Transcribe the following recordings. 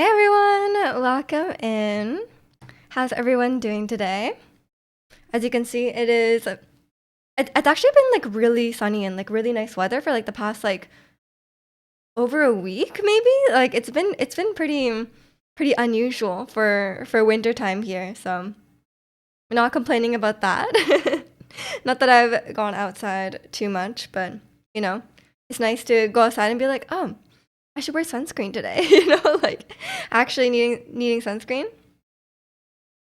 Hey everyone, welcome in. How's everyone doing today? As you can see, it's actually been like really sunny and like really nice weather for like the past like over a week maybe. Like it's been pretty unusual for winter time here. So I'm not complaining about that. Not that I've gone outside too much, but you know, it's nice to go outside and be like, "Oh, I should wear sunscreen today." Like actually needing sunscreen.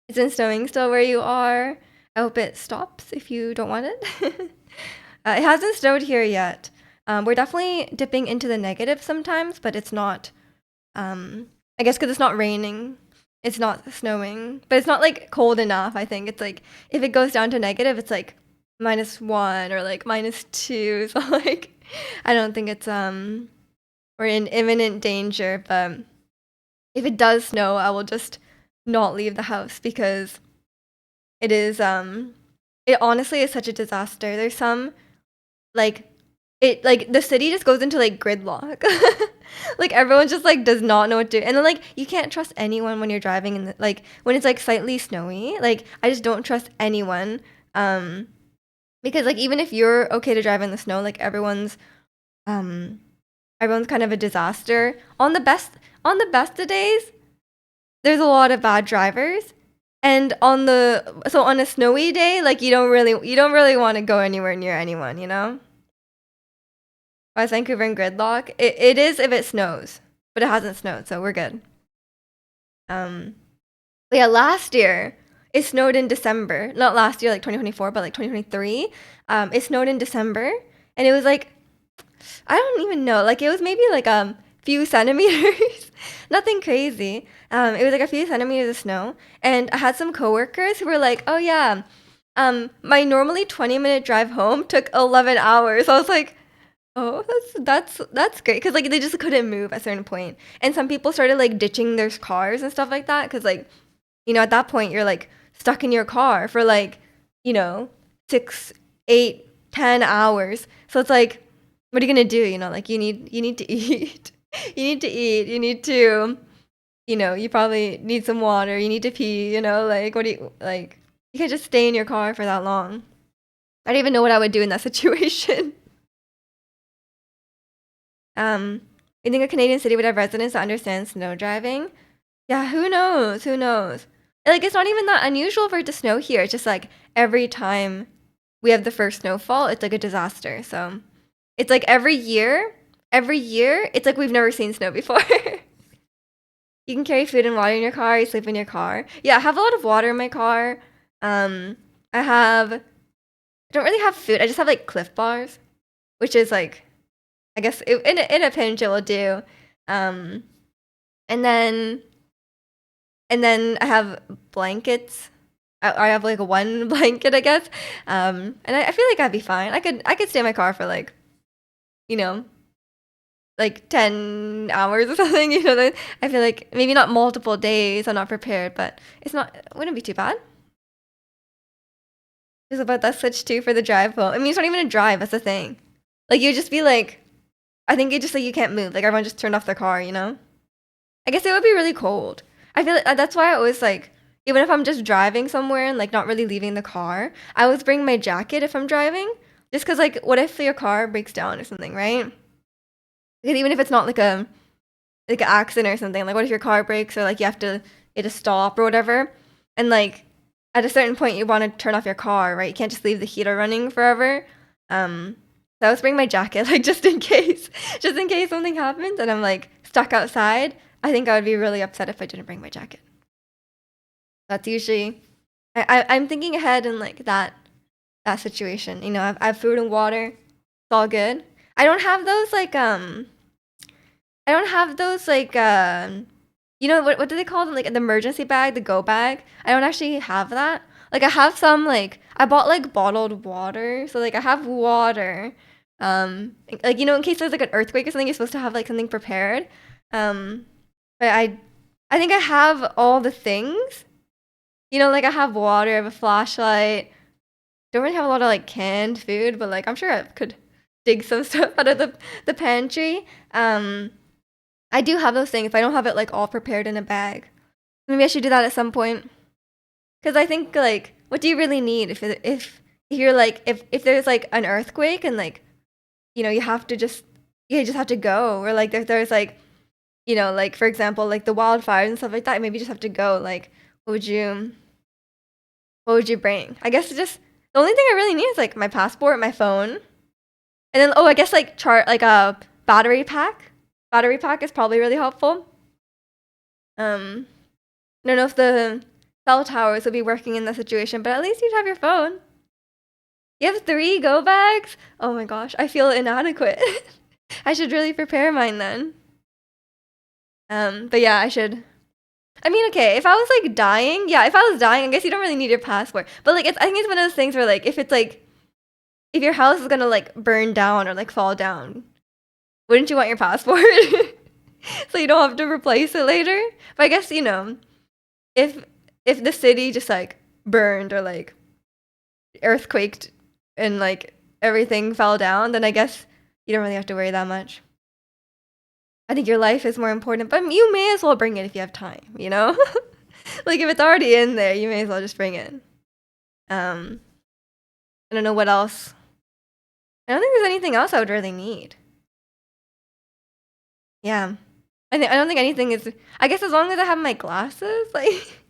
Isn't snowing still where you are? I hope it stops if you don't want it. It hasn't snowed here yet. We're definitely dipping into the negative sometimes, but it's not. I guess because it's not raining, it's not snowing, but it's not like cold enough. I think it's like if it goes down to negative, it's like -1 or like -2. So like, I don't think we're in imminent danger. But if it does snow, I will just not leave the house because it is it honestly is such a disaster. There's some like like the city just goes into like gridlock. Like everyone just like does not know what to do. And then like you can't trust anyone when you're driving and like when it's like slightly snowy. Like I just don't trust anyone. Um because like even if you're okay to drive in the snow, like um everyone's kind of a disaster. On the best of days, there's a lot of bad drivers. And on a snowy day, like you don't really want to go anywhere near anyone, you know? Why is Vancouver in gridlock? It is if it snows, but it hasn't snowed, so we're good. Um, but yeah, last year it snowed in December. Not last year, like 2024, but like 2023. It snowed in December, and it was like I don't even know. Like it was maybe like few centimeters, nothing crazy. It was like a few centimeters of snow, and I had some coworkers who were like, "Oh yeah, my normally 20-minute drive home took 11 hours." I was like, "Oh, that's great," because like they just couldn't move at a certain point, and some people started like ditching their cars and stuff like that, because like at that point you're like stuck in your car for like you know 6, 8, 10 hours. So it's like, what are you gonna do? Like you need to eat. You need to eat. You need to you probably need some water. You need to pee. Like what do you like? You can't just stay in your car for that long. I don't even know what I would do in that situation. Um, I think a Canadian city would have residents that understand snow driving. Yeah, who knows? Who knows? Like, it's not even that unusual for it to snow here. It's just like every time we have the first snowfall, it's like a disaster. So it's like every year, it's like we've never seen snow before. You can carry food and water in your car. You sleep in your car. Yeah, I have a lot of water in my car. Um, I don't really have food. I just have like Cliff Bars, which is like, I guess in a pinch it will do. Um, and then I have blankets. I have like one blanket, I guess. And I feel like I'd be fine. I could stay in my car for like, you know, like 10 hours or something. I feel like maybe not multiple days. I'm not prepared, but it wouldn't be too bad. It's about that switch too for the drive home. I mean, it's not even a drive. That's the thing. Like you just be like, I think it just like you can't move. Like everyone just turned off their car. I guess it would be really cold. I feel like that's why I always like, even if I'm just driving somewhere and like not really leaving the car, I always bring my jacket if I'm driving. Just because like, what if your car breaks down or something, right? Because even if it's not like an accident or something, like what if your car breaks or like you have to stop or whatever, and like at a certain point you want to turn off your car, right? You can't just leave the heater running forever. So I always bring my jacket like just in case something happens and I'm like stuck outside. I think I would be really upset if I didn't bring my jacket. That's usually I'm thinking ahead in like that situation. I have food and water. It's all good. I don't have those like I don't have those like what do they call them? Like the emergency bag, the go bag. I don't actually have that. Like I have some like I bought like bottled water. So like I have water. Like in case there's like an earthquake or something, you're supposed to have like something prepared. Um but I think I have all the things. Like I have water, I have a flashlight. Don't really have a lot of like canned food, but like I'm sure I could dig some stuff out of the pantry. I do have those things, but I don't have it like all prepared in a bag. Maybe I should do that at some point. Because I think like, what do you really need if you're like if there's like an earthquake and like you have to just have to go, or like there's like like for example like the wildfires and stuff like that, maybe you just have to go. Like, what would you bring? I guess just the only thing I really need is like my passport, my phone, and then I guess like chart like a battery pack. Battery pack is probably really helpful. I don't know if the cell towers will be working in that situation, but at least you'd have your phone. You have 3 go bags? Oh my gosh, I feel inadequate. I should really prepare mine then. But yeah, I should. I mean, okay, if I was like dying, yeah, if I was dying, I guess you don't really need your passport. But like, I think it's one of those things where like, if it's like, if your house is gonna like burn down or like fall down, wouldn't you want your passport? So you don't have to replace it later? But I guess, if the city just like burned or like earthquaked and like everything fell down, then I guess you don't really have to worry that much. I think your life is more important, but you may as well bring it if you have time, Like if it's already in there, you may as well just bring it. I don't know what else. I don't think there's anything else I would really need. Yeah. I don't think anything is. I guess as long as I have my glasses, like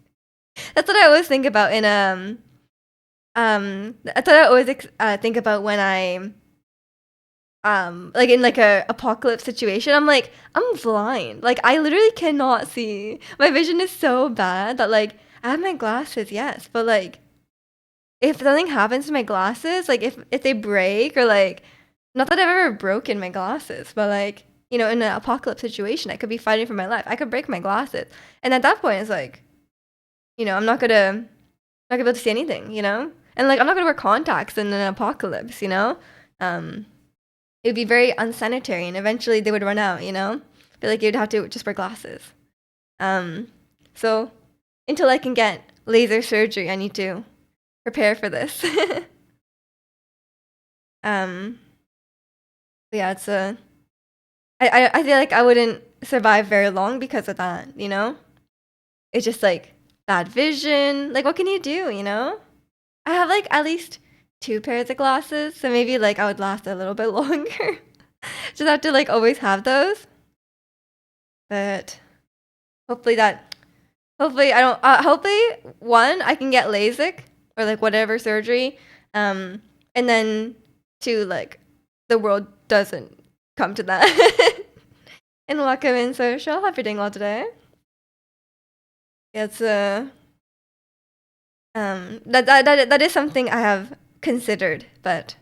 that's what I always think about in that's what I always think about when I like in like a apocalypse situation. I'm like, I'm blind. Like I literally cannot see. My vision is so bad that like I have my glasses, yes, but like if something happens to my glasses, like if they break or like not that I've ever broken my glasses, but like in an apocalypse situation, I could be fighting for my life. I could break my glasses, and at that point, it's like, I'm not gonna be able to see anything, and like I'm not gonna wear contacts in an apocalypse, it would be very unsanitary, and eventually they would run out, But like you'd have to just wear glasses. So until I can get laser surgery, I need to prepare for this. Yeah, it's a. I feel like I wouldn't survive very long because of that, It's just like bad vision. Like, what can you do, I have like at least 2 pairs of glasses, so maybe like I would last a little bit longer. Just have to like always have those. But hopefully I don't. Hopefully, one, I can get LASIK or like whatever surgery, and then 2, like the world doesn't come to that. And welcome in, social. Hope you're doing well today. It's that is something I have considered, but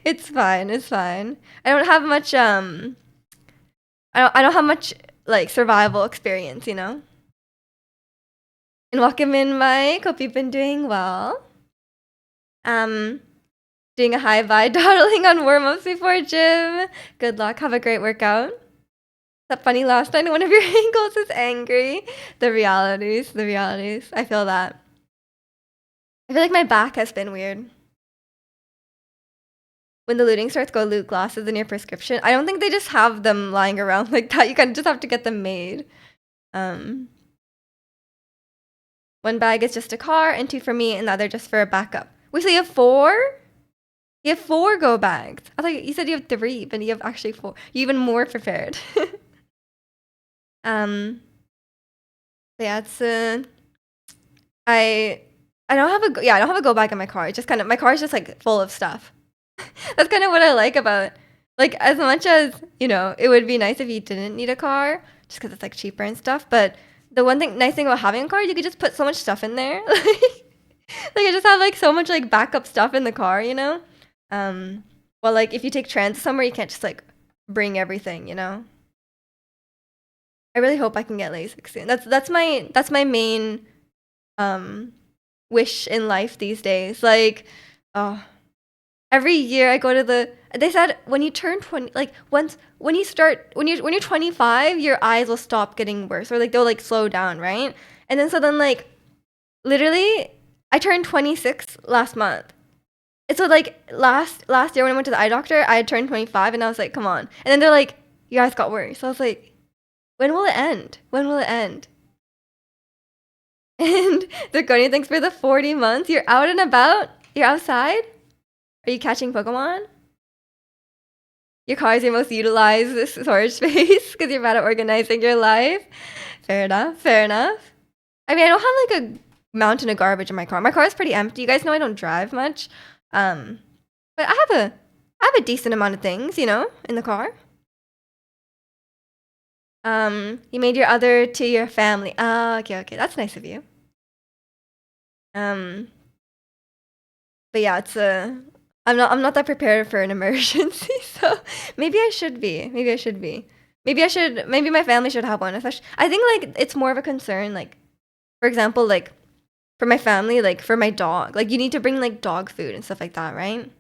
it's fine. It's fine. I don't have much I don't have much like survival experience, And welcome in, Mike. Hope you've been doing well. Doing a high vibe, dawdling on warm-ups before gym. Good luck. Have a great workout. That funny last night one of your ankles is angry. The realities. I feel that. I feel like my back has been weird. When the looting starts, go loot glasses in your prescription. I don't think they just have them lying around like that. You kind of just have to get them made. 1 bag is just a car, and 2 for me, and the other just for a backup. Wait, so you have 4? You have 4 go bags. I thought you said you have 3, but you have actually 4. You're even more prepared. Yeah, it's I don't have a go bag in my car. It's just kind of my car is just like full of stuff. That's kind of what I like about, like, as much as it would be nice if you didn't need a car just because it's like cheaper and stuff. But the nice thing about having a car, you could just put so much stuff in there. Like I just have like so much like backup stuff in the car, Well, like if you take transit somewhere, you can't just like bring everything, I really hope I can get LASIK soon. That's my main wish in life these days. Like, oh, every year I go to they said when you turn 20, like when you're 25, your eyes will stop getting worse, or like they'll like slow down, right? And then like literally I turned 26 last month. And so like last year when I went to the eye doctor, I had turned 25, and I was like, come on. And then they're like, you guys got worse. I was like, when will it end? When will it end? And Draconian, thanks for the 40 months. You're out and about? You're outside? Are you catching Pokemon? Your car is your most utilized storage space because you're bad at organizing your life. Fair enough. Fair enough. I mean, I don't have like a mountain of garbage in my car. My car is pretty empty. You guys know I don't drive much. But I have a decent amount of things, you know, in the car. You made your other to your family. Ah, okay. That's nice of you. Um, but yeah, I'm not that prepared for an emergency, so maybe I should be. Maybe my family should have one. Especially, I think like it's more of a concern, like, for example, like for my family, like for my dog, like you need to bring like dog food and stuff like that, right?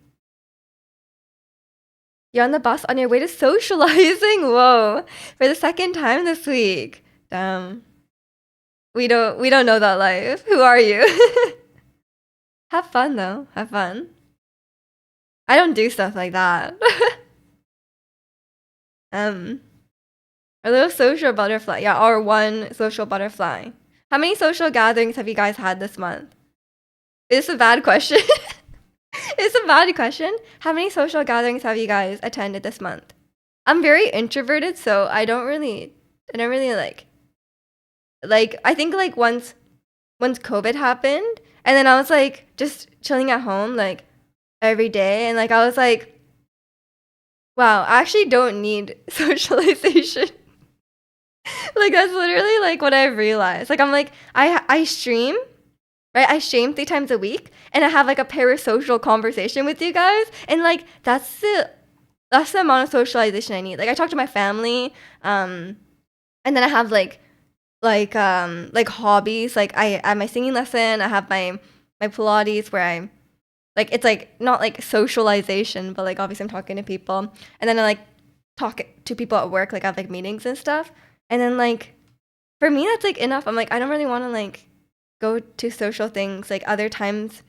You're on the bus on your way to socializing. Whoa, for the second time this week. Damn, we don't know that life. Who are you? Have fun though. Have fun. I don't do stuff like that. um, a little social butterfly. Yeah, or one social butterfly. How many social gatherings have you guys had this month? It's a bad question. It's a bad question. How many social gatherings have you guys attended this month? I'm very introverted, so I don't really like I think like once COVID happened and then I was like just chilling at home like every day and like I was like, wow, I actually don't need socialization. Like that's literally like what I realized. Like I'm like I stream, right? I stream 3 times a week and I have like a parasocial conversation with you guys and like that's the amount of socialization I need. Like I talk to my family, and then I have like hobbies. Like I have my singing lesson. I have my Pilates where I like it's like not like socialization, but like obviously I'm talking to people, and then I like talk to people at work. Like I have like meetings and stuff, and then like for me that's like enough. I'm like I don't really want to like go to social things like other times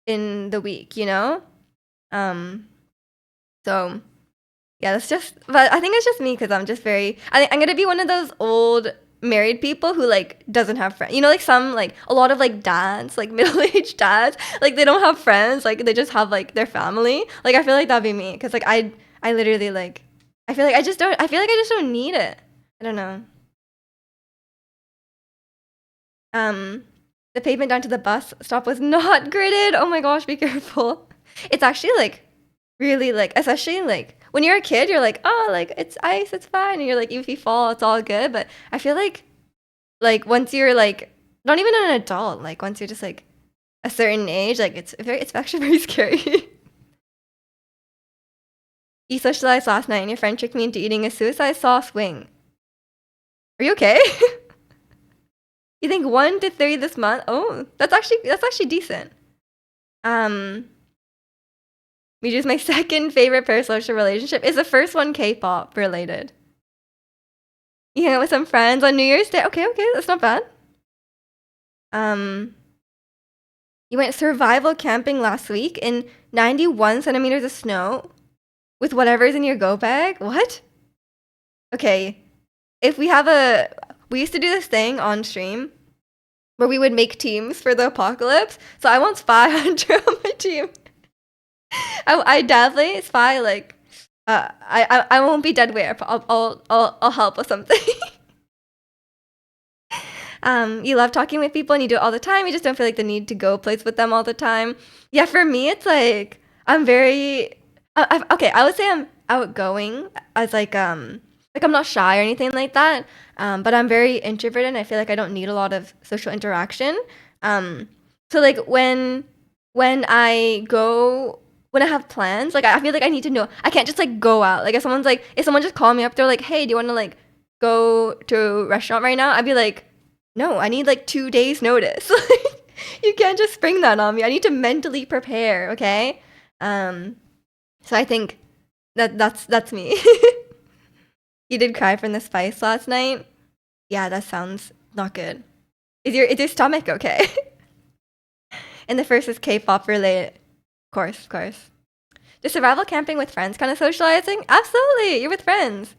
in the week, you know. Um, so yeah, that's just. But I think it's just me because I'm just very. I'm gonna be one of those old married people who like doesn't have friends. You know, like some like a lot of like dads, like middle-aged dads, like they don't have friends. Like they just have like their family. Like I feel like that'd be me because like I literally like I feel like I just don't. I feel like I just don't need it. I don't know. Um, the pavement down to the bus stop was not gridded. Oh my gosh, be careful. It's actually like really like, especially like when you're a kid, you're like, oh, like it's ice, it's fine, and you're like, if you fall, it's all good. But I feel like once you're like not even an adult, like once you're just like a certain age, like it's actually very scary. You socialized last night, and your friend tricked me into eating a suicide sauce wing. Are you okay? You think 1 to 3 this month? Oh, that's actually decent. Um, Miju's my second favorite parasocial relationship. Is the first one K-pop related? You hang out with some friends on New Year's Day. Okay, that's not bad. Um, you went survival camping last week in 91 centimeters of snow with whatever's in your go bag. What? Okay, if we used to do this thing on stream where we would make teams for the apocalypse. So I want Spy Hunter on my team. I definitely Spy like I won't be dead weight. I'll help with something. You love talking with people and you do it all the time. You just don't feel like the need to go place with them all the time. Yeah, for me, it's like I'm very okay. I would say I'm outgoing as like I'm not shy or anything like that. But I'm very introverted and I feel like I don't need a lot of social interaction. So like when I have plans, like I feel like I need to know. I can't just like go out. Like if someone just called me up, they're like, "Hey, do you want to like go to a restaurant right now?" I'd be like, "No, I need like 2 days notice." You can't just spring that on me. I need to mentally prepare, okay? So I think that's me. You did cry from the spice last night? Yeah, that sounds not good. Is your stomach okay? And the first is K-pop related. Of course. Just survival camping with friends kind of socializing? Absolutely, you're with friends.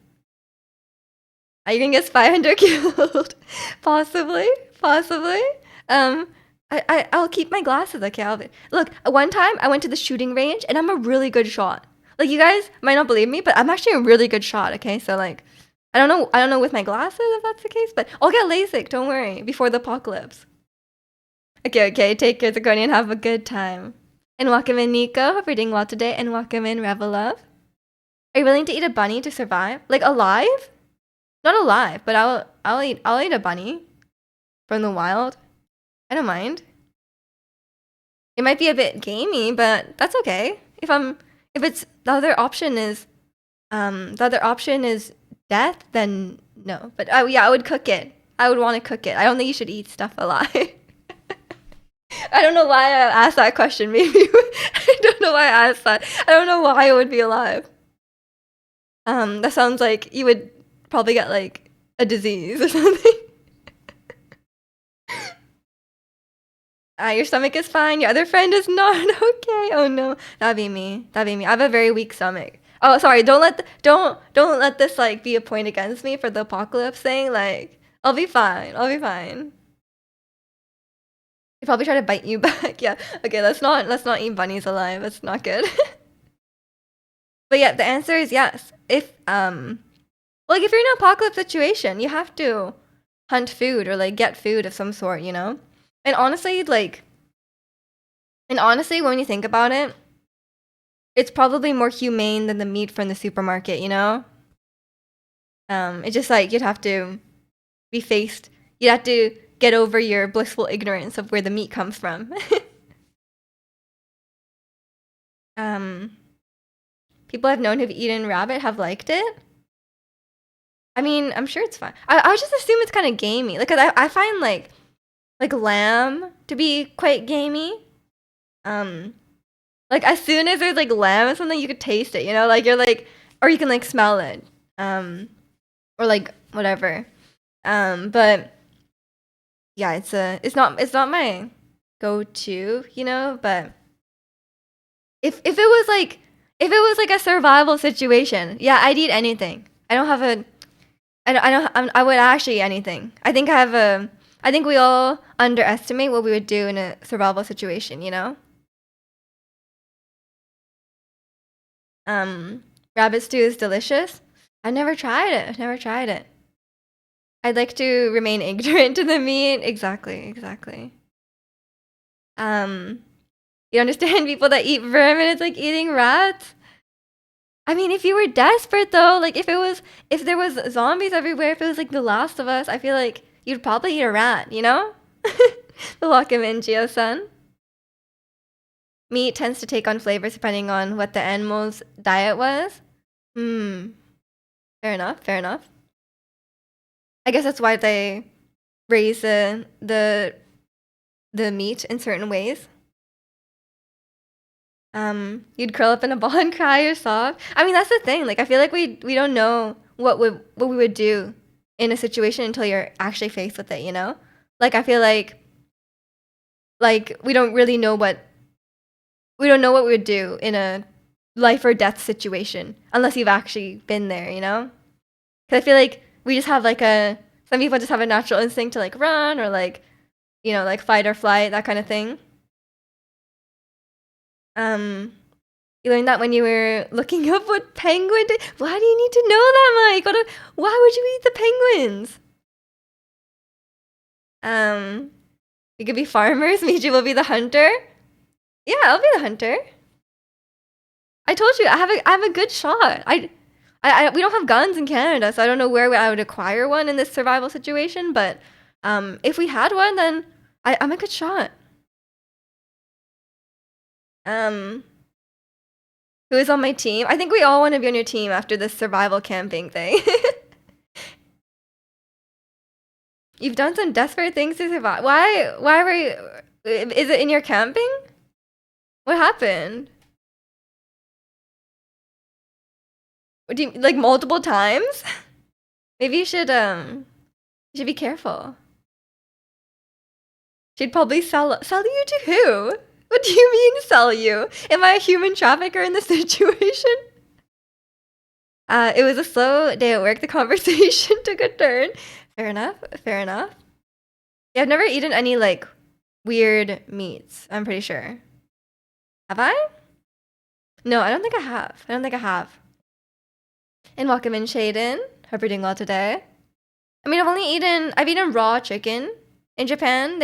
Are you gonna get spy hunter killed? Possibly, possibly. Um, I'll keep my glasses. Okay, look. One time I went to the shooting range and I'm a really good shot. Like you guys might not believe me, but I'm actually a really good shot. Okay, so like, I don't know with my glasses if that's the case, but I'll get LASIK. Don't worry, before the apocalypse. Okay, okay. Take care, Zirconia, and have a good time. And welcome in, Nico. Hope you're doing well today. And welcome in, Revel Love. Are you willing to eat a bunny to survive? Like alive? Not alive, but I'll eat a bunny from the wild. I don't mind. It might be a bit gamey, but that's okay. If it's the other option is death, then no. But yeah, I would cook it. I would want to cook it. I don't think you should eat stuff alive. I don't know why I asked that question. Maybe I don't know why I asked that. I don't know why it would be alive. That sounds like you would probably get like a disease or something. Your stomach is fine. Your other friend is not okay. Oh no, that'd be me. That'd be me. I have a very weak stomach. Oh, sorry. Don't let this like be a point against me for the apocalypse thing. Like, I'll be fine. I'll be fine. They probably try to bite you back. Yeah. Okay. Let's not eat bunnies alive. That's not good. But yeah, the answer is yes. If like if you're in an apocalypse situation, you have to hunt food or like get food of some sort, you know? And honestly, when you think about it, it's probably more humane than the meat from the supermarket, you know? It's just like you'd have to you'd have to get over your blissful ignorance of where the meat comes from. People I've known who've eaten rabbit have liked it. I mean, I'm sure it's fine. I would just assume it's kind of gamey. Like, 'cause I find like lamb to be quite gamey. Like as soon as there's like lamb or something, you could taste it, you know? Like you're like, or you can like smell it. Or like whatever. But yeah, it's not my go-to, you know, but if it was like a survival situation, yeah, I'd eat anything. I would actually eat anything. I think we all underestimate what we would do in a survival situation, you know? Rabbit stew is delicious. I've never tried it. I've never tried it. I'd like to remain ignorant to the meat. Exactly, exactly. You understand people that eat vermin, it's like eating rats. I mean, if you were desperate though, like if there was zombies everywhere, if it was like The Last of Us, I feel like you'd probably eat a rat, you know? Welcome in, Geo-san. Meat tends to take on flavors depending on what the animal's diet was. Fair enough, fair enough. I guess that's why they raise the meat in certain ways. You'd curl up in a ball and cry or sob. I mean, that's the thing. Like, I feel like we don't know what we would do in a situation until you're actually faced with it. You know, like I feel like we don't really know what we would do in a life or death situation unless you've actually been there. You know, because I feel like we just have like some people just have a natural instinct to like run or like, you know, like fight or flight, that kind of thing. You learned that when you were looking up what penguin did. Why do you need to know that, Mike? Why would you eat the penguins? We could be farmers. Miji will be the hunter. Yeah, I'll be the hunter. I told you I have a good shot. We don't have guns in Canada, so I don't know where I would acquire one in this survival situation. But if we had one, then I'm a good shot. Who is on my team? I think we all want to be on your team after this survival camping thing. You've done some desperate things to survive. Why were you... Is it in your camping? What happened? Do you, like multiple times? Maybe you should be careful. She'd probably sell you to who? What do you mean sell you? Am I a human trafficker in this situation? It was a slow day at work. The conversation took a turn. Fair enough. Fair enough. Yeah, I've never eaten any like weird meats. I'm pretty sure. Have I? No, I don't think I have. I don't think I have. And welcome in, Shaden. Hope you're doing well today. I mean, I've eaten raw chicken in Japan.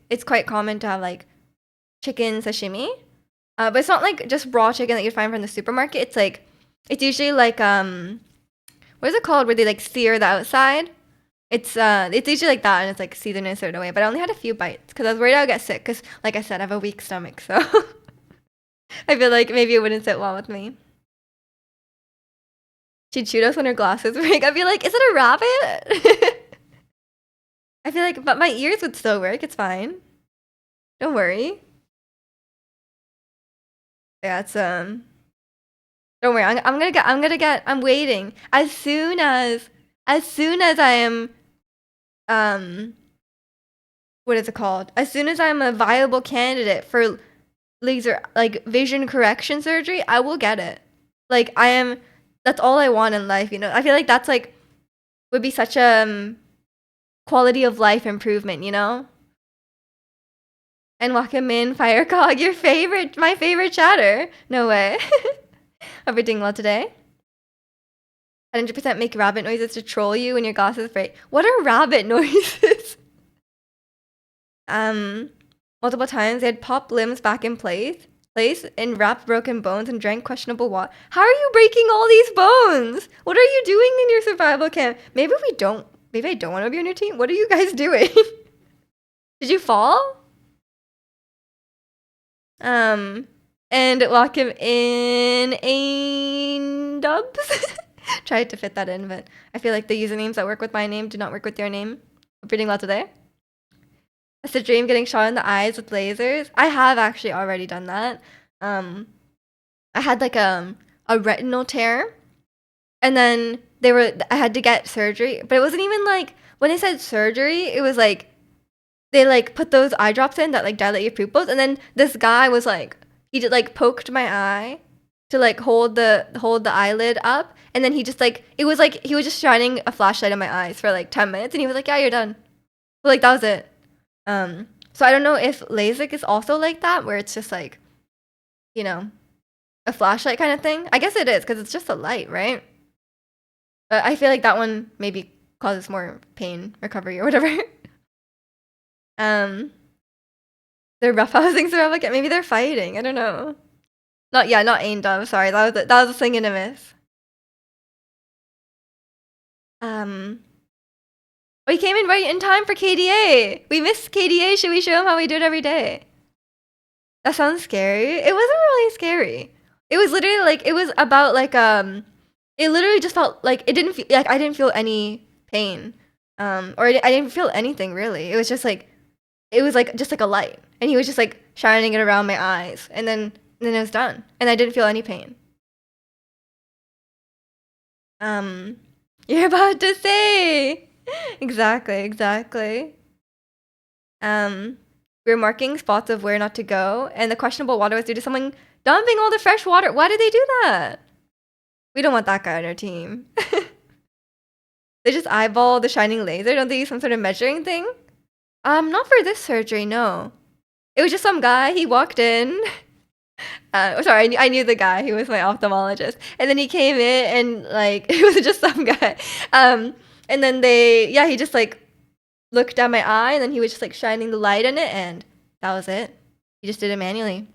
It's quite common to have like chicken sashimi. But it's not like just raw chicken that you find from the supermarket. It's usually like what is it called where they like sear the outside? It's usually like that and it's like seasoned in a certain way. But I only had a few bites because I was worried I would get sick because like I said, I have a weak stomach, so I feel like maybe it wouldn't sit well with me. She'd shoot us when her glasses break. I'd be like, is it a rabbit? I feel like, but my ears would still work. It's fine. Don't worry. Yeah, it's Don't worry. I'm waiting. As soon as I am, what is it called? As soon as I'm a viable candidate for laser, like vision correction surgery, I will get it. Like that's all I want in life. I feel like that's like would be such a quality of life improvement. And welcome in, Firecog, my favorite chatter. No way. Hope you're doing well today. 100% make rabbit noises to troll you when your glasses break. What are rabbit noises? Multiple times they had popped limbs back in place and wrapped broken bones and drank questionable water. How are you breaking all these bones? What are you doing in your survival camp? Maybe I don't want to be on your team. What are you guys doing? Did you fall? And welcome in Ain Dubs. Tried to fit that in, but I feel like the usernames that work with my name do not work with your name. Hope you're doing well today. It's a dream getting shot in the eyes with lasers. I have actually already done that. I had like a retinal tear, and then I had to get surgery, but it wasn't even like when they said surgery, it was like they like put those eye drops in that like dilate your pupils, and then this guy was like he did like poked my eye to like hold the eyelid up, and then he just like it was like he was just shining a flashlight in my eyes for like 10 minutes, and he was like, yeah, you're done. So, like that was it. So I don't know if LASIK is also like that, where it's just like, a flashlight kind of thing. I guess it is because it's just a light, right? But I feel like that one maybe causes more pain recovery or whatever. They're roughhousing survival camp. Maybe they're fighting. I don't know. Not Ain Dove. Sorry, that was a thing in a miss. We came in right in time for KDA. We missed KDA. Should we show him how we do it every day? That sounds scary. It wasn't really scary. It was literally like it was about like it literally just felt like it didn't feel like I didn't feel any pain. Or I didn't feel anything really. It was just like just like a light. And he was just like shining it around my eyes. And then it was done. And I didn't feel any pain. You're about to say. Exactly. We were marking spots of where not to go, and the questionable water was due to someone dumping all the fresh water. Why did they do that? We don't want that guy on our team. They just eyeball the shining laser. Don't they use some sort of measuring thing? Not for this surgery, no. It was just some guy. He walked in. Sorry, I knew the guy. He was my ophthalmologist. And then he came in and like it was just some guy. And then he just like looked at my eye, and then he was just like shining the light in it, and that was it. He just did it manually.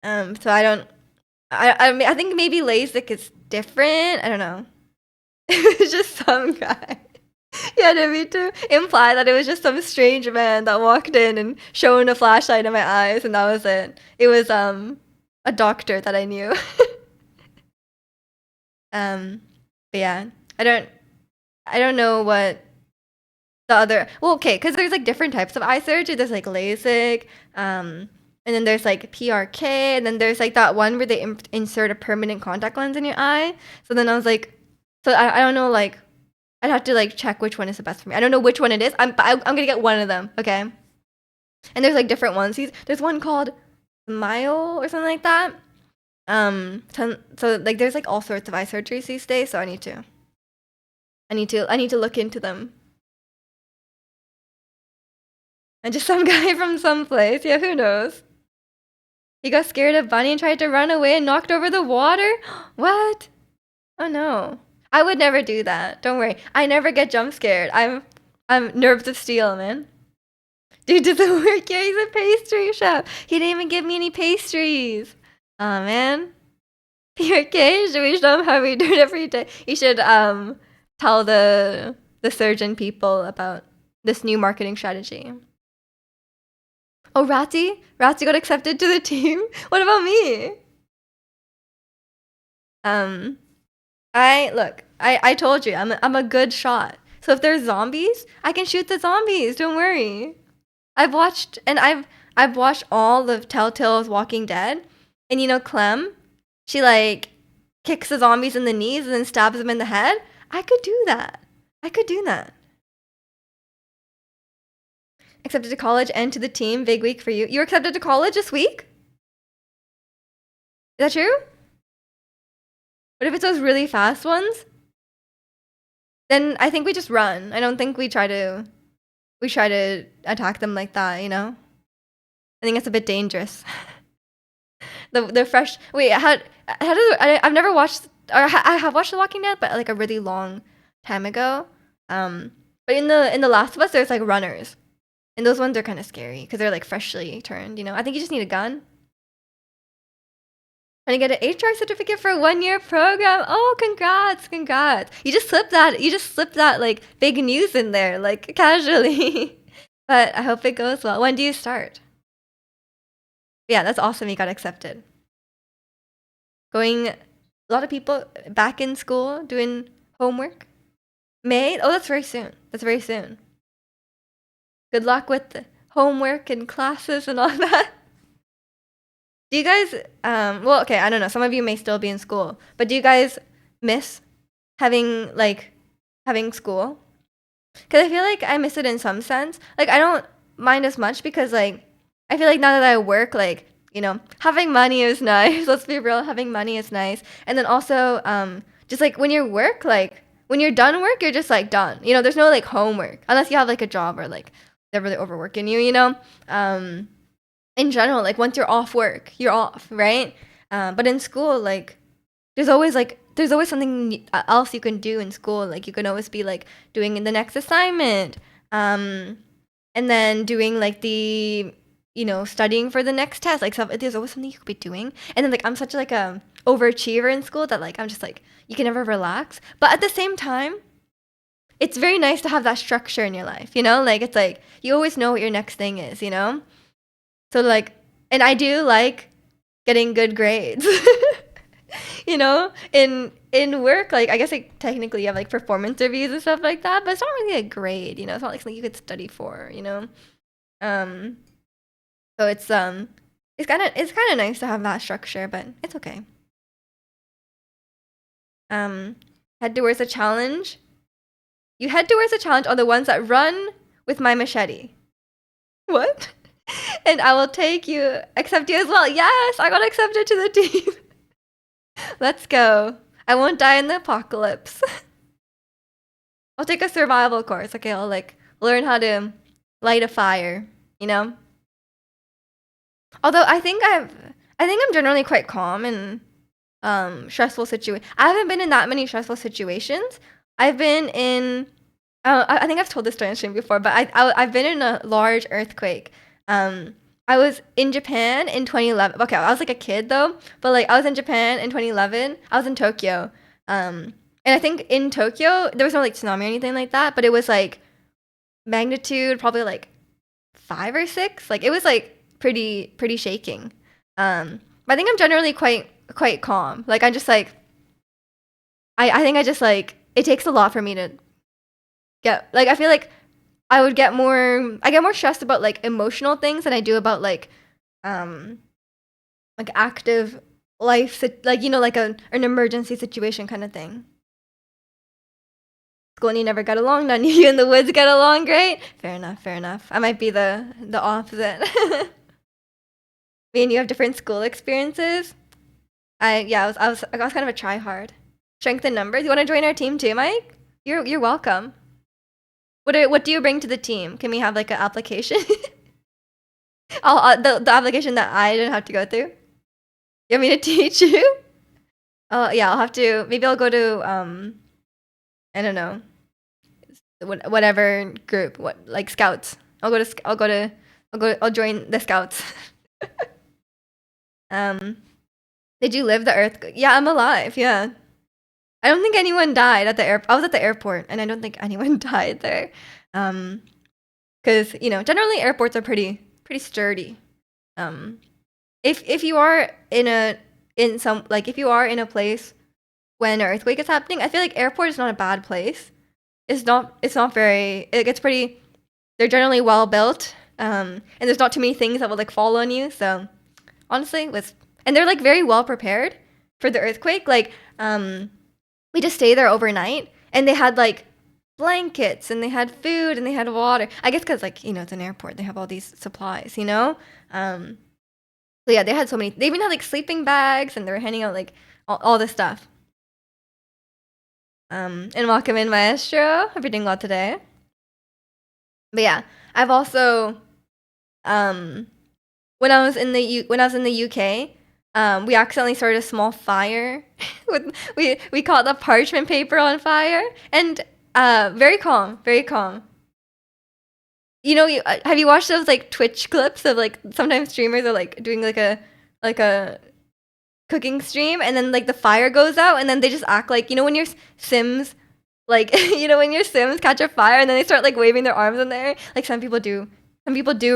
So I mean, I think maybe LASIK is different. I don't know. It was just some guy. Yeah, didn't mean to imply that it was just some strange man that walked in and shone a flashlight in my eyes, and that was it. It was a doctor that I knew. But yeah, I don't know what the other. Well, okay, because there's like different types of eye surgery. There's like LASIK, and then there's like PRK, and then there's like that one where they insert a permanent contact lens in your eye. So then I was like, I don't know, like I'd have to like check which one is the best for me. I don't know which one it is. I'm gonna get one of them, okay? And there's like different ones. There's one called Smile or something like that. So like there's like all sorts of eye surgeries these days, so I need to look into them. And just some guy from some place, yeah, who knows? He got scared of Bunny and tried to run away and knocked over the water? What? Oh no. I would never do that. Don't worry. I never get jump scared. I'm nerves of steel, man. Dude doesn't work here. He's a pastry chef. He didn't even give me any pastries. Oh man. You okay? Should we show him how we do it every day? You should tell the surgeon people about this new marketing strategy. Oh, Ratty? Ratty got accepted to the team? What about me? Um, I told you, I'm a good shot. So if there's zombies, I can shoot the zombies. Don't worry. I've watched all of Telltale's Walking Dead, and you know Clem, she like kicks the zombies in the knees and then stabs them in the head. I could do that. I could do that. Accepted to college and to the team. Big week for you. You were accepted to college this week? Is that true? What if it's those really fast ones? Then I think we just run. I don't think we try to attack them like that, you know? I think it's a bit dangerous. The fresh wait, how does I've never watched, or I have watched The Walking Dead, but like a really long time ago. But in the Last of Us, there's like runners, and those ones are kind of scary because they're like freshly turned. You know, I think you just need a gun. Trying to get an HR certificate for a 1-year program. Oh, congrats, congrats. You just slipped that like big news in there, like casually. But I hope it goes well. When do you start? Yeah, that's awesome. You got accepted. Going, a lot of people back in school doing homework. May? Oh, that's very soon. That's very soon. Good luck with the homework and classes and all that. Do you guys, well, okay, I don't know. Some of you may still be in school, but do you guys miss having school? Because I feel like I miss it in some sense. Like, I don't mind as much because, like, I feel like now that I work, like, you know, having money is nice. Let's be real, having money is nice. And then also, just like when you work, like, when you're done work, you're just like done. You know, there's no like homework unless you have like a job or like they're really overworking you, you know? In general, like once you're off work, you're off, right? But in school, like there's always something else you can do in school. Like you can always be like doing the next assignment, and then doing like the studying for the next test. Like there's always something you could be doing. And then like I'm such like a overachiever in school that like I'm just like you can never relax. But at the same time, it's very nice to have that structure in your life. You know, like it's like you always know what your next thing is. You know. So like, and I do like getting good grades. You know, in work, like I guess like technically you have like performance reviews and stuff like that, but it's not really a grade, you know. It's not like something you could study for, you know. Um, so it's kind of nice to have that structure, but it's okay. Head towards a challenge. You head towards a challenge on the ones that run with my machete. What? And I will accept you as well. Yes, I got accepted to the team. Let's go. I won't die in the apocalypse. I'll take a survival course. Okay, I'll like learn how to light a fire, you know? Although I think I'm generally quite calm in stressful situations. I haven't been in that many stressful situations. I've been in I think I've told this story on stream before, but I've been in a large earthquake. I was in Japan in 2011. Okay, I was like a kid though, but like I was in Japan in 2011. I was in Tokyo. And I think in Tokyo there was no like tsunami or anything like that, but it was like magnitude probably like 5 or 6. Like it was like pretty shaking. But I think I'm generally quite calm. Like I'm just like I think I just like it takes a lot for me to get like I feel like I get more stressed about like emotional things than I do about like active life like like an emergency situation kind of thing. School and you never got along, none of you in the woods get along great. Fair enough. I might be the opposite. Me and you have different school experiences. I was kind of a try hard. Strength in numbers. You want to join our team too, Mike? You're welcome. What do you bring to the team? Can we have like an application? The application that I didn't have to go through. You want me to teach you? Oh yeah, I'll have to. Maybe I'll go to I don't know, whatever group. What like scouts? I'll join the scouts. um, did you live the earth? Yeah, I'm alive. Yeah, I don't think anyone died at the air. I was at the airport, and I don't think anyone died there. Because generally airports are pretty sturdy. Um, if you are if you are in a place when an earthquake is happening, I feel like airport is not a bad place. It's not very. It gets pretty. They're generally well built, and there's not too many things that will like fall on you. So honestly, and they're like very well prepared for the earthquake. Like we just stay there overnight, and they had like blankets, and they had food, and they had water. I guess because like it's an airport, they have all these supplies. So yeah, they had so many. They even had like sleeping bags, and they were handing out like all this stuff. And welcome in, Maestro. Hope you're doing well today. But yeah, I've also when I was in the UK, we accidentally started a small fire. We caught the parchment paper on fire, and very calm, very calm. Have you watched those like Twitch clips of like sometimes streamers are like doing like a cooking stream, and then like the fire goes out, and then they just act like when your Sims like when your Sims catch a fire, and then they start like waving their arms in the air. Like some people do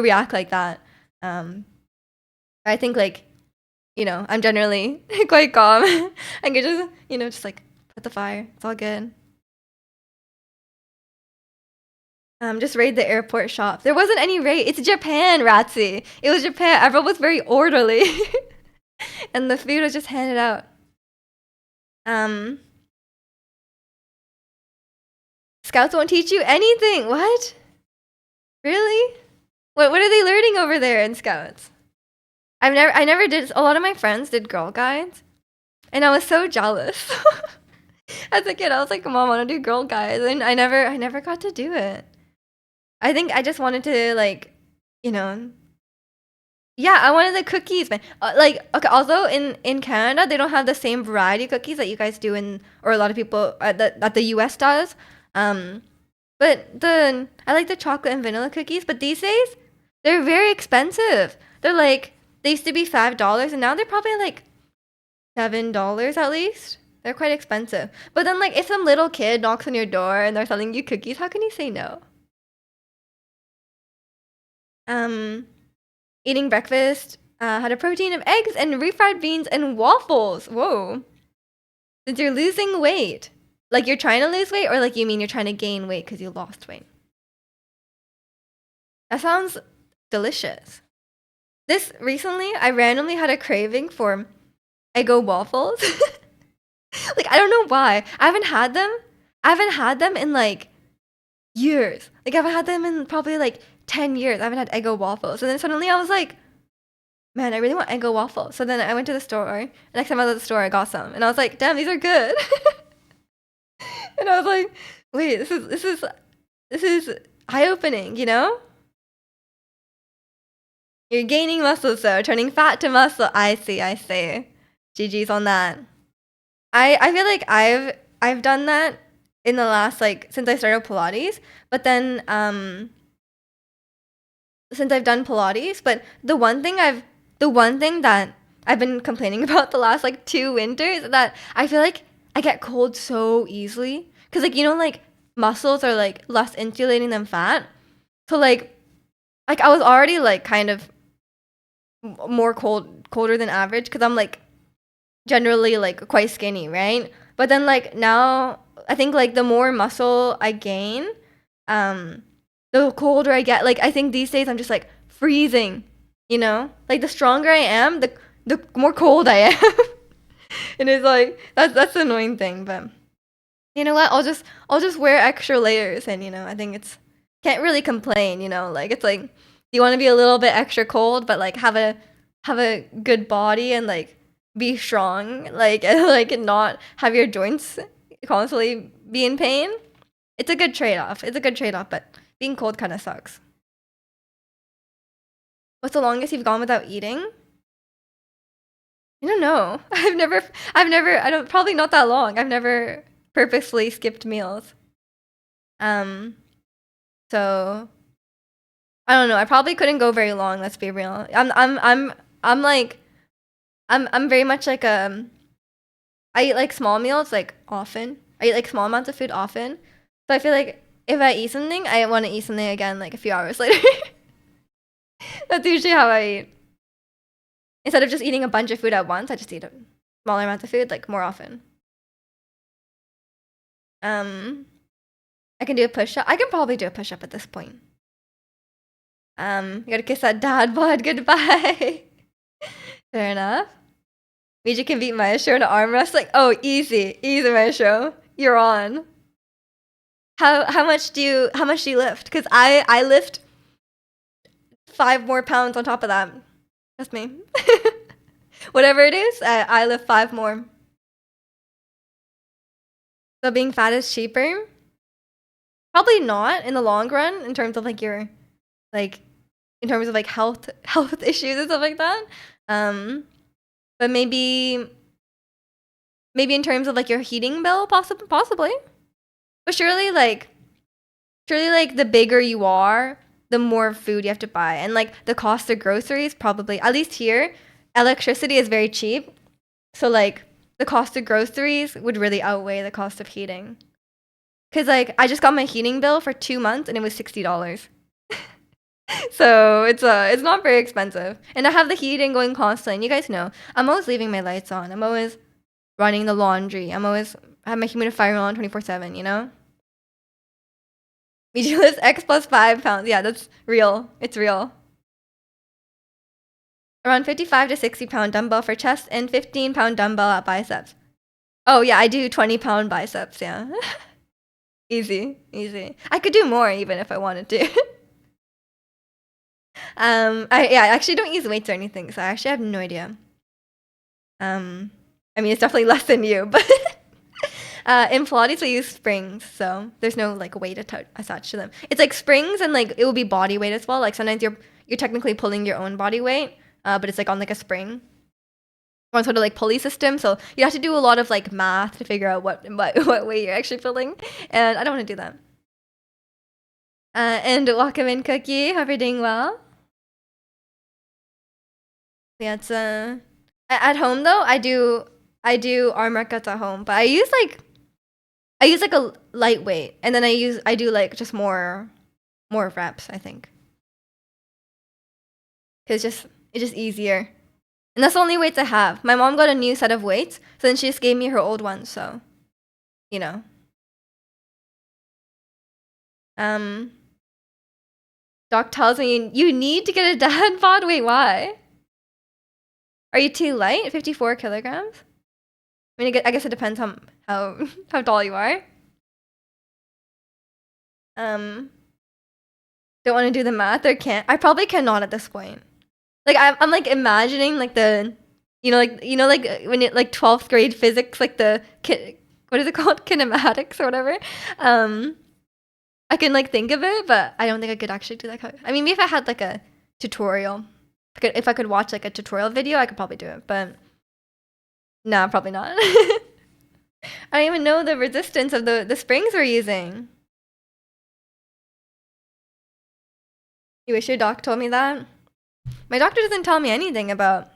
react like that. I think like I'm generally quite calm. I could just just like put the fire. It's all good. Just raid the airport shop. There wasn't any raid. It's Japan, Ratsy. It was Japan. Everyone was very orderly. And the food was just handed out. Scouts won't teach you anything. What? Really? What are they learning over there in Scouts? I never did. A lot of my friends did Girl Guides, and I was so jealous. As a kid, I was like, "Mom, I want to do Girl Guides," and I never got to do it. I think I just wanted to like, yeah, I wanted the cookies, man. Like, okay, although in Canada they don't have the same variety of cookies that you guys do or a lot of people that the US does. But I like the chocolate and vanilla cookies, but these days they're very expensive. They used to be $5, and now they're probably like $7 at least. They're quite expensive. But then like if some little kid knocks on your door and they're selling you cookies, how can you say no? Eating breakfast had a protein of eggs and refried beans and waffles. Whoa. Since you're losing weight. Like you're trying to lose weight, or like you mean you're trying to gain weight because you lost weight? That sounds delicious. This recently, I randomly had a craving for Eggo waffles. Like I don't know why. I haven't had them in like years. Like I haven't had them in probably like 10 years. I haven't had Eggo waffles. And then suddenly I was like, man, I really want Eggo waffles. So then I went to the store. Next time I was at the store, I got some. And I was like, damn, these are good. And I was like, wait, this is eye-opening, You're gaining muscle, so turning fat to muscle. I see. GG's on that. I feel like I've done that in the last like since I started Pilates, but then since I've done Pilates, but the one thing that I've been complaining about the last like 2 winters is that I feel like I get cold so easily because like muscles are like less insulating than fat, so like I was already like kind of more colder than average because I'm like generally like quite skinny, right? But then like now I think like the more muscle I gain, the colder I get. Like I think these days I'm just like freezing, Like the stronger I am, the more cold I am. And it's like that's the annoying thing, but you know what? I'll just wear extra layers, and I think it's can't really complain, Like it's like you want to be a little bit extra cold, but like have a good body and like be strong, like and like not have your joints constantly be in pain. It's a good trade-off. It's a good trade-off, but being cold kind of sucks. What's the longest you've gone without eating? I don't know. I don't, probably not that long. I've never purposely skipped meals. Um, so I don't know. I probably couldn't go very long. Let's be real. I'm like, I'm very much like I eat like small meals like often. I eat like small amounts of food often. So I feel like if I eat something, I want to eat something again like a few hours later. That's usually how I eat. Instead of just eating a bunch of food at once, I just eat a smaller amount of food like more often. I can do a push-up. I can probably do a push-up at this point. You gotta kiss that dad bod goodbye. Fair enough. Mija can beat Maestro in an arm wrestle. Like, oh, easy, Maestro. You're on. How much do you lift? Because I lift 5 more pounds on top of that. That's me. Whatever it is, I lift 5 more. So being fat is cheaper? Probably not in the long run in terms of like your like in terms of like health issues and stuff like that. But maybe in terms of like your heating bill, possibly. But surely like the bigger you are, the more food you have to buy, and like the cost of groceries probably, at least here, electricity is very cheap, so like the cost of groceries would really outweigh the cost of heating. Cause like I just got my heating bill for 2 months and it was $60. So it's not very expensive, and I have the heating going constantly. And you guys know I'm always leaving my lights on. I'm always running the laundry. I have my humidifier on 24/7. You know. Media list X plus 5 pounds. Yeah, that's real. It's real. Around 55 to 60-pound dumbbell for chest and 15-pound dumbbell at biceps. Oh yeah, I do 20-pound biceps. Yeah. Easy. I could do more even if I wanted to. I actually don't use weights or anything, so I actually have no idea. I mean, it's definitely less than you, but in Pilates we use springs, so there's no like weight attached to them. It's like springs, and like it will be body weight as well. Like sometimes you're technically pulling your own body weight, but it's like on like a spring, on sort of like pulley system. So you have to do a lot of like math to figure out what weight you're actually pulling, and I don't want to do that. And welcome in, Cookie. Hope you're doing well. Yeah, it's at home though. I do arm workouts at home, but I use like a lightweight, and then I do like just more reps, I think, because it's just easier, and that's the only weights I have. My mom got a new set of weights, so then she just gave me her old ones. So, you know. Doc tells me you need to get a dad bod. Wait, why? Are you too light? 54 kilograms? I mean, I guess it depends on how tall you are. Don't want to do the math or can't. I probably cannot at this point. Like I'm like imagining like the, like when it like 12th grade physics, like the what is it called, kinematics or whatever. I can like think of it, but I don't think I could actually do that. I mean, maybe if I had like a tutorial, if I could watch like a tutorial video, I could probably do it. But no, probably not. I don't even know the resistance of the springs we're using. You wish your doc told me that? My doctor doesn't tell me anything about.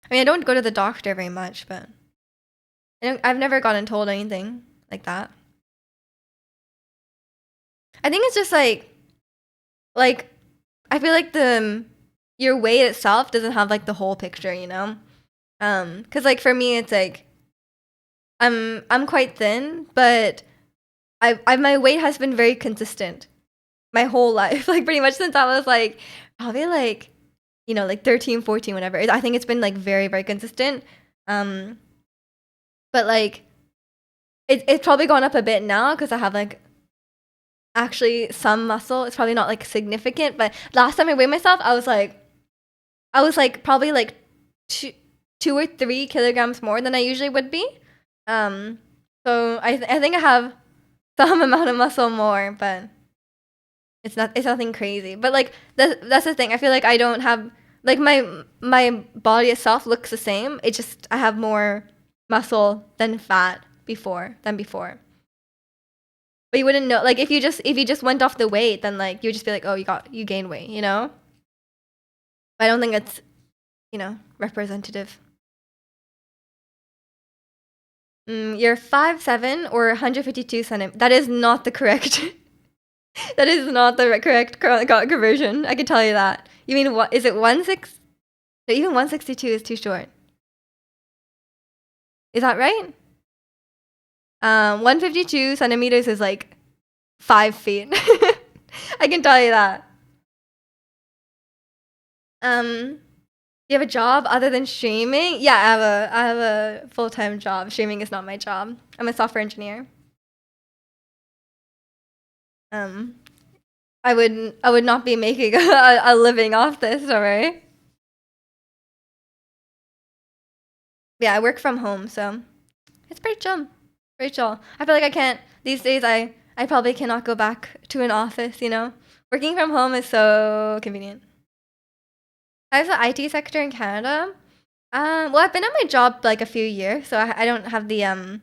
I mean, I don't go to the doctor very much, but I've never gotten told anything like that. I think it's just like I feel like your weight itself doesn't have like the whole picture, you know? Cause like for me, it's like I'm quite thin, but my weight has been very consistent my whole life, like pretty much since I was like probably like, like 13, 14, whatever. I think it's been like very, very consistent. But like it's probably gone up a bit now because I have like actually some muscle. It's probably not like significant, but last time I weighed myself, I was like probably like 2 or 3 kilograms more than I usually would be. Um, so I think I have some amount of muscle more, but it's nothing crazy. But like that's the thing. I feel like I don't have like my body itself looks the same. It just I have more muscle than fat before. But you wouldn't know like if you just went off the weight, then like you would just be like, oh, you gained weight, you know? But I don't think it's representative. You're 5'7" or 152 centimeters. That is not the correct. That is not the correct conversion. I can tell you that. You mean what? Is it 1/6? No, even 162 is too short. Is that right? 152 centimeters is like 5 feet. I can tell you that. You have a job other than streaming? Yeah, I have a full-time job. Streaming is not my job. I'm a software engineer. I would not be making a living off this, alright? Yeah, I work from home, so it's pretty chill. Pretty chill. I feel like I can't these days I probably cannot go back to an office, you know? Working from home is so convenient. I have the IT sector in Canada. Well, I've been at my job like a few years, so I don't have the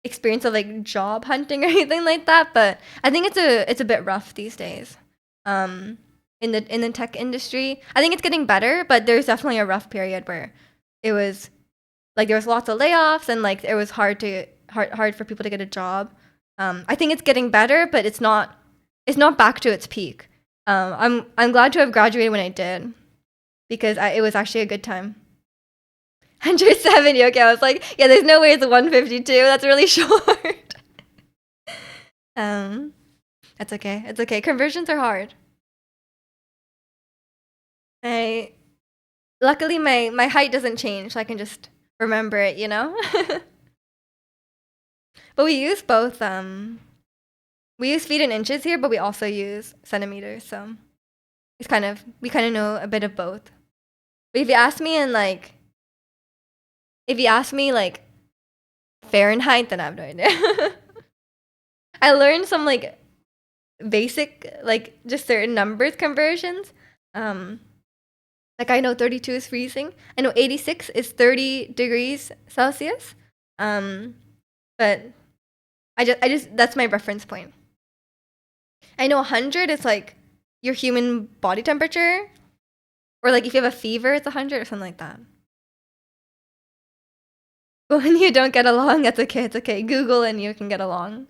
experience of like job hunting or anything like that. But I think it's a bit rough these days. In the tech industry, I think it's getting better, but there's definitely a rough period where it was like there was lots of layoffs and like it was hard for people to get a job. I think it's getting better, but it's not back to its peak. I'm glad to have graduated when I did because it was actually a good time. 170. Okay, I was like, yeah, there's no way it's 152. That's really short. That's okay. It's okay. Conversions are hard. Luckily my height doesn't change, so I can just remember it, you know? But we use both we use feet and inches here, but we also use centimeters, so we kind of know a bit of both. But if you ask me like Fahrenheit, then I have no idea. I learned some like basic like just certain numbers conversions. Like I know 32 is freezing. I know 86 is 30 degrees Celsius. But I just that's my reference point. I know 100 is like your human body temperature, or like if you have a fever, it's 100 or something like that. But when you don't get along, that's okay. It's okay. Google and you can get along.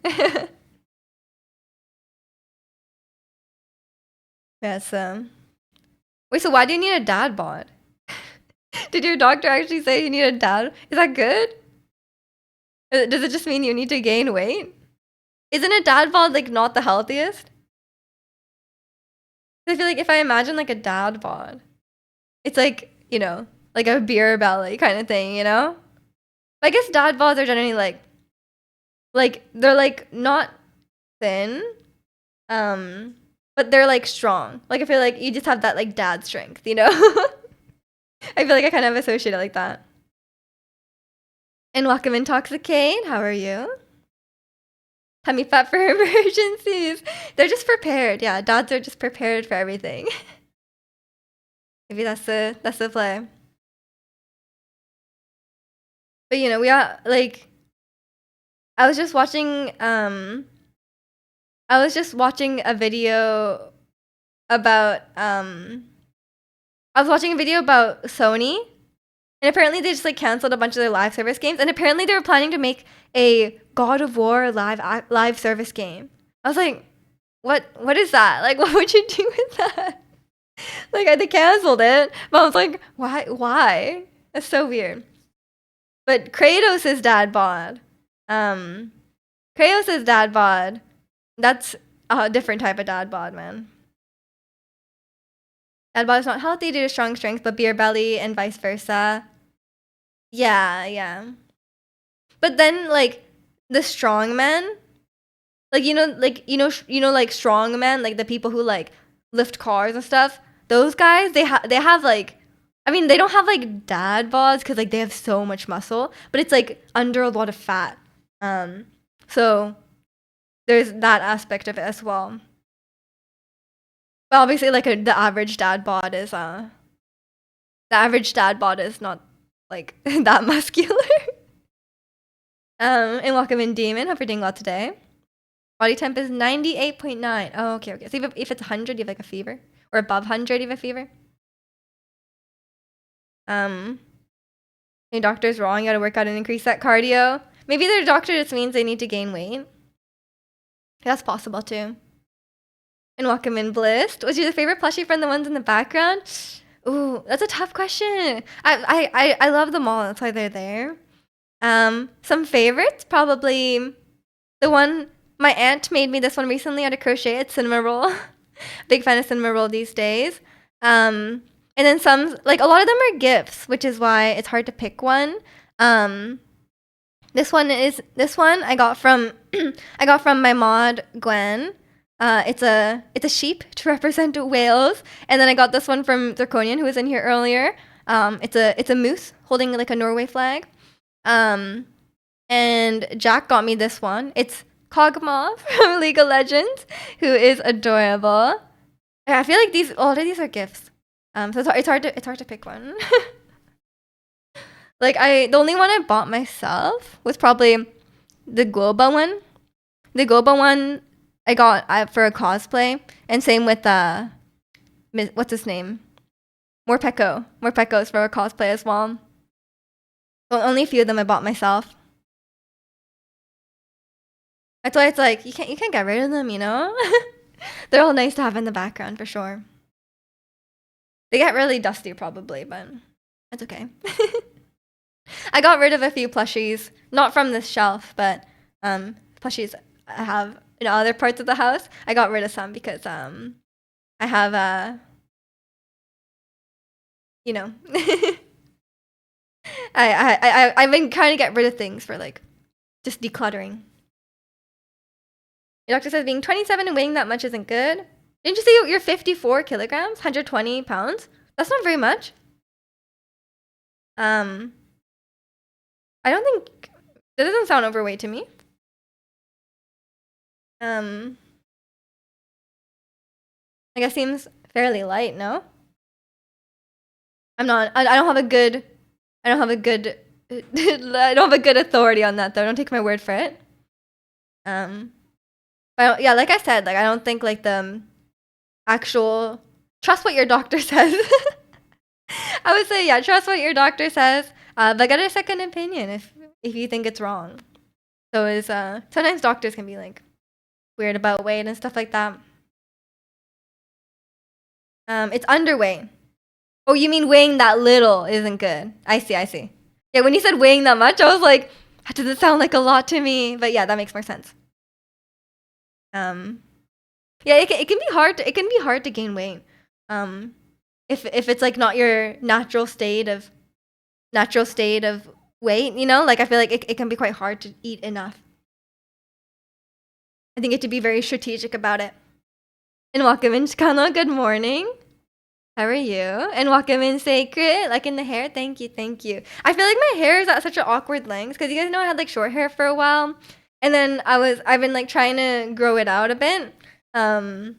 Yes. Wait. So why do you need a dad bod? Did your doctor actually say you need a dad? Is that good? Does it just mean you need to gain weight? Isn't a dad bod like not the healthiest? I feel like if I imagine like a dad bod, it's like, like a beer belly kind of thing, you know? I guess dad bods are generally like they're like not thin, but they're like strong. Like I feel like you just have that like dad strength, you know? I feel like I kind of associate it like that. And welcome Intoxicate, how are you? Tummy fat for emergencies. They're just prepared. Yeah, dads are just prepared for everything. Maybe that's the play. But we are like I was just watching a video about Sony, and apparently they just like canceled a bunch of their live service games, and apparently they were planning to make a God of War live service game. I was like, what is that? Like, what would you do with that? Like, they canceled it, but I was like, why? That's so weird. But Kratos' dad bod. Kratos' dad bod. That's a different type of dad bod, man. Dad bod is not healthy due to strong strength, but beer belly and vice versa. Yeah. But then, like, the strong men, like, like strong men, like the people who like lift cars and stuff. Those guys, they have like I mean, they don't have like dad bods because like they have so much muscle, but it's like under a lot of fat. So there's that aspect of it as well. But obviously, like the average dad bod is not like that muscular. And welcome in, Demon. Hope you're doing well today. Body temp is 98.9. Oh, okay, okay. So if it's 100, you have like a fever, or above 100, you have a fever. Your doctor's wrong. You gotta work out and increase that cardio. Maybe their doctor just means they need to gain weight. That's possible too. And welcome in, Bliss. Was your favorite plushie from the ones in the background? Ooh, that's a tough question. I love them all. That's why they're there. Some favorites, probably the one my aunt made me this one recently out of crochet. It's cinnamon roll. Big fan of cinnamon roll these days. And then some, like a lot of them are gifts, which is why it's hard to pick one. This one I got from I got from my mod Gwen. It's a sheep to represent Wales, and then I got this one from Zirconian, who was in here earlier. It's a moose holding like a Norway flag. And Jack got me this one. It's Kog'Maw from League of Legends, who is adorable. I feel like a lot of these are gifts. So it's hard to pick one. Like the only one I bought myself was probably the Globa one. The Globa one I got for a cosplay, and same with what's his name? Morpeko. Morpeko's for a cosplay as well. Well, only a few of them I bought myself. That's why it's like you can't get rid of them, you know? They're all nice to have in the background for sure. They get really dusty probably, but that's okay. I got rid of a few plushies, not from this shelf, but plushies I have in other parts of the house. I got rid of some because I have you know, I've been trying to get rid of things for like just decluttering. Your doctor says being 27 and weighing that much isn't good. Didn't you say you're 54 kilograms, 120 pounds? That's not very much. I don't think that doesn't sound overweight to me. I guess seems fairly light, no? I'm not. I don't have a good. I don't have a good. I don't have a good authority on that though. Don't take my word for it. But yeah, like I said, like I don't think like the actual trust what your doctor says. I would say yeah, trust what your doctor says. But get a second opinion if you think it's wrong. So is sometimes doctors can be like weird about weight and stuff like that. It's underweight. Oh, you mean weighing that little isn't good? I see. Yeah, when you said weighing that much, I was like, that doesn't sound like a lot to me. But yeah, that makes more sense. Yeah, it can be hard. It can be hard to gain weight. If it's like not your natural state of weight, you know, like I feel like it can be quite hard to eat enough. I think you have to be very strategic about it. And welcome in, Chicano. Good morning. How are you? And welcome in, Sacred. Like in the hair. Thank you. I feel like my hair is at such an awkward length because you guys know I had like short hair for a while, and then I've been like trying to grow it out a bit. But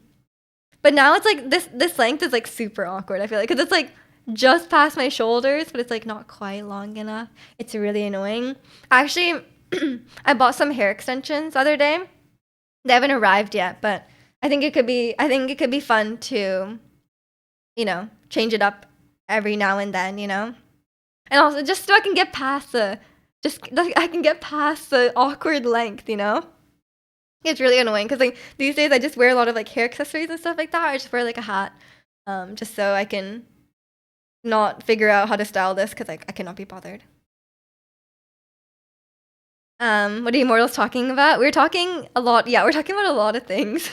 now it's like this length is like super awkward. I feel like because it's like just past my shoulders, but it's like not quite long enough. It's really annoying. Actually, I bought some hair extensions the other day. They haven't arrived yet, but I think it could be fun to, you know, change it up every now and then, you know? And also just so I can get past the awkward length, you know? It's really annoying because like these days I just wear a lot of like hair accessories and stuff like that. I just wear like a hat, just so I can not figure out how to style this because like I cannot be bothered. What are you mortals talking about? We're talking a lot. Yeah, we're talking about a lot of things.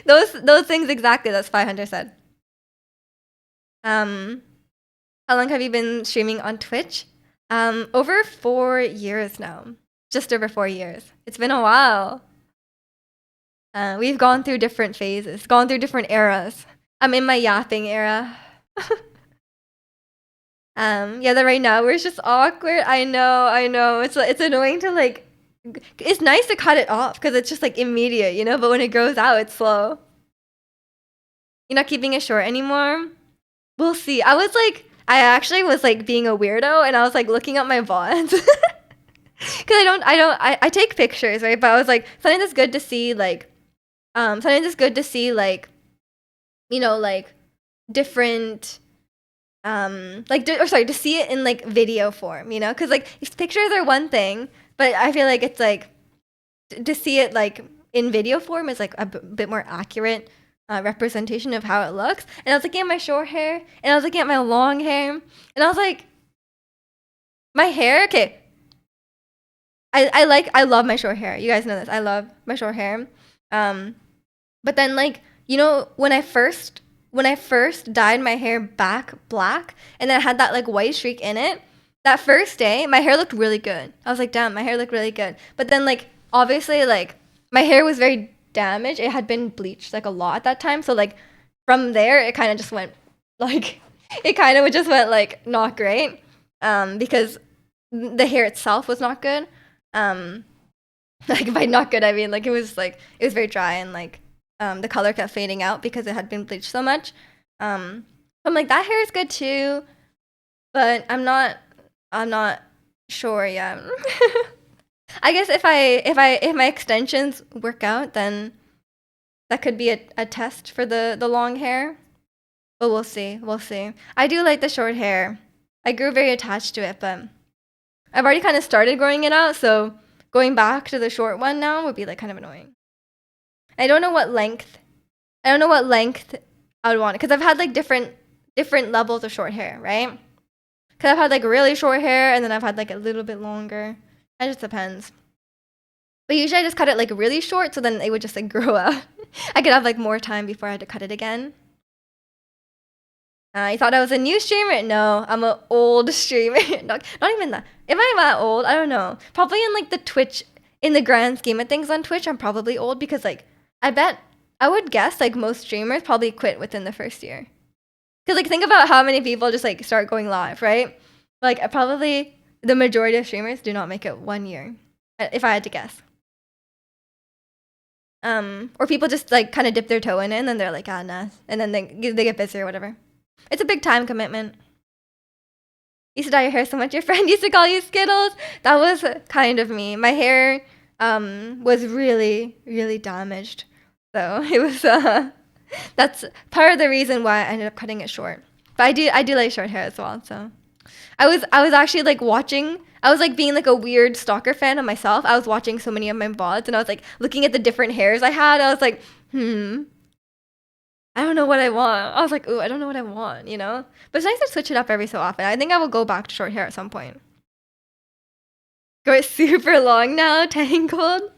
those things exactly. That's 500 said. How long have you been streaming on Twitch? Over 4 years now. Just over 4 years. It's been a while. We've gone through different phases, gone through different eras. I'm in my yapping era. Yeah, that right now we're just awkward. I know. It's annoying to like. It's nice to cut it off because it's just like immediate, you know. But when it grows out, it's slow. You're not keeping it short anymore. We'll see. I actually was like being a weirdo, and I was like looking at my VODs because I take pictures, right? But I was like, something that's good to see, like, something that's good to see, like, like different or sorry, to see it in like video form, because like pictures are one thing, but I feel like it's like to see it like in video form is like a bit more accurate representation of how it looks. And I was looking at my short hair, and I was looking at my long hair, and I was like, my hair, okay. I love my short hair. You guys know this. I love my short hair. But then like when I first dyed my hair back black, and then I had that like white streak in it, that first day my hair looked really good. I was like, damn, my hair looked really good. But then like obviously like my hair was very damaged. It had been bleached like a lot at that time. So like from there it kind of just went like it kind of just went like not great. Because the hair itself was not good. Um like by not good I mean like it was very dry, and like the color kept fading out because it had been bleached so much. I'm like, that hair is good too, but I'm not sure yet. I guess if my extensions work out, then that could be a test for the long hair. But we'll see. We'll see. I do like the short hair. I grew very attached to it, but I've already kind of started growing it out, so going back to the short one now would be like kind of annoying. I don't know what length. I don't know what length I would want, because I've had like different levels of short hair, right? Because I've had like really short hair, and then I've had like a little bit longer. It just depends. But usually I just cut it like really short, so then it would just like grow out. I could have like more time before I had to cut it again. You thought I was a new streamer? No, I'm an old streamer. Not even that. Am I that old? I don't know. Probably in like the Twitch, in the grand scheme of things on Twitch, I'm probably old because like I would guess like most streamers probably quit within the first year. Because like think about how many people just like start going live, right? Like probably the majority of streamers do not make it 1 year, if I had to guess. Or people just like kind of dip their toe in it, and then they're like, ah, nah, and then they get busy or whatever. It's a big time commitment. Used to dye your hair so much your friend used to call you Skittles. That was kind of me. My hair was really, really damaged. So it was that's part of the reason why I ended up cutting it short. But I do like short hair as well. So I was actually like watching. I was like being like a weird stalker fan of myself. I was watching so many of my VODs, and I was like looking at the different hairs I had. I was like, I don't know what I want. I was like, ooh, I don't know what I want, you know? But it's nice to switch it up every so often. I think I will go back to short hair at some point. Grow it super long now, tangled.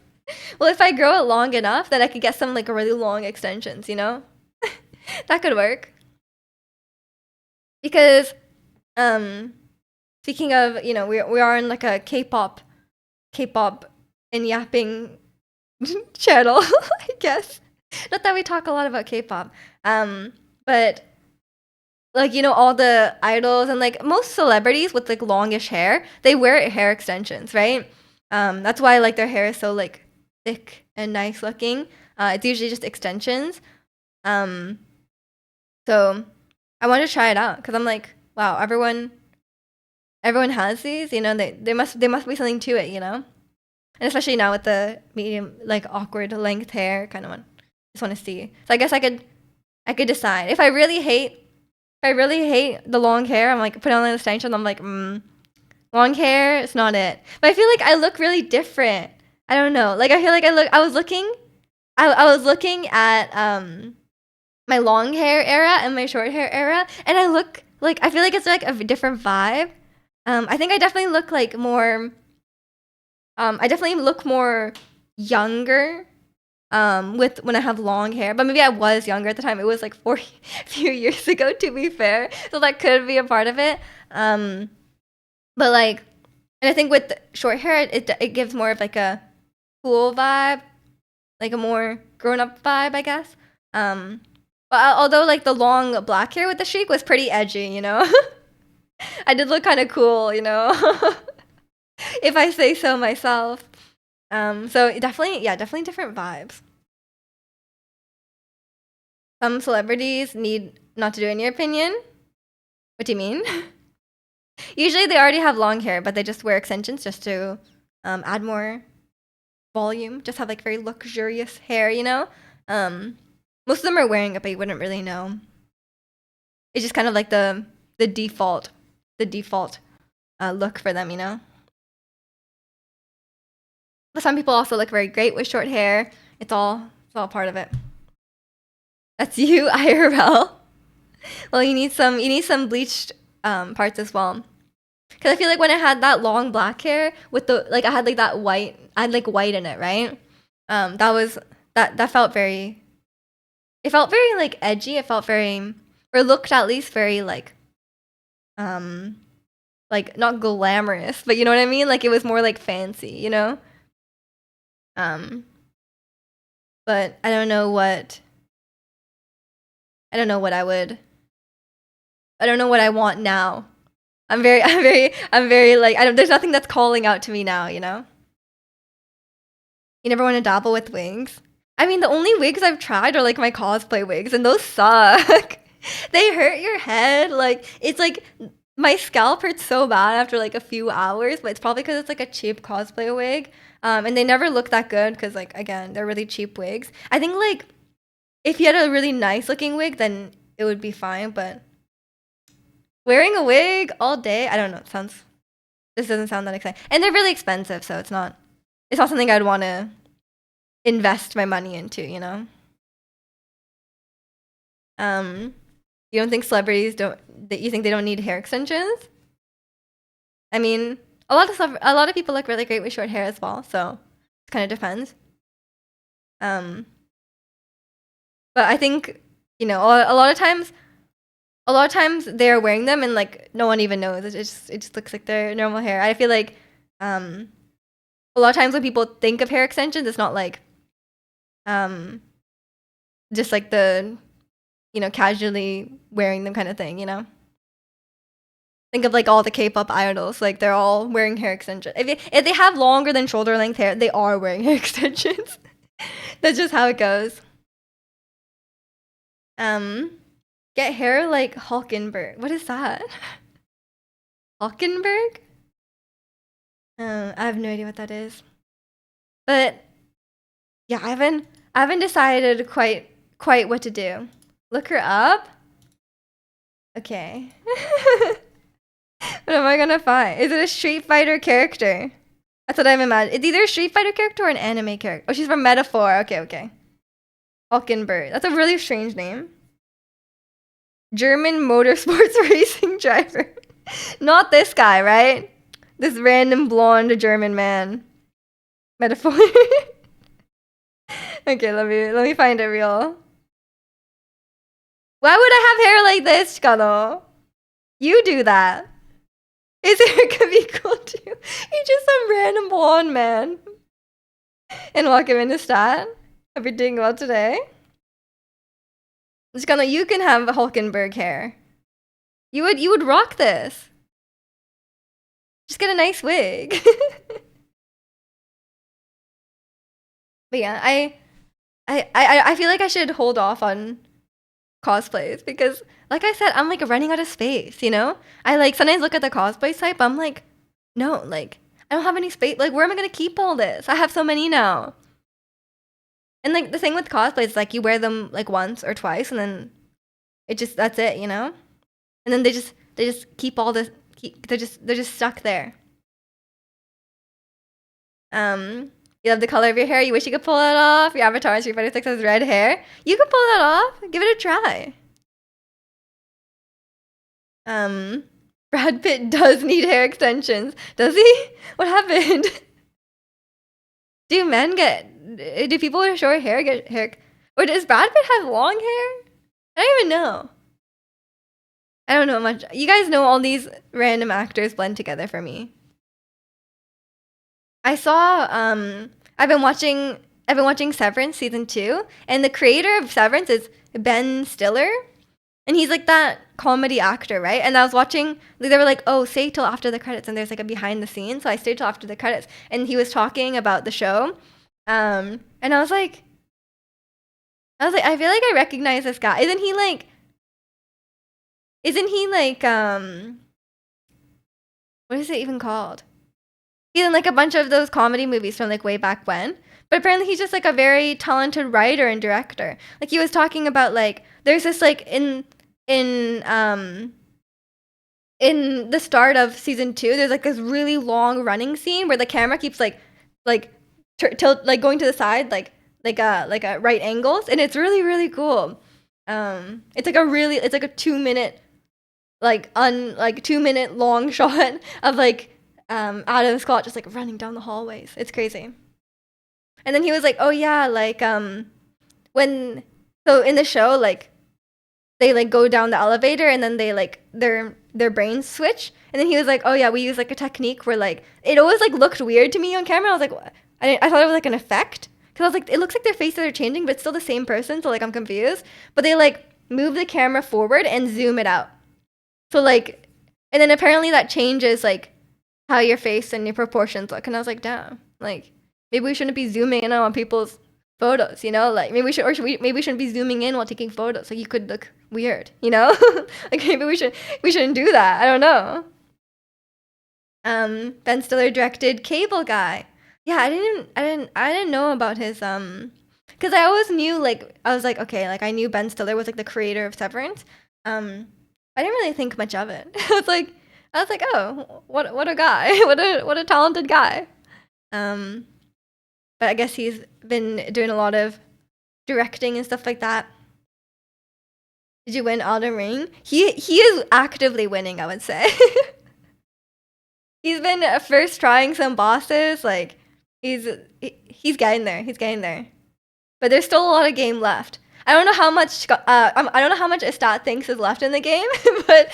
Well, if I grow it long enough, then I could get some like really long extensions, you know? That could work. Because, speaking of, we are in like a K-pop and yapping channel, I guess. Not that we talk a lot about K-pop, but like all the idols and like most celebrities with like longish hair, they wear hair extensions, right? That's why like their hair is so like thick and nice looking. It's usually just extensions. So I wanted to try it out because I'm like, wow, everyone has these, they must be something to it, and especially now with the medium like awkward length hair, kind of just want to see. So I guess I could decide if I really hate the long hair. I'm like put on an extension. I'm like, long hair, it's not it. But I feel like I look really different. I don't know. Like I feel like I was looking at my long hair era and my short hair era, and I look like I feel like it's like a different vibe. I think I definitely look like more. I definitely look more younger with when I have long hair, but maybe I was younger at the time. It was like a few years ago, to be fair, so that could be a part of it. But like, and I think with short hair, it gives more of like a cool vibe, like a more grown up vibe, I guess. But although like the long black hair with the streak was pretty edgy, I did look kind of cool, you know, if I say so myself. So definitely, yeah, definitely different vibes. Some celebrities need not to do, in your opinion. What do you mean? Usually they already have long hair, but they just wear extensions just to add more volume. Just have like very luxurious hair, you know. Um, Most of them are wearing it, but you wouldn't really know. It's just kind of like the default, the default look for them, you know. But some people also look very great with short hair. It's all part of it. That's you, IRL. Well, you need some bleached parts as well. Cause I feel like when I had that long black hair with the like I had like that white, I had like white in it, right? That was that felt very. It felt very like edgy. It felt very, or looked at least very um like not glamorous, but you know what I mean. Like it was more like fancy, you know. Um, but I don't know what I would. I don't know what I want now. I'm very like I don't. There's nothing that's calling out to me now. You know. You never want to dabble with wigs. I mean, the only wigs I've tried are like my cosplay wigs, and those suck. They hurt your head. Like it's like my scalp hurts so bad after like a few hours, but it's probably because it's like a cheap cosplay wig. And they never look that good because like again, they're really cheap wigs. I think like if you had a really nice looking wig, then it would be fine. But wearing a wig all day, I don't know. This doesn't sound that exciting, and they're really expensive, so it's not something I'd want to invest my money into, you know. Um, you don't think celebrities don't that you think they don't need hair extensions? I mean, a lot of people look really great with short hair as well, so it kind of depends. Um, but I think a lot of times they're wearing them and like no one even knows. It just looks like their normal hair. I feel like um a lot of times when people think of hair extensions, it's not like um just like the casually wearing them kind of thing, you know? Think of like all the K-pop idols, like they're all wearing hair extensions. If they have longer than shoulder length hair, they are wearing hair extensions. That's just how it goes. Um, get hair like Hulkenberg. What is that? Hulkenberg? I have no idea what that is. But yeah, I haven't decided quite what to do. Look her up. Okay. What am I gonna find? Is it a Street Fighter character? That's what I'm imagining. It's either a Street Fighter character or an anime character. Oh, she's from Metaphor. Okay, okay. Hulkenberg. That's a really strange name. German motorsports racing driver. Not this guy, right? This random blonde German man. Metaphor. Okay, let me find it real. Why would I have hair like this, Chikano? You do that. His hair could be cool too. He's just some random blonde man. And welcome into Stat. Hope you're doing well today. Chikano, you can have Hulkenberg hair. You would rock this. Just get a nice wig. But yeah, I feel like I should hold off on cosplays because like I said, I'm like running out of space, you know? I like sometimes look at the cosplay site, but I'm like, no, like I don't have any space. Like where am I gonna keep all this? I have so many now. And like the thing with cosplays, like you wear them like once or twice and then that's it, you know? And then they just keep all this they're just stuck there. You love the color of your hair. You wish you could pull it off. Your avatar in Street Fighter 6 has red hair. You can pull that off. Give it a try. Brad Pitt does need hair extensions. Does he? What happened? Do people with short hair get hair? Or does Brad Pitt have long hair? I don't even know. I don't know much. You guys know all these random actors blend together for me. I saw I've been watching Severance season 2 and the creator of Severance is Ben Stiller. And he's like that comedy actor, right? And I was watching, like, they were like, oh, stay till after the credits. And there's like a behind the scenes. So I stayed till after the credits. And he was talking about the show. And I feel like I recognize this guy. Isn't he like, what is it even called? He's in like a bunch of those comedy movies from like way back when. But apparently he's just like a very talented writer and director. Like he was talking about like, there's this like in in the start of season 2, there's like this really long running scene where the camera keeps like tilt, like going to the side, like a right angles, and it's really really cool. It's like a 2 minute like 2 minute long shot of like Adam Scott just like running down the hallways. It's crazy. And then he was like, oh yeah, like when so in the show like they like go down the elevator and then they like their brains switch, and then he was like, oh yeah, we use like a technique where like it always like looked weird to me on camera. I was like, what? I thought it was like an effect because I was like, it looks like their faces are changing but it's still the same person, so like I'm confused. But they like move the camera forward and zoom it out, so like, and then apparently that changes like how your face and your proportions look. And I was like, damn, like maybe we shouldn't be zooming in on people's photos, you know? Like maybe we shouldn't be zooming in while taking photos. Like you could look weird, you know? Like maybe we shouldn't do that. I don't know. Ben Stiller directed Cable Guy. Yeah, I didn't know about his because I always knew, like I was like, okay, like I knew Ben Stiller was like the creator of Severance. I didn't really think much of it. I was like, oh, what a guy. What a talented guy. But I guess he's been doing a lot of directing and stuff like that. Did you win Elden Ring? He is actively winning, I would say. He's been first trying some bosses. Like he's getting there. He's getting there. But there's still a lot of game left. I don't know how much I don't know how much Estat thinks is left in the game, but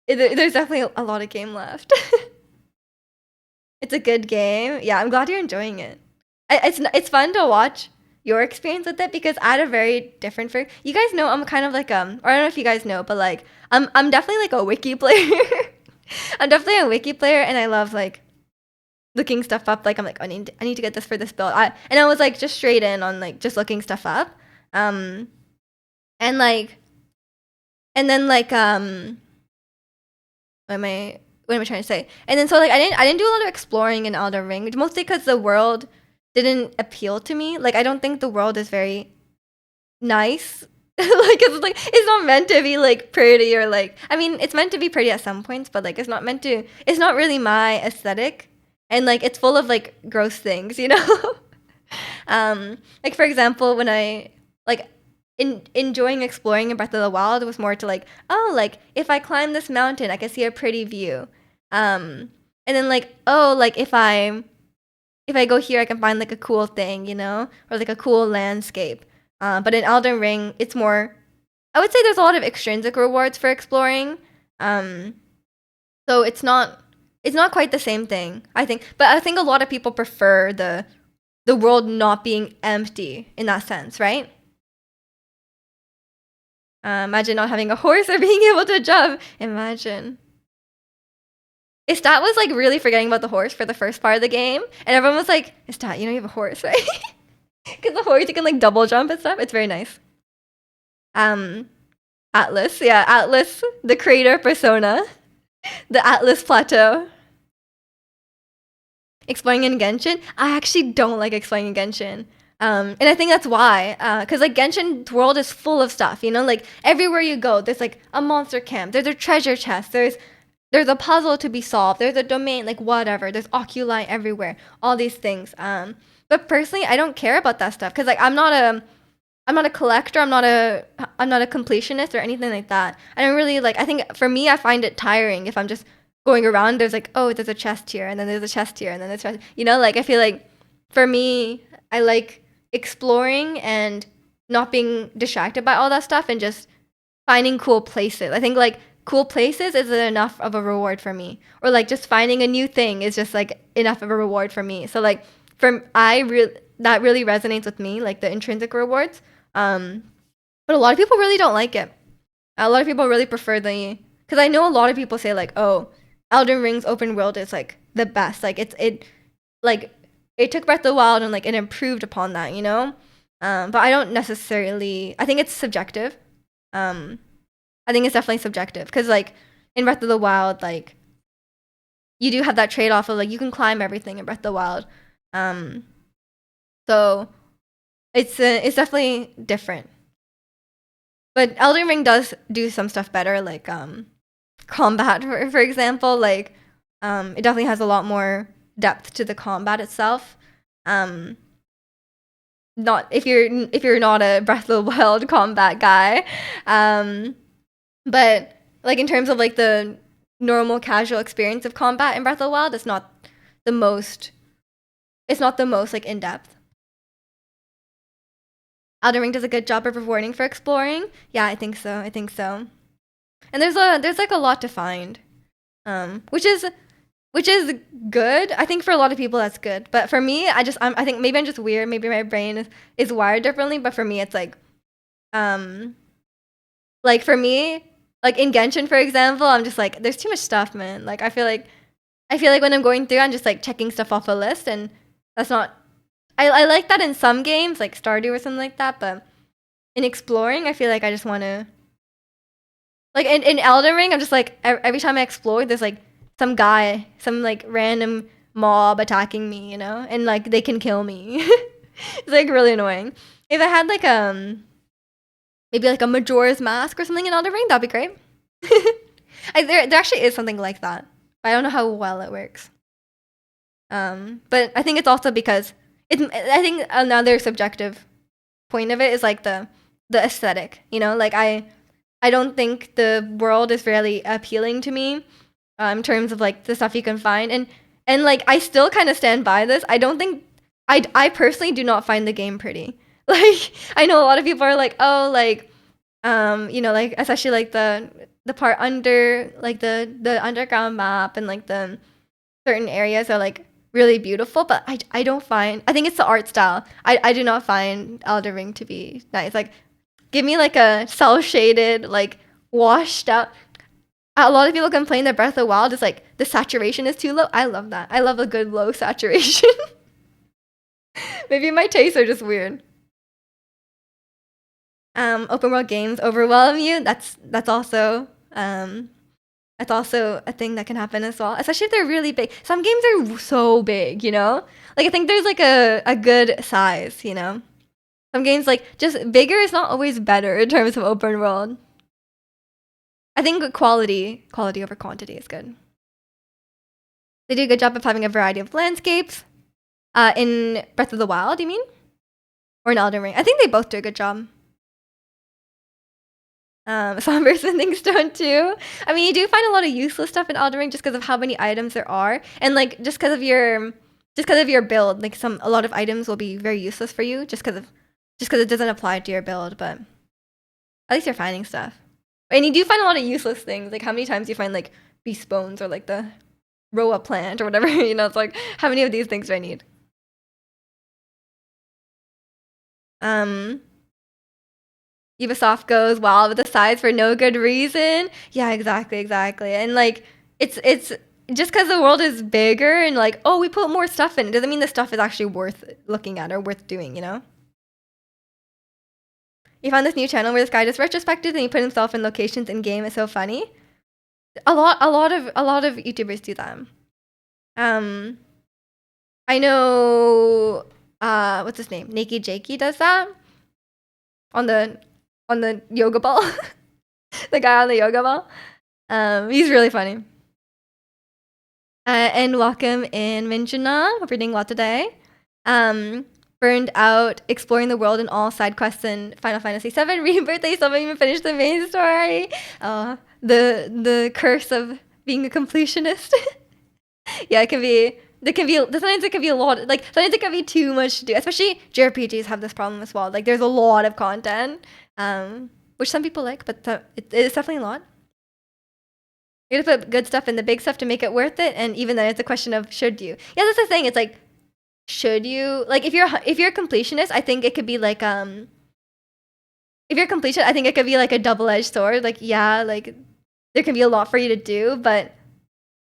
there's definitely a lot of game left. It's a good game. Yeah, I'm glad you're enjoying it. It's fun to watch your experience with it because I had a very different. You guys know I'm kind of like or I don't know if you guys know, but like I'm definitely like a wiki player. I'm definitely a wiki player, and I love like looking stuff up. Like I'm like, I need to get this for this build. And I was like just straight in on like just looking stuff up. And like, and then like what am I trying to say? And then so like I didn't do a lot of exploring in Elden Ring, mostly because the world didn't appeal to me. Like I don't think the world is very nice. Like it's not meant to be like pretty, or like, I mean it's meant to be pretty at some points, but like it's not really my aesthetic. And like it's full of like gross things, you know? Like for example, when I like enjoying exploring in Breath of the Wild was more to like, oh, like if I climb this mountain, I can see a pretty view. And then like, oh, like if I go here, I can find like a cool thing, you know, or like a cool landscape. But in Elden Ring, it's more. I would say there's a lot of extrinsic rewards for exploring. So it's not quite the same thing, I think. But I think a lot of people prefer the world not being empty in that sense, right? Imagine not having a horse or being able to jump. Imagine. Istat was like really forgetting about the horse for the first part of the game, and everyone was like, Istat, you know you have a horse, right? Because the horse, you can like double jump and stuff. It's very nice. Atlas, yeah, Atlas, the creator persona, the Atlas Plateau. Exploring in Genshin, I actually don't like exploring in Genshin. And I think that's why, because like Genshin world is full of stuff, you know, like everywhere you go, there's like a monster camp, there's a treasure chest, there's a puzzle to be solved, there's a domain, like whatever, there's oculi everywhere, all these things. But personally, I don't care about that stuff because like I'm not a collector, I'm not a completionist or anything like that. I don't really like. I think for me, I find it tiring if I'm just going around. There's like, oh, there's a chest here, and then there's a chest here, and then there's a chest. You know, like I feel like for me, I like exploring and not being distracted by all that stuff and just finding cool places. I think like cool places is enough of a reward for me, or like just finding a new thing is just like enough of a reward for me. So like that really resonates with me, like the intrinsic rewards. But But a lot of people really don't like it. A lot of people really prefer the, because I know a lot of people say like, oh, Elden Ring's open world is like the best. Like like it took Breath of the Wild and like it improved upon that, you know. But I don't necessarily. I think it's subjective. Um, I think it's definitely subjective because like in Breath of the Wild, like you do have that trade off of like you can climb everything in Breath of the Wild. Um, so it's definitely different. But Elden Ring does do some stuff better, like combat, for example. Like it definitely has a lot more depth to the combat itself. Um, not if you're not a Breath of the Wild combat guy, but like in terms of like the normal casual experience of combat in Breath of the Wild, it's not the most. It's not the most like in depth. Elden Ring does a good job of rewarding for exploring. Yeah, I think so. I think so. And there's like a lot to find, which is good. I think for a lot of people that's good, but for me, I think maybe I'm just weird. Maybe my brain is wired differently. But for me, it's um, like for me, like in Genshin, for example, I'm just like there's too much stuff, man. Like I feel like when I'm going through, I'm just like checking stuff off a list, and that's not. I like that in some games, like Stardew or something like that, but in exploring, I feel like I just want to. Like in Elden Ring, I'm just like every time I explore, there's like some guy, some like random mob attacking me, you know, and like they can kill me. It's like really annoying. If I had like maybe like a Majora's Mask or something in Elden Ring, that'd be great. There actually is something like that, but I don't know how well it works. But I think it's also because it's. I think another subjective point of it is like the aesthetic. You know, like I don't think the world is really appealing to me in terms of like the stuff you can find, and like I still kind of stand by this. I don't think I personally do not find the game pretty. Like I know a lot of people are like, oh, like you know, like especially like the part under like the underground map and like the certain areas are like really beautiful, but I don't find. I think it's the art style. I do not find Elden Ring to be nice. Like give me like a cell shaded, like washed out. A lot of people complain that Breath of the Wild is like the saturation is too low. I love that. I love a good low saturation. Maybe my tastes are just weird. Open world games overwhelm you. That's also a thing that can happen as well, especially if they're really big. Some games are so big, you know. Like I think there's like a good size, you know. Some games like just bigger is not always better in terms of open world. I think quality over quantity is good. They do a good job of having a variety of landscapes. In Breath of the Wild, you mean? Or in Elden Ring? I think they both do a good job. Somber spending stone too. I mean, you do find a lot of useless stuff in Elden Ring just because of how many items there are, and like just because of your build. Like a lot of items will be very useless for you just because it doesn't apply to your build. But at least you're finding stuff, and you do find a lot of useless things. Like how many times you find like beast bones or like the Roa plant or whatever. You know, it's like how many of these things do I need? Ubisoft goes wild with the size for no good reason. Yeah, exactly. And like it's just because the world is bigger and like, oh, we put more stuff in it doesn't mean the stuff is actually worth looking at or worth doing, you know? You found this new channel where this guy does retrospectives and he put himself in locations in game. It's so funny. A lot of YouTubers do that. I know what's his name? Naked Jakey does that on the yoga ball. The guy on the yoga ball. He's really funny. And welcome in Minjana. Hope you're doing well today. Burned out, exploring the world and all side quests in Final Fantasy VII Rebirth. They still haven't even finished the main story. The curse of being a completionist. Yeah, it can be. Sometimes it can be a lot. Like sometimes it can be too much to do. Especially JRPGs have this problem as well. Like there's a lot of content, which some people like, but it is definitely a lot. You gotta put good stuff in the big stuff to make it worth it, and even then, it's a question of should you. Yeah, that's the thing. It's like, should you? Like if you're a completionist, I think it could be like if you're completion, I think it could be like a double-edged sword. Like, yeah, like there can be a lot for you to do, but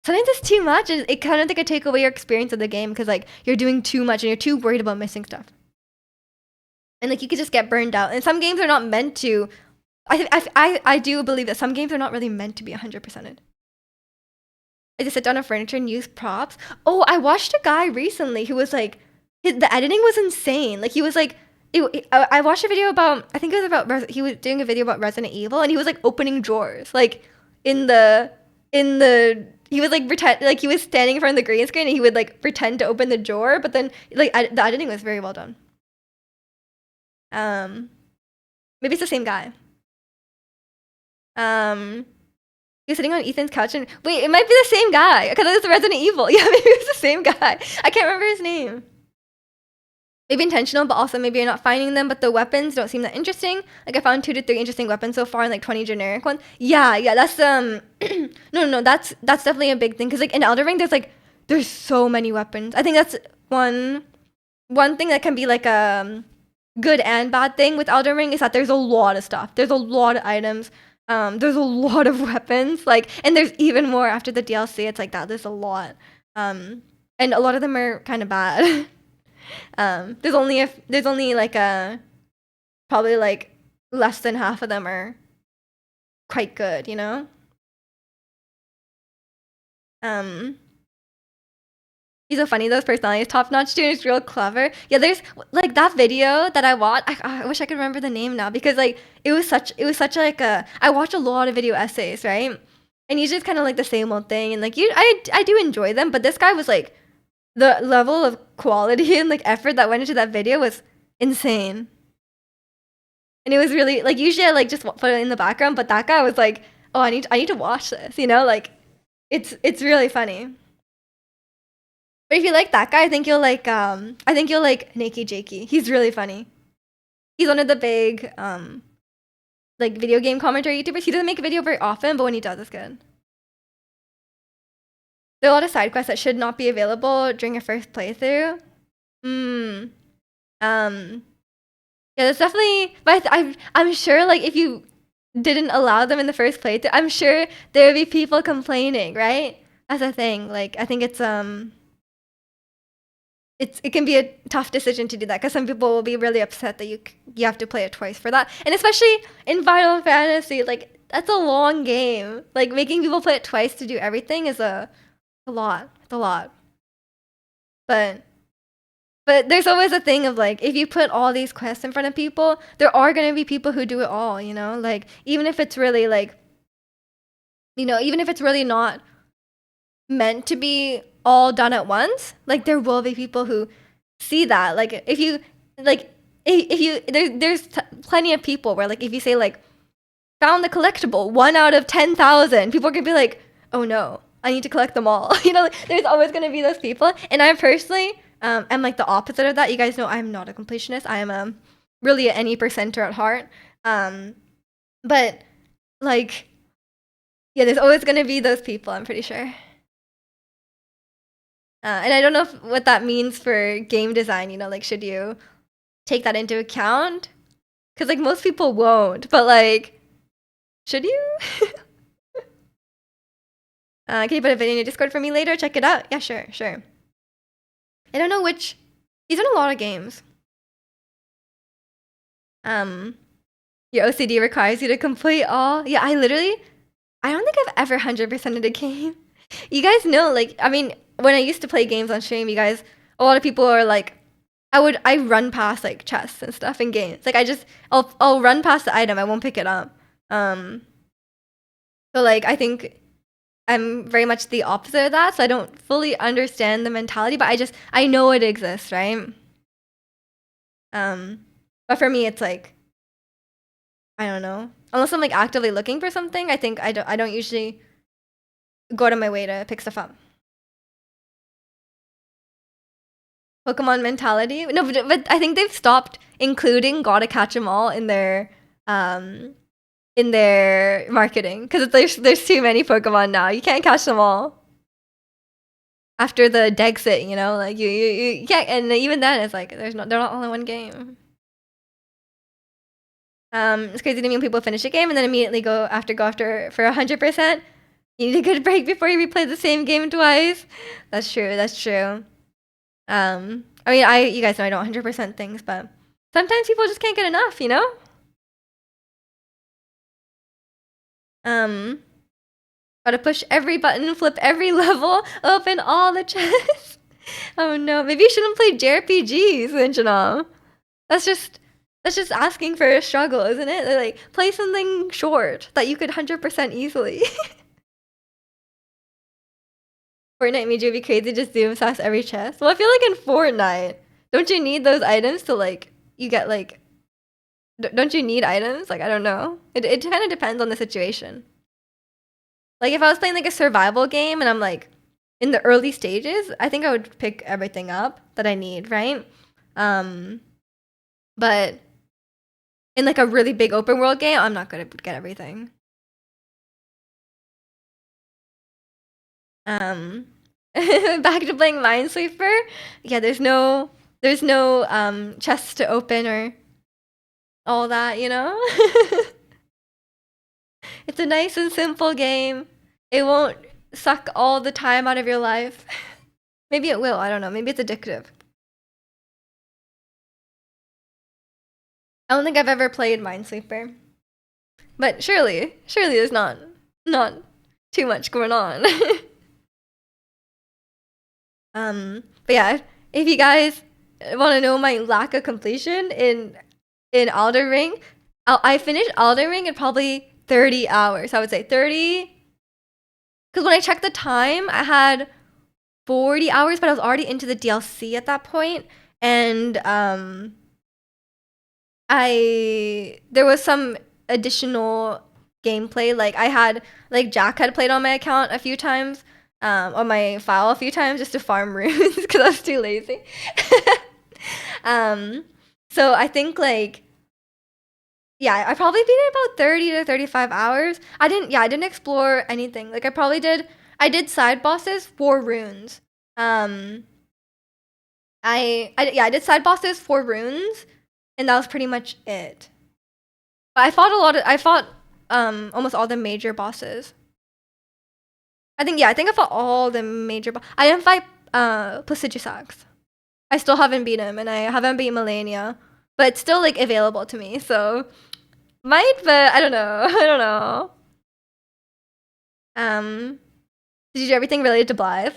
sometimes it's too much. And it kind of like could take away your experience of the game because like you're doing too much and you're too worried about missing stuff. And like you could just get burned out. And some games are not meant to. I do believe that some games are not really meant to be 100%ed. I just sit down on furniture and use props. Oh, I watched a guy recently who was like, the editing was insane. Like he was like, I watched a video about, I think it was about, he was doing a video about Resident Evil, and he was like opening drawers, like in the, he was like pretend, like he was standing in front of the green screen and he would like pretend to open the drawer, but then like the editing was very well done. Maybe it's the same guy. He's sitting on Ethan's couch and wait, it might be the same guy because it was Resident Evil. Yeah, maybe it's the same guy. I can't remember his name. Maybe intentional, but also maybe you're not finding them. But the weapons don't seem that interesting. Like I found 2 to 3 interesting weapons so far, and like 20 generic ones. Yeah, that's no, that's definitely a big thing because like in Elden Ring, there's so many weapons. I think that's one thing that can be like a good and bad thing with Elden Ring is that there's a lot of stuff. There's a lot of items. There's a lot of weapons, like, and there's even more after the DLC. It's like that. There's a lot, and a lot of them are kind of bad. There's only like probably like less than half of them are quite good, you know. He's so funny. Those personalities, top notch too. He's real clever. Yeah, there's like that video that I watched. I wish I could remember the name now because like it was such like a. I watch a lot of video essays, right? And usually it's kind of like the same old thing. And like I do enjoy them, but this guy was like, the level of quality and like effort that went into that video was insane. And it was really like usually I like just put it in the background, but that guy was like, oh, I need to watch this, you know, like it's really funny. But if you like that guy, I think you'll like Nakey Jakey. He's really funny. He's one of the big like video game commentary YouTubers. He doesn't make a video very often, but when he does, it's good. There are a lot of side quests that should not be available during your first playthrough. Yeah, that's definitely. But I'm sure like if you didn't allow them in the first playthrough, I'm sure there would be people complaining, right? That's the thing. Like I think it can be a tough decision to do that because some people will be really upset that you have to play it twice for that, and especially in Final Fantasy, like that's a long game. Like making people play it twice to do everything is a lot. It's a lot. But there's always a thing of like if you put all these quests in front of people, there are gonna be people who do it all. You know, like even if it's really like, you know, even if it's really not meant to be all done at once, like there will be people who see that. Like if you like if you there's plenty of people where like if you say like found the collectible 1 out of 10,000, people are gonna be like, oh no, I need to collect them all. You know, like, there's always gonna be those people. And I personally am like the opposite of that. You guys know I'm not a completionist. I am really an any percenter at heart. But like yeah, there's always gonna be those people, I'm pretty sure. And I don't know what that means for game design, you know, like should you take that into account? Because like most people won't, but like, should you? Can you put a video in your Discord for me later? Check it out. Yeah, sure. I don't know which. He's in a lot of games. Your OCD requires you to complete all. Yeah, I don't think I've ever 100%ed a game. You guys know, like, I mean, when I used to play games on stream, you guys, a lot of people are like, I run past like chests and stuff in games. Like I'll run past the item, I won't pick it up. So like I think I'm very much the opposite of that. So I don't fully understand the mentality, but I know it exists, right? But for me, it's like, I don't know. Unless I'm like actively looking for something, I think I don't usually go out of my way to pick stuff up. Pokemon mentality? No, but I think they've stopped including gotta catch 'em all in their marketing because there's too many Pokemon now. You can't catch them all. After the Dexit, you know, like you can't, and even then it's like they're not all in one game. It's crazy to me when people finish a game and then immediately go after for 100%. You need a good break before you replay the same game twice. That's true. That's true. I mean, you guys know I don't 100% things, but sometimes people just can't get enough, you know? Gotta push every button, flip every level, open all the chests. Oh no, maybe you shouldn't play JRPGs, Inchinal. That's just asking for a struggle, isn't it? Like, play something short that you could 100% easily. Fortnite made you be crazy, just zoom past every chest. Well, I feel like in Fortnite, don't you need those items to like, you get like, don't you need items? Like, I don't know. It kind of depends on the situation. Like, if I was playing like a survival game and I'm like in the early stages, I think I would pick everything up that I need, right? But in like a really big open world game, I'm not gonna get everything. Back to playing Minesweeper. Yeah, there's no chests to open or all that, you know? It's a nice and simple game. It won't suck all the time out of your life. Maybe it will, I don't know. Maybe it's addictive. I don't think I've ever played Minesweeper. But surely there's not too much going on. But yeah, if you guys want to know my lack of completion in Elden Ring, I finished Elden Ring in probably 30 hours. I would say 30. Because when I checked the time, I had 40 hours, but I was already into the DLC at that point. And there was some additional gameplay. Like Jack had played on my account a few times, on my file a few times just to farm runes because I was too lazy. So I think like, yeah, I probably beat it about 30 to 35 hours. I didn't explore anything. Like I did side bosses for runes. I did side bosses for runes, and that was pretty much it. But I fought almost all the major bosses. I think I fought all the major I didn't fight Placidusax. I still haven't beat him, and I haven't beat Melania. But it's still like available to me, so might, but I don't know. I don't know. Did you do everything related to Blythe?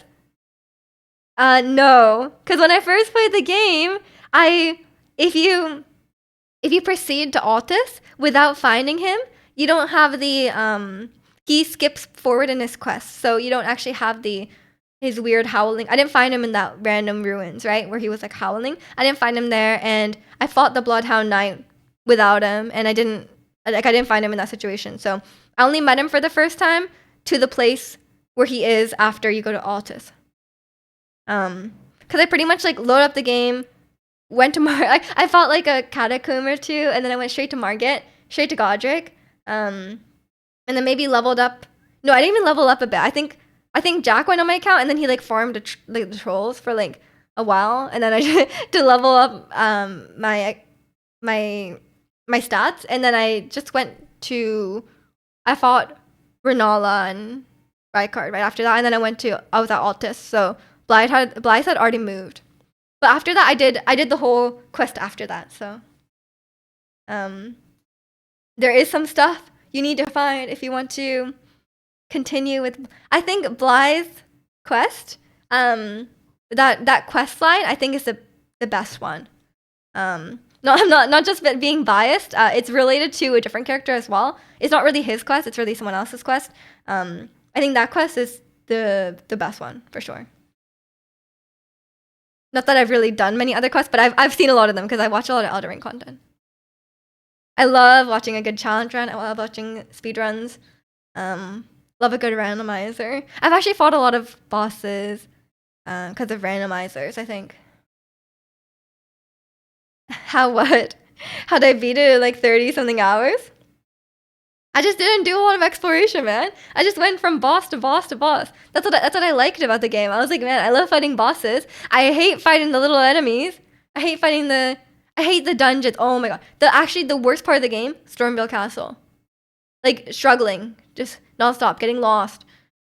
No, because when I first played the game, if you proceed to Altus without finding him, you don't have the he skips forward in his quest, so you don't actually have his weird howling. I didn't find him in that random ruins, right, where he was like howling. I didn't find him there, and I fought the Bloodhound Knight without him, and I didn't find him in that situation. So I only met him for the first time to the place where he is after you go to Altus. Because I pretty much like load up the game, went to I fought like a catacomb or two, and then I went straight to Margit, straight to Godric, and then maybe leveled up. No, I didn't even level up a bit. I think Jack went on my account, and then he like farmed the trolls for like a while, and then I to level up my stats, and then I just went to I fought Renala and Rykard right after that, and then I was at Altus, so Blythe had already moved. But after that, I did the whole quest after that. So, there is some stuff you need to find if you want to continue with. I think Blythe's quest, that quest line, I think is the best one. No, I'm not just being biased. It's related to a different character as well. It's not really his quest. It's really someone else's quest. I think that quest is the best one for sure. Not that I've really done many other quests, but I've seen a lot of them because I watch a lot of Elden Ring content. I love watching a good challenge run. I love watching speedruns. Love a good randomizer. I've actually fought a lot of bosses because of randomizers, I think. How what? How did I beat it in like 30 something hours? I just didn't do a lot of exploration, man. I just went from boss to boss to boss. That's what I liked about the game. I was like, man, I love fighting bosses. I hate fighting the little enemies. I hate fighting I hate the dungeons. Oh my god. The worst part of the game, Stormville Castle. Like struggling, just nonstop, getting lost,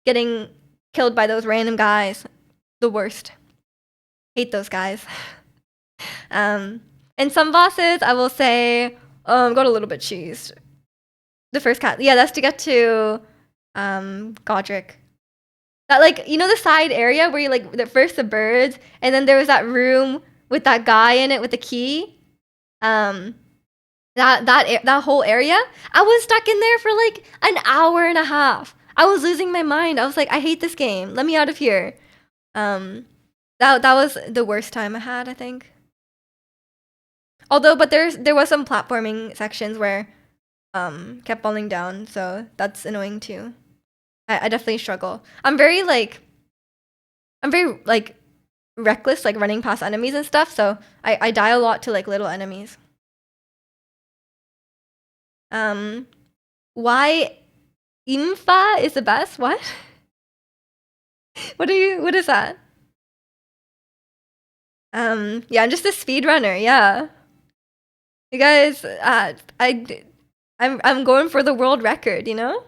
getting killed by those random guys. The worst. Hate those guys. And some bosses, I will say, got a little bit cheesed. The first cat, yeah, that's to get to Godric. That, like, you know the side area where you like the birds, and then there was that room with that guy in it with the key. That whole area, I was stuck in there for like an hour and a half. I was losing my mind. I was like, I hate this game. Let me out of here. That was the worst time I had, I think. Although, but there was some platforming sections where kept falling down, so that's annoying too. I definitely struggle. I'm very like reckless, like running past enemies and stuff. So I die a lot to like little enemies. Why Infa is the best? What? What is that? Yeah, I'm just a speedrunner. Yeah, you guys. I'm going for the world record. You know.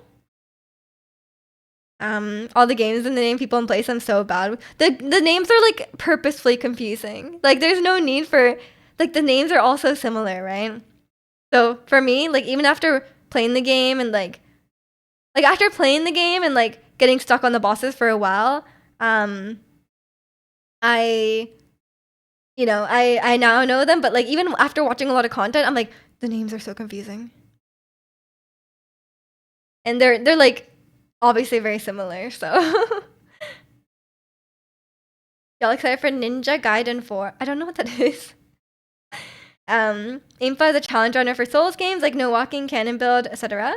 All the games and the name people in place, I'm so bad. The names are like purposefully confusing. Like there's no need for like the names are all so similar, right? So for me, like even after playing the game and like after playing the game and like getting stuck on the bosses for a while, I I now know them, but like even after watching a lot of content, I'm like the names are so confusing. And they're like obviously very similar, so y'all excited for Ninja Gaiden 4? I don't know what that is. Impa is a challenge runner for Souls games like No Walking, Cannon Build, etc.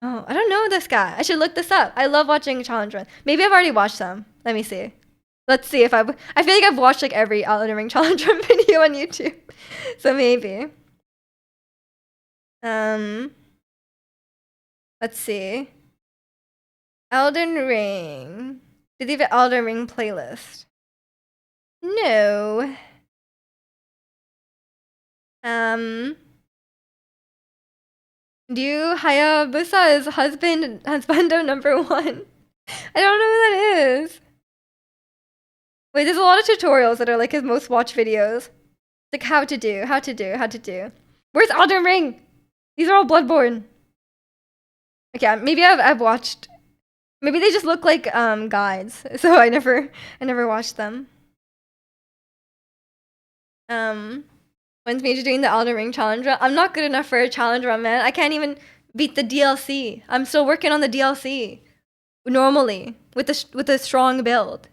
Oh, I don't know this guy. I should look this up. I love watching challenge runs. Maybe I've already watched some. Let me see. Let's see if I feel like I've watched like every Elden Ring challenge run video on YouTube. So maybe. Let's see. Elden Ring. Did they have an Elden Ring playlist? No. Do Hayabusa is husbando number 1. I don't know who that is. Wait, there's a lot of tutorials that are like his most watched videos. Like how to do. Where's Elden Ring? These are all Bloodborne. Okay, maybe I've watched. Maybe they just look like guides, so I never watched them. When's Major doing the Elden Ring challenge run? I'm not good enough for a challenge run, man. I can't even beat the DLC. I'm still working on the DLC. Normally, with a strong build.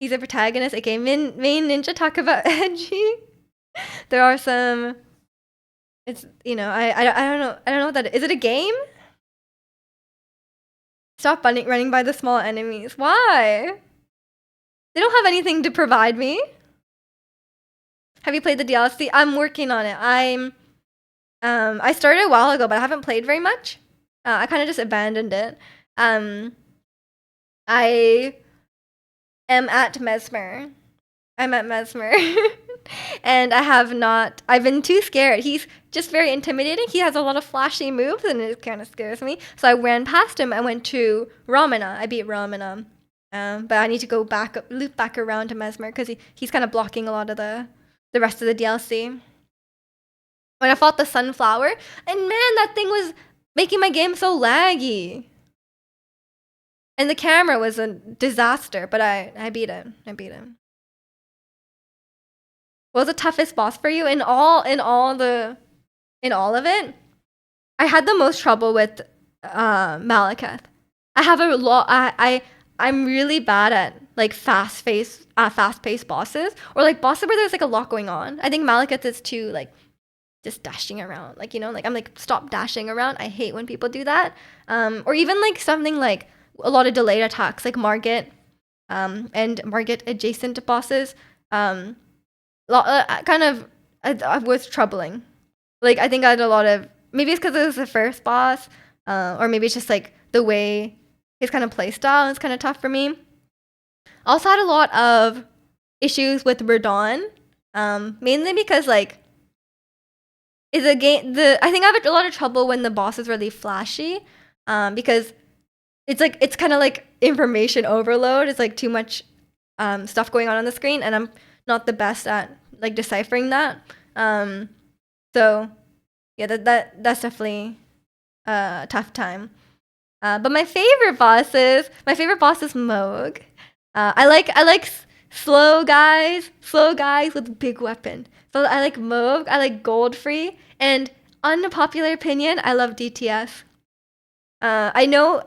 He's a protagonist. Okay, main ninja talk about edgy. There are some. It's I don't know. I don't know what that is. Is it a game? Stop running by the small enemies. Why? They don't have anything to provide me. Have you played the DLC? I'm working on it. I started a while ago, but I haven't played very much. I kind of just abandoned it. I am at Mesmer. I'm at Mesmer. And I've been too scared. He's just very intimidating. He has a lot of flashy moves and it kind of scares me. So I ran past him. I went to Ramana. I beat Ramana. But I need to go loop back around to Mesmer because he's kind of blocking a lot of the rest of the DLC. When I fought the Sunflower, and man, that thing was making my game so laggy. And the camera was a disaster, but I beat him. What was the toughest boss for you? In all of it? I had the most trouble with Malekith. I have a lot. I'm really bad at like fast-paced bosses, or like bosses where there's like a lot going on. I think Malekith is too like just dashing around, like like I'm like stop dashing around. I hate when people do that. Or even like something like a lot of delayed attacks, like Margit, and Margit adjacent bosses. I was troubling. Like I think I had a lot of, maybe it's because it was the first boss, or maybe it's just like the way his kind of play style is kind of tough for me. Also had a lot of issues with Radon. Mainly because like is a game the I think I have a lot of trouble when the boss is really flashy, because it's kind of like information overload. It's like too much stuff going on the screen, and I'm not the best at like deciphering that. Um, so yeah, that's definitely a tough time. But my favorite boss is Moog. I like slow guys with big weapon. So I like Moog, I like Goldfree, and unpopular opinion, I love DTS. I know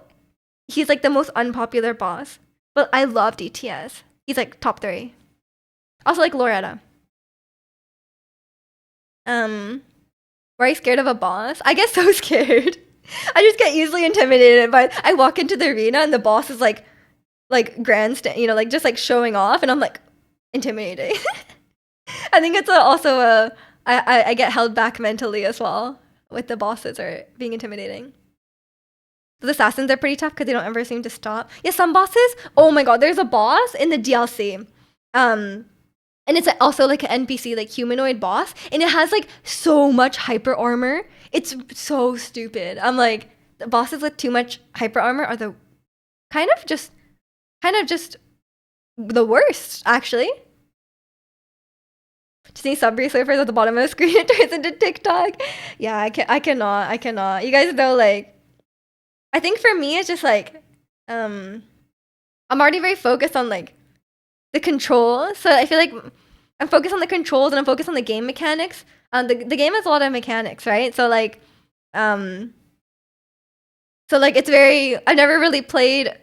he's like the most unpopular boss, but I love DTS. He's like top 3. Also like Loretta. Um, were I scared of a boss? I get so scared. I just get easily intimidated by I walk into the arena and the boss is like grandstand, like just like showing off, and I'm like intimidating. I think it's also I get held back mentally as well with the bosses or being intimidating. The assassins are pretty tough because they don't ever seem to stop. Yeah, some bosses. Oh my god, there's a boss in the DLC, and it's also like an NPC, like humanoid boss, and it has like so much hyper armor. It's so stupid. I'm like, the bosses with too much hyper armor are the kind of just the worst, actually. Just need sub surfers at the bottom of the screen, it turns into TikTok. Yeah, I cannot. You guys know, like, I think for me it's just like, I'm already very focused on like the controls. So I feel like I'm focused on the controls and I'm focused on the game mechanics. The game has a lot of mechanics, right? So like, it's very. I've never really played.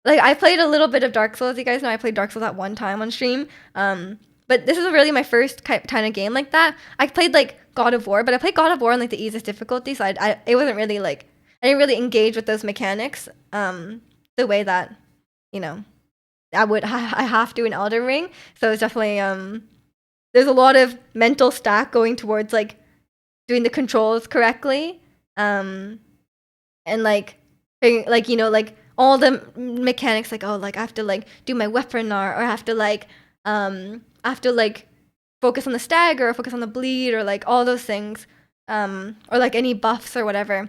Like I played a little bit of Dark Souls. You guys know I played Dark Souls at one time on stream. But this is really my first kind of game like that. I played like God of War, but I played God of War on like the easiest difficulty, so it wasn't really like I didn't really engage with those mechanics the way that you know I have to in Elden Ring. So it's definitely there's a lot of mental stack going towards like doing the controls correctly, and like like all the mechanics, like, oh, like I have to like do my weapon, or I have to like I have to like focus on the stagger or focus on the bleed or like all those things, or like any buffs or whatever.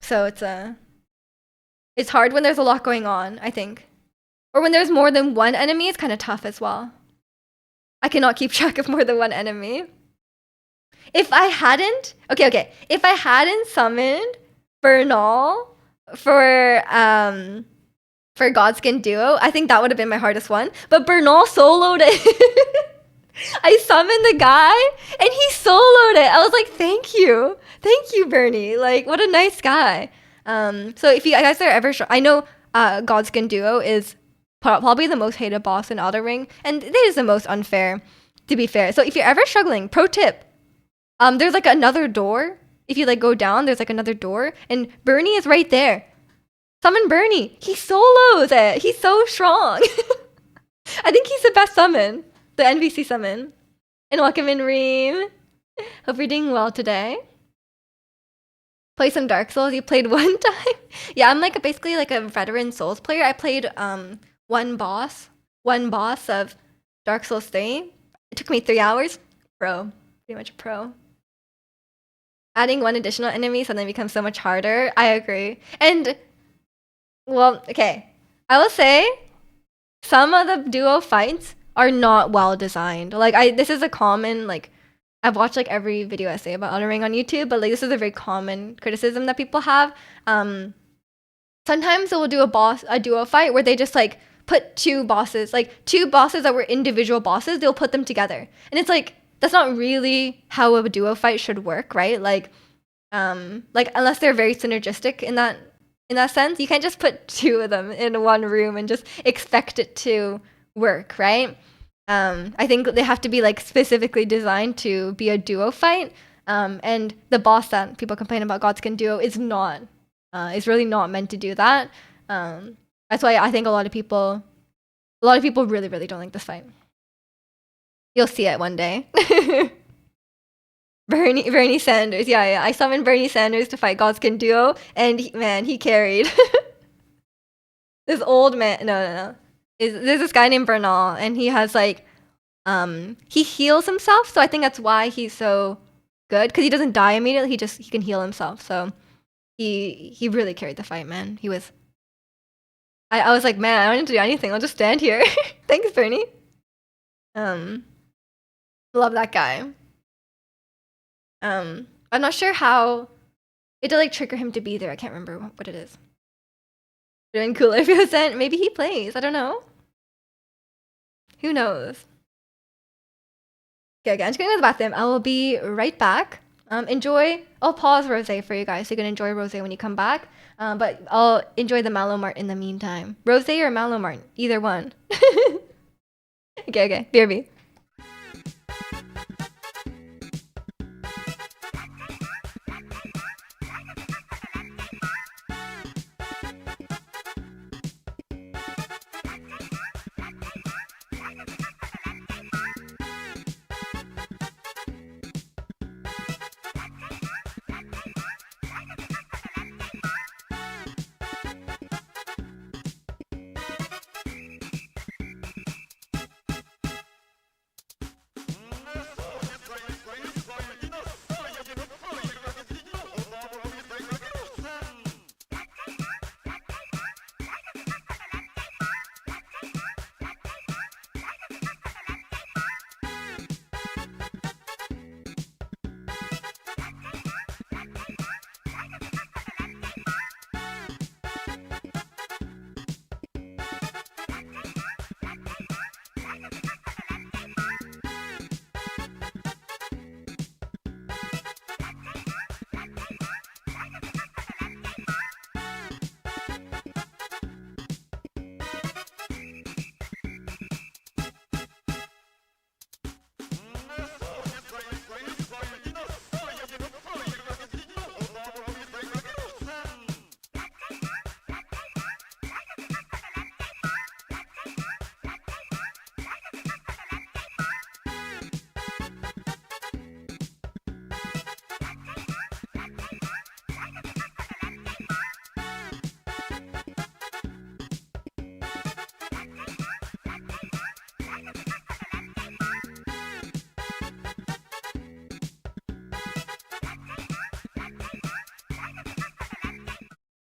So it's hard when there's a lot going on, I think, or when there's more than one enemy. It's kind of tough as well. I cannot keep track of more than one enemy. If I hadn't, if I hadn't summoned Bernal for Godskin Duo, I think that would have been my hardest one. But Bernal soloed it. I summoned the guy and he soloed it. I was like, thank you, Bernie. Like, what a nice guy. So if you guys are ever, I know Godskin Duo is probably the most hated boss in Elden Ring, and it is the most unfair, to be fair. So if you're ever struggling, pro tip, there's like another door. If you like go down, there's like another door, and Bernie is right there. Summon Bernie. He solos it. He's so strong. I think he's the best summon, the NPC summon. And welcome in, Reem. Hope you're doing well today. Play some Dark Souls. You played one time? Yeah, I'm like basically like a veteran Souls player. I played one boss of Dark Souls 3. It took me 3 hours. Pro. Pretty much pro. Adding one additional enemy suddenly becomes so much harder. I agree. And, well, okay. I will say some of the duo fights are not well designed. Like, this is a common, like, I've watched like every video essay about Elden Ring on YouTube, but like this is a very common criticism that people have. Sometimes they will do a duo fight where they just like put two bosses that were individual bosses, they'll put them together. And it's like, that's not really how a duo fight should work, right? Like unless they're very synergistic in that sense, you can't just put two of them in one room and just expect it to work, right? I think they have to be like specifically designed to be a duo fight. And the boss that people complain about, Godskin Duo, is really not meant to do that. That's why I think a lot of people really, really don't like this fight. You'll see it one day. Bernie Sanders. Yeah. I summoned Bernie Sanders to fight Godskin Duo, and he carried. This old man. No. There's this guy named Bernal, and he has like he heals himself, so I think that's why he's so good, because he doesn't die immediately. He can heal himself. So he really carried the fight, man. I was like, man, I don't need to do anything. I'll just stand here. Thanks, Bernie. Um, love that guy. I'm not sure how it did like trigger him to be there. I can't remember what it is. Doing cooler if he was sent. Maybe he plays. I don't know. Who knows? Okay, I'm just going to the bathroom. I will be right back. Enjoy. I'll pause Rosé for you guys so you can enjoy Rosé when you come back. But I'll enjoy the Mallow Mart in the meantime. Rosé or Mallow Mart, either one. Okay. BRB.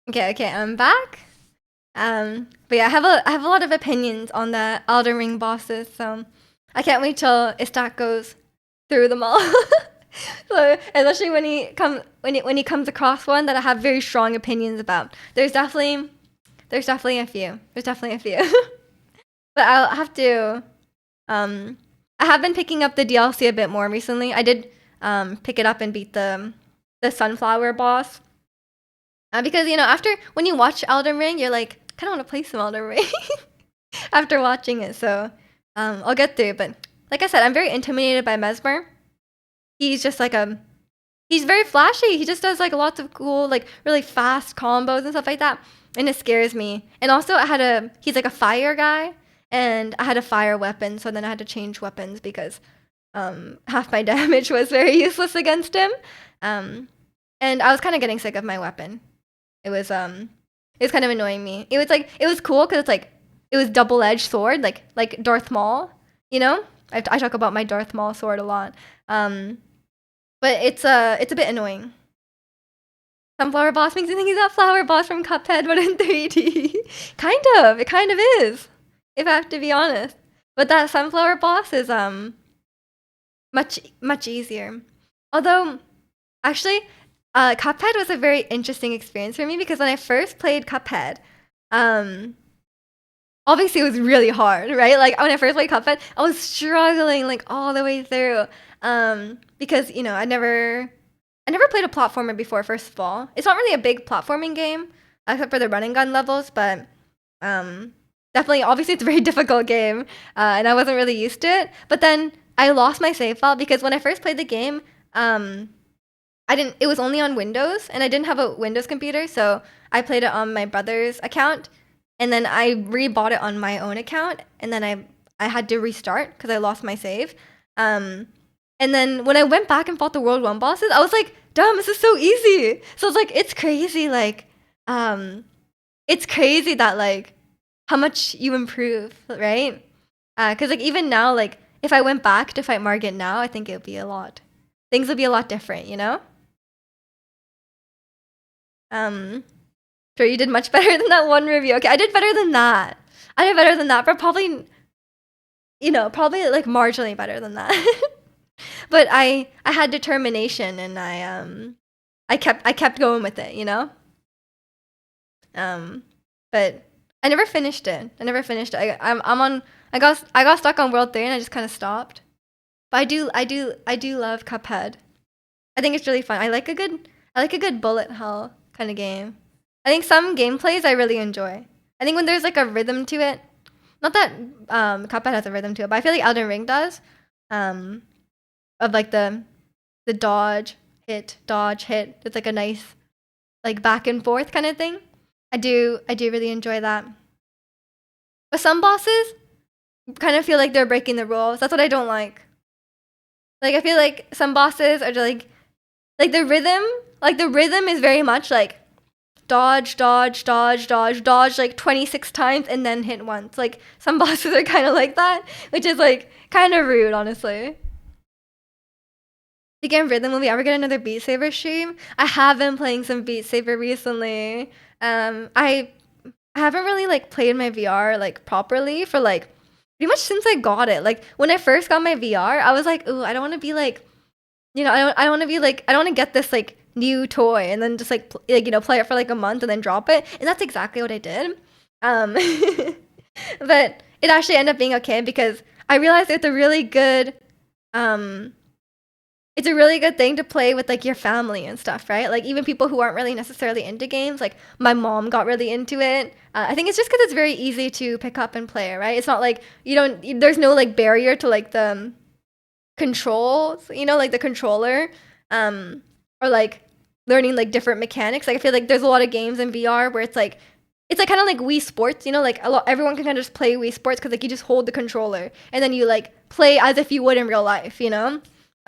Okay, I'm back. But yeah, I have a lot of opinions on the Elden Ring bosses, so I can't wait till Istak goes through them all. So especially when he comes across one that I have very strong opinions about. There's definitely a few. But I'll have to. I have been picking up the DLC a bit more recently. I did pick it up and beat the sunflower boss. Because after when you watch Elden Ring, you're like, kind of want to play some Elden Ring after watching it. So I'll get through. But like I said, I'm very intimidated by Mesmer. He's just like he's very flashy. He just does like lots of cool, like really fast combos and stuff like that, and it scares me. And also, he's like a fire guy, and I had a fire weapon, so then I had to change weapons because half my damage was very useless against him. And I was kind of getting sick of my weapon. It was kind of annoying me. It was cool because it's like it was double-edged sword, like Darth Maul. I talk about my Darth Maul sword a lot. But it's a bit annoying. Sunflower boss makes me think he's that flower boss from Cuphead, but in 3D. It kind of is, if I have to be honest. But that sunflower boss is much easier. Although, actually, Cuphead was a very interesting experience for me because when I first played Cuphead, obviously it was really hard, right? Like when I first played Cuphead, I was struggling like all the way through. Because I never played a platformer before. First of all, it's not really a big platforming game except for the run and gun levels, but definitely, obviously, it's a very difficult game, and I wasn't really used to it. But then I lost my save file because when I first played the game, it was only on Windows, and I didn't have a Windows computer, so I played it on my brother's account, and then I rebought it on my own account, and then I had to restart because I lost my save. And then when I went back and fought the World 1 bosses, I was like, damn, this is so easy. So it's like, it's crazy, like, it's crazy that, like, how much you improve, right? Because, like, even now, like, if I went back to fight Margit now, I think it would be things would be a lot different, you know? Um, sure, you did much better than that one review. Okay, I did better than that. I did better than that, but probably, probably like marginally better than that. But I had determination and I kept going with it, you know? But I never finished it. I got stuck on World 3 and I just kind of stopped. But I do love Cuphead. I think it's really fun. I like a good bullet hell kind of game. I think some gameplays I really enjoy. I think when there's like a rhythm to it. Not that Cuphead has a rhythm to it, but I feel like Elden Ring does. Um, of like the dodge, hit. It's like a nice like back and forth kind of thing. I do really enjoy that. But some bosses kind of feel like they're breaking the rules. That's what I don't like. Like I feel like some bosses are just like the rhythm is very much like dodge, dodge, dodge, dodge, dodge like 26 times and then hit once. Like some bosses are kind of like that, which is like kind of rude, honestly. Speaking of rhythm, will we ever get another Beat Saber stream? I have been playing some Beat Saber recently. I haven't really like played my VR like properly for like pretty much since I got it. Like when I first got my VR, I was like, ooh, I don't want to be like, I don't want to be like, I don't want to get this like new toy and then just like, play it for like a month and then drop it. And that's exactly what I did. Um, but it actually ended up being okay because I realized um, it's a really good thing to play with like your family and stuff, right? Like even people who aren't really necessarily into games. Like my mom got really into it. I think it's just because it's very easy to pick up and play, right? It's not like there's no like barrier to like the controls, like the controller, or like learning like different mechanics. Like I feel like there's a lot of games in VR where it's like kind of like Wii Sports, like everyone can kind of just play Wii Sports because like you just hold the controller and then you like play as if you would in real life,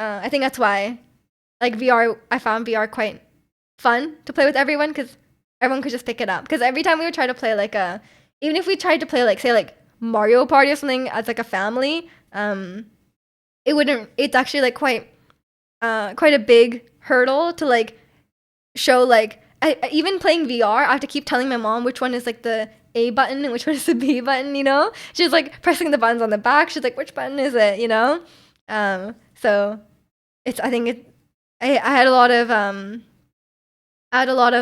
I think that's why like I found VR quite fun to play with everyone because everyone could just pick it up. Because every time we would try to play even if we tried to play like say like Mario Party or something as like a family, it's actually like quite a big hurdle to like show like even playing VR. I have to keep telling my mom which one is like the A button and which one is the B button. She's like pressing the buttons on the back. She's like, which button is it? So I think I had a lot of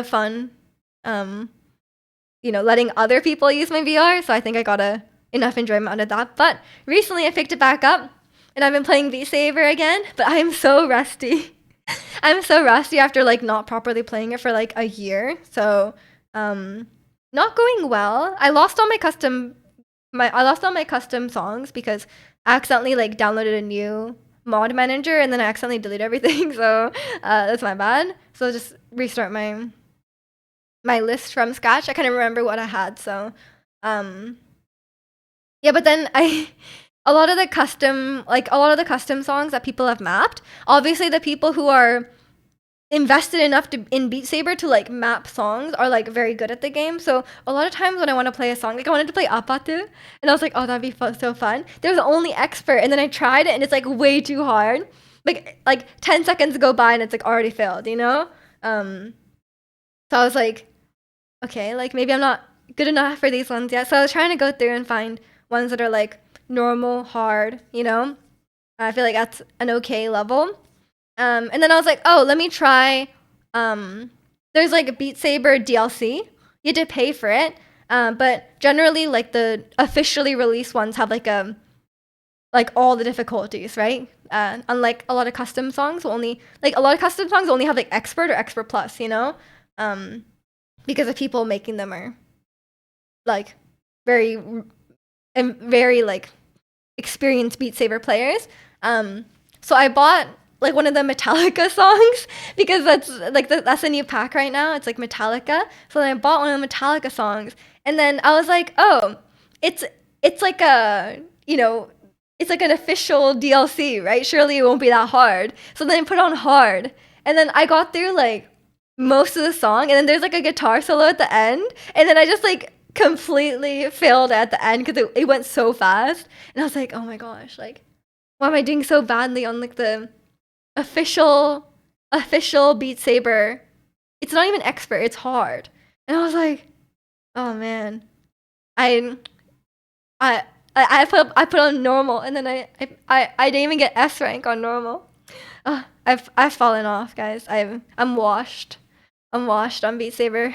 fun, letting other people use my VR. So I think I got enough enjoyment out of that. But recently I picked it back up and I've been playing Beat Saber again. But I'm so rusty. I'm so rusty after like not properly playing it for like a year. So not going well. I lost all my custom songs because I accidentally like downloaded a new mod manager and then I accidentally deleted everything. So that's my bad. So I'll just restart my list from scratch. I kind of remember what I had. So yeah, but then a lot of the custom songs that people have mapped, obviously the people who are invested enough in Beat Saber to like map songs are like very good at the game. So a lot of times when I want to play a song, like I wanted to play Apatu, and I was like, oh, that'd be so fun. There was the only expert, and then I tried it, and it's like way too hard. Like 10 seconds go by, and it's like already failed. So I was like, okay, like maybe I'm not good enough for these ones yet. So I was trying to go through and find ones that are like normal, hard. I feel like that's an okay level. And then I was like, oh, let me try. There's like a Beat Saber DLC. You have to pay for it. But generally, like the officially released ones have like all the difficulties, right? Unlike a lot of custom songs, only have like expert or expert plus, because the people making them are like very very like experienced Beat Saber players. So I bought like one of the Metallica songs because that's a new pack right now. It's like Metallica. So then I bought one of the Metallica songs, and then I was like, oh, it's like it's like an official DLC, right? Surely it won't be that hard. So then I put on hard, and then I got through like most of the song, and then there's like a guitar solo at the end, and then I just like completely failed at the end because it went so fast, and I was like, oh my gosh, like why am I doing so badly on like the official Beat Saber? It's not even expert, it's hard. And I was like, oh man. I I I put on normal, and then I didn't even get S rank on normal. I've fallen off, guys. I'm washed. I'm washed on Beat Saber.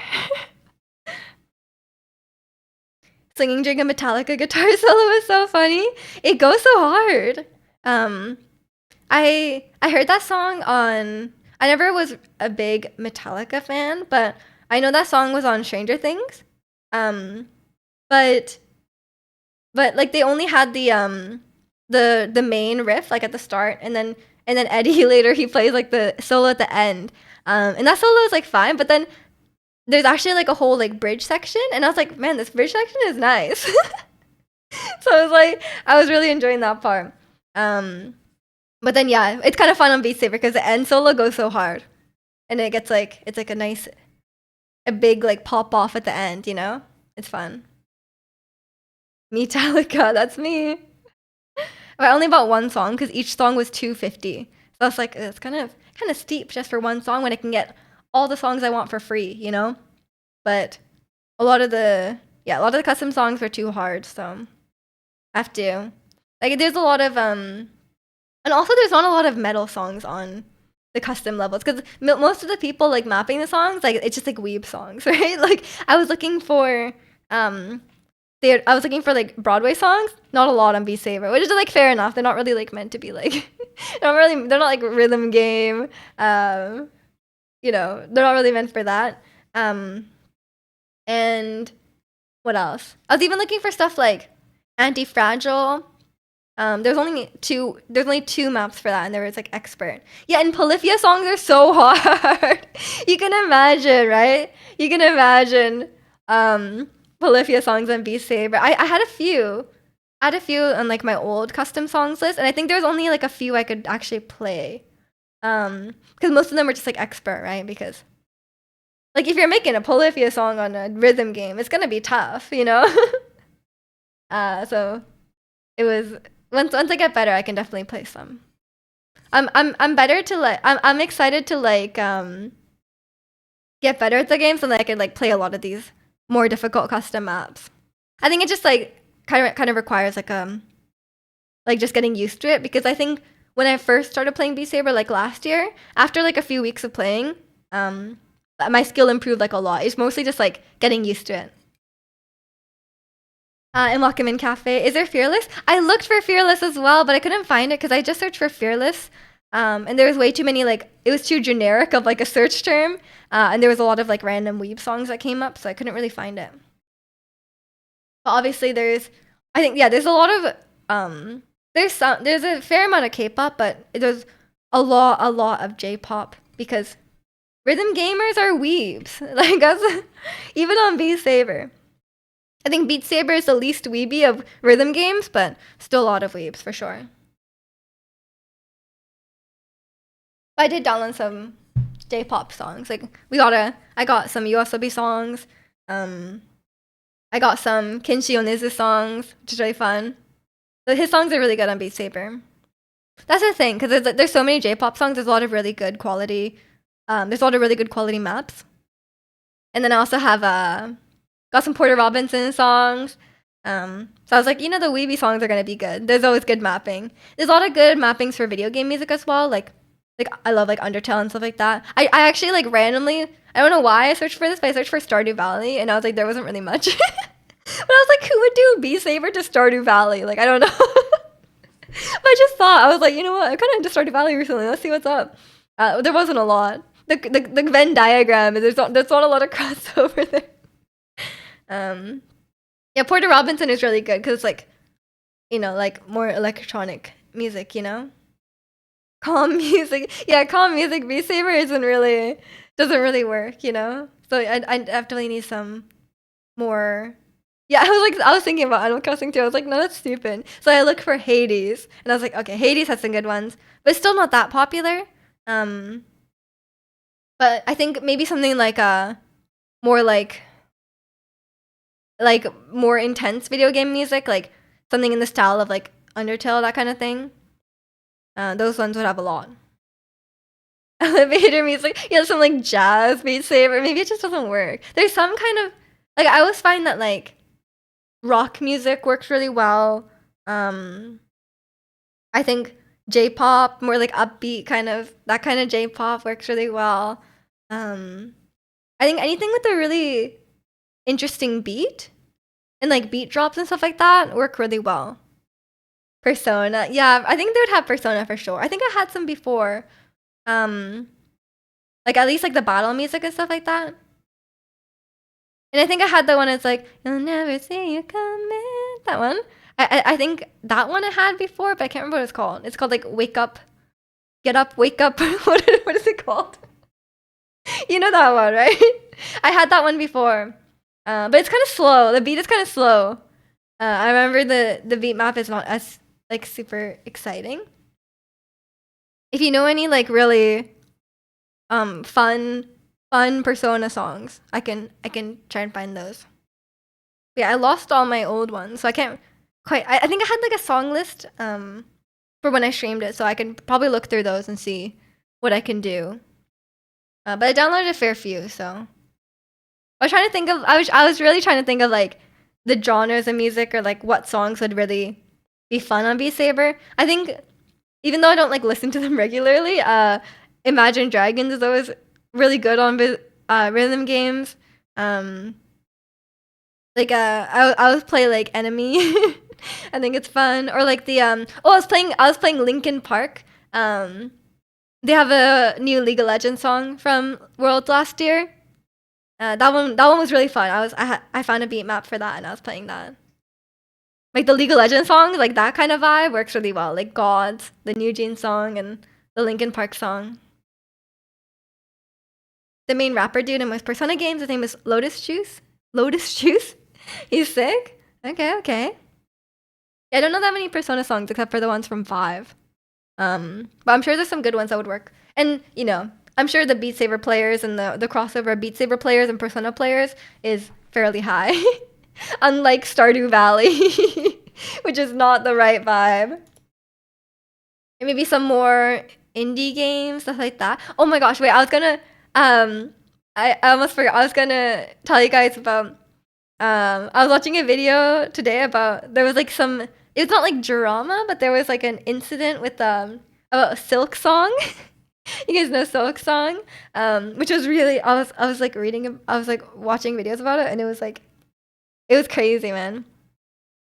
Singing during a Metallica guitar solo is so funny. It goes so hard. Um, I heard that song on. I never was a big Metallica fan, but I know that song was on Stranger Things. Um, but like they only had the main riff like at the start, and then Eddie later he plays like the solo at the end. And that solo is like fine, but then there's actually like a whole like bridge section, and I was like, man, this bridge section is nice. So I was like, I was really enjoying that part. But then yeah, it's kind of fun on Beat Saber because the end solo goes so hard, and it gets like it's like a big like pop off at the end. You know, it's fun. Metallica, that's me. But I only bought one song because each song was 250. So that's like it's kind of steep just for one song when I can get all the songs I want for free, you know? But a lot of the custom songs were too hard, so I have to like there's a lot of and also there's not a lot of metal songs on the custom levels because most of the people like mapping the songs like it's just like weeb songs, right? Like I was looking for I was looking for like Broadway songs, not a lot on Beat Saber, which is like fair enough. They're not really like meant to be like they're not like rhythm game. You know, they're not really meant for that. And what else? I was even looking for stuff like Anti-Fragile. There's only two maps for that, and there was like expert. Yeah, and Polyphia songs are so hard. You can imagine, right? You can imagine Polyphia songs on Beat Saber. I had a few. I had a few on like my old custom songs list, and I think there was only like a few I could actually play. Because most of them were just like expert, right? Because like if you're making a Polyphia song on a rhythm game, it's gonna be tough, you know. So it was once I get better, I can definitely play some. I'm better to like I'm excited to like get better at the game so that I can like play a lot of these more difficult custom maps. I think it just like kind of requires like just getting used to it because I think when I first started playing Beat Saber like last year, after like a few weeks of playing, my skill improved like a lot. It's mostly just like getting used to it. In Wakamin Cafe, is there Fearless? I looked for Fearless as well, but I couldn't find it because I just searched for Fearless, and there was way too many like it was too generic of like a search term, and there was a lot of like random weeb songs that came up, so I couldn't really find it. But obviously, I think yeah, there's a lot of there's a fair amount of K-pop, but there's a lot of J-pop because rhythm gamers are weebs. Like us, even on Beat Saber. I think Beat Saber is the least weeby of rhythm games, but still a lot of weebs for sure. But I did download some J-pop songs. Like I got some YOASOBI songs. I got some Kenshi Onizu songs, which is really fun. So his songs are really good on Beat Saber. That's the thing, because there's so many J-pop songs. There's a lot of really good quality. There's a lot of really good quality maps. And then I also have got some Porter Robinson songs. So I was like, you know, the weeby songs are gonna be good. There's always good mapping. There's a lot of good mappings for video game music as well. Like I love like Undertale and stuff like that. I actually like randomly. I don't know why I searched for this, but I searched for Stardew Valley, and I was like, there wasn't really much. But I was like, who would do Beat Saber to Stardew Valley? Like I don't know. But I just thought I was like, you know what? I'm kind of into Stardew Valley recently. Let's see what's up. There wasn't a lot. The Venn diagram. There's not a lot of crossover there. Yeah, Porter Robinson is really good because it's like, you know, like more electronic music, you know? Calm music. Yeah, calm music. Beat Saber doesn't really work, you know? So I definitely need some more. Yeah, I was thinking about Animal Crossing too. I was like, no, that's stupid. So I looked for Hades, and I was like, okay, Hades has some good ones, but it's still not that popular. But I think maybe something like more like more intense video game music, like something in the style of like Undertale, that kind of thing. Those ones would have a lot. Elevator music, yeah, some like jazz Beat Saber. Maybe it just doesn't work. There's some kind of like I always find that like rock music works really well. Um, I think J-pop, more like upbeat kind of that kind of J-pop works really well. Um, I think anything with a really interesting beat and like beat drops and stuff like that work really well. Persona, yeah, I think they would have Persona for sure. I think I had some before. Um, like at least like the battle music and stuff like that. And I think I had the one that's like, "You'll never see you coming." That one. I think that one I had before, but I can't remember what it's called. It's called like "Wake Up, Get Up, Wake Up." What is it called? You know that one, right? I had that one before, but it's kind of slow. The beat is kind of slow. I remember the beat map is not as like super exciting. If you know any like really fun Persona songs, I can try and find those. Yeah, I lost all my old ones, so I can't quite. I think I had like a song list for when I streamed it, so I can probably look through those and see what I can do. But I downloaded a fair few, so I was trying to think of. I was really trying to think of like the genres of music or like what songs would really be fun on Beat Saber. I think even though I don't like listen to them regularly, Imagine Dragons is always really good on rhythm games. Like I was play like Enemy. I think it's fun. Or like the I was playing Linkin Park. They have a new League of Legends song from Worlds last year. That one was really fun. I found a beat map for that and I was playing that. Like the League of Legends songs, like that kind of vibe works really well. Like Gods, the New Jeans song, and the Linkin Park song. The main rapper dude in most Persona games, his name is Lotus Juice. Lotus Juice? He's sick? Okay, okay. Yeah, I don't know that many Persona songs except for the ones from 5. But I'm sure there's some good ones that would work. And, you know, I'm sure the Beat Saber players and the crossover Beat Saber players and Persona players is fairly high. Unlike Stardew Valley, which is not the right vibe. And maybe some more indie games, stuff like that. Oh my gosh, wait, I was gonna I almost forgot. I was gonna tell you guys about I was watching a video today about there was like some it's not like drama, but there was like an incident with about a Silk Song. You guys know Silk Song? Which was really I was like I was like watching videos about it and it was crazy, man.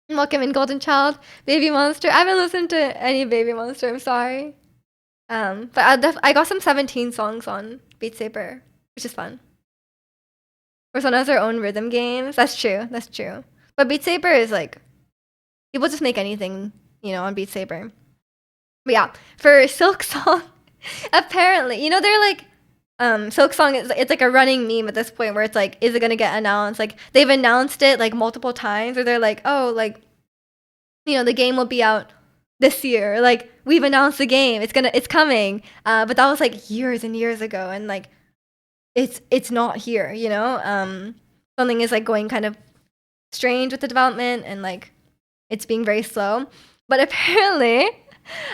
Welcome in Golden Child, Baby Monster. I haven't listened to any Baby Monster, I'm sorry. But I got some 17 songs on Beat Saber, which is fun. Persona has their own rhythm games. That's true. That's true. But Beat Saber is like people just make anything, you know, on Beat Saber. But yeah, for Silk Song, apparently, you know, they're like Silk Song is it's like a running meme at this point where it's like, is it gonna get announced? Like they've announced it like multiple times, or they're like, oh, like you know, the game will be out this year. Like we've announced the game, it's coming. But that was like years and years ago, and like it's not here, you know. Something is like going kind of strange with the development, and like it's being very slow. But apparently,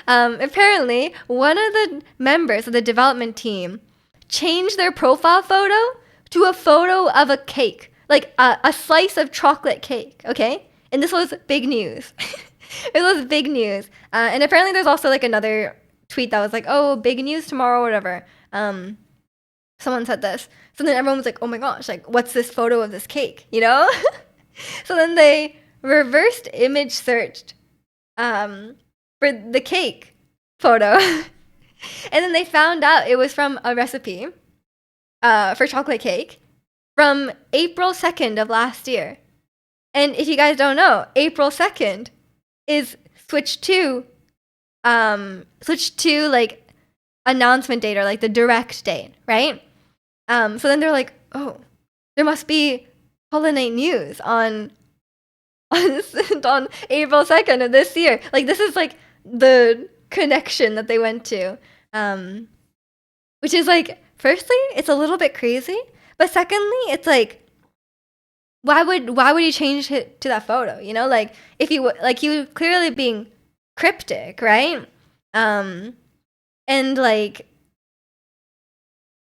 apparently one of the members of the development team changed their profile photo to a photo of a cake, like a slice of chocolate cake. Okay, and this was big news. It was big news. And apparently, there's also like another tweet that was like, "Oh, big news tomorrow," or whatever. Someone said this. So then everyone was like, oh my gosh, like, what's this photo of this cake, you know? So then they reversed image searched for the cake photo. And then they found out it was from a recipe for chocolate cake from April 2nd of last year. And if you guys don't know, April 2nd is switched to like announcement date or like the direct date, right? So then they're like, oh, there must be Hollow Knight news on April 2nd of this year. Like this is like the connection that they went to. Which is like, firstly, it's a little bit crazy, but secondly, it's like why would you change it to that photo? You know, like if you like you clearly being cryptic, right? Um, and like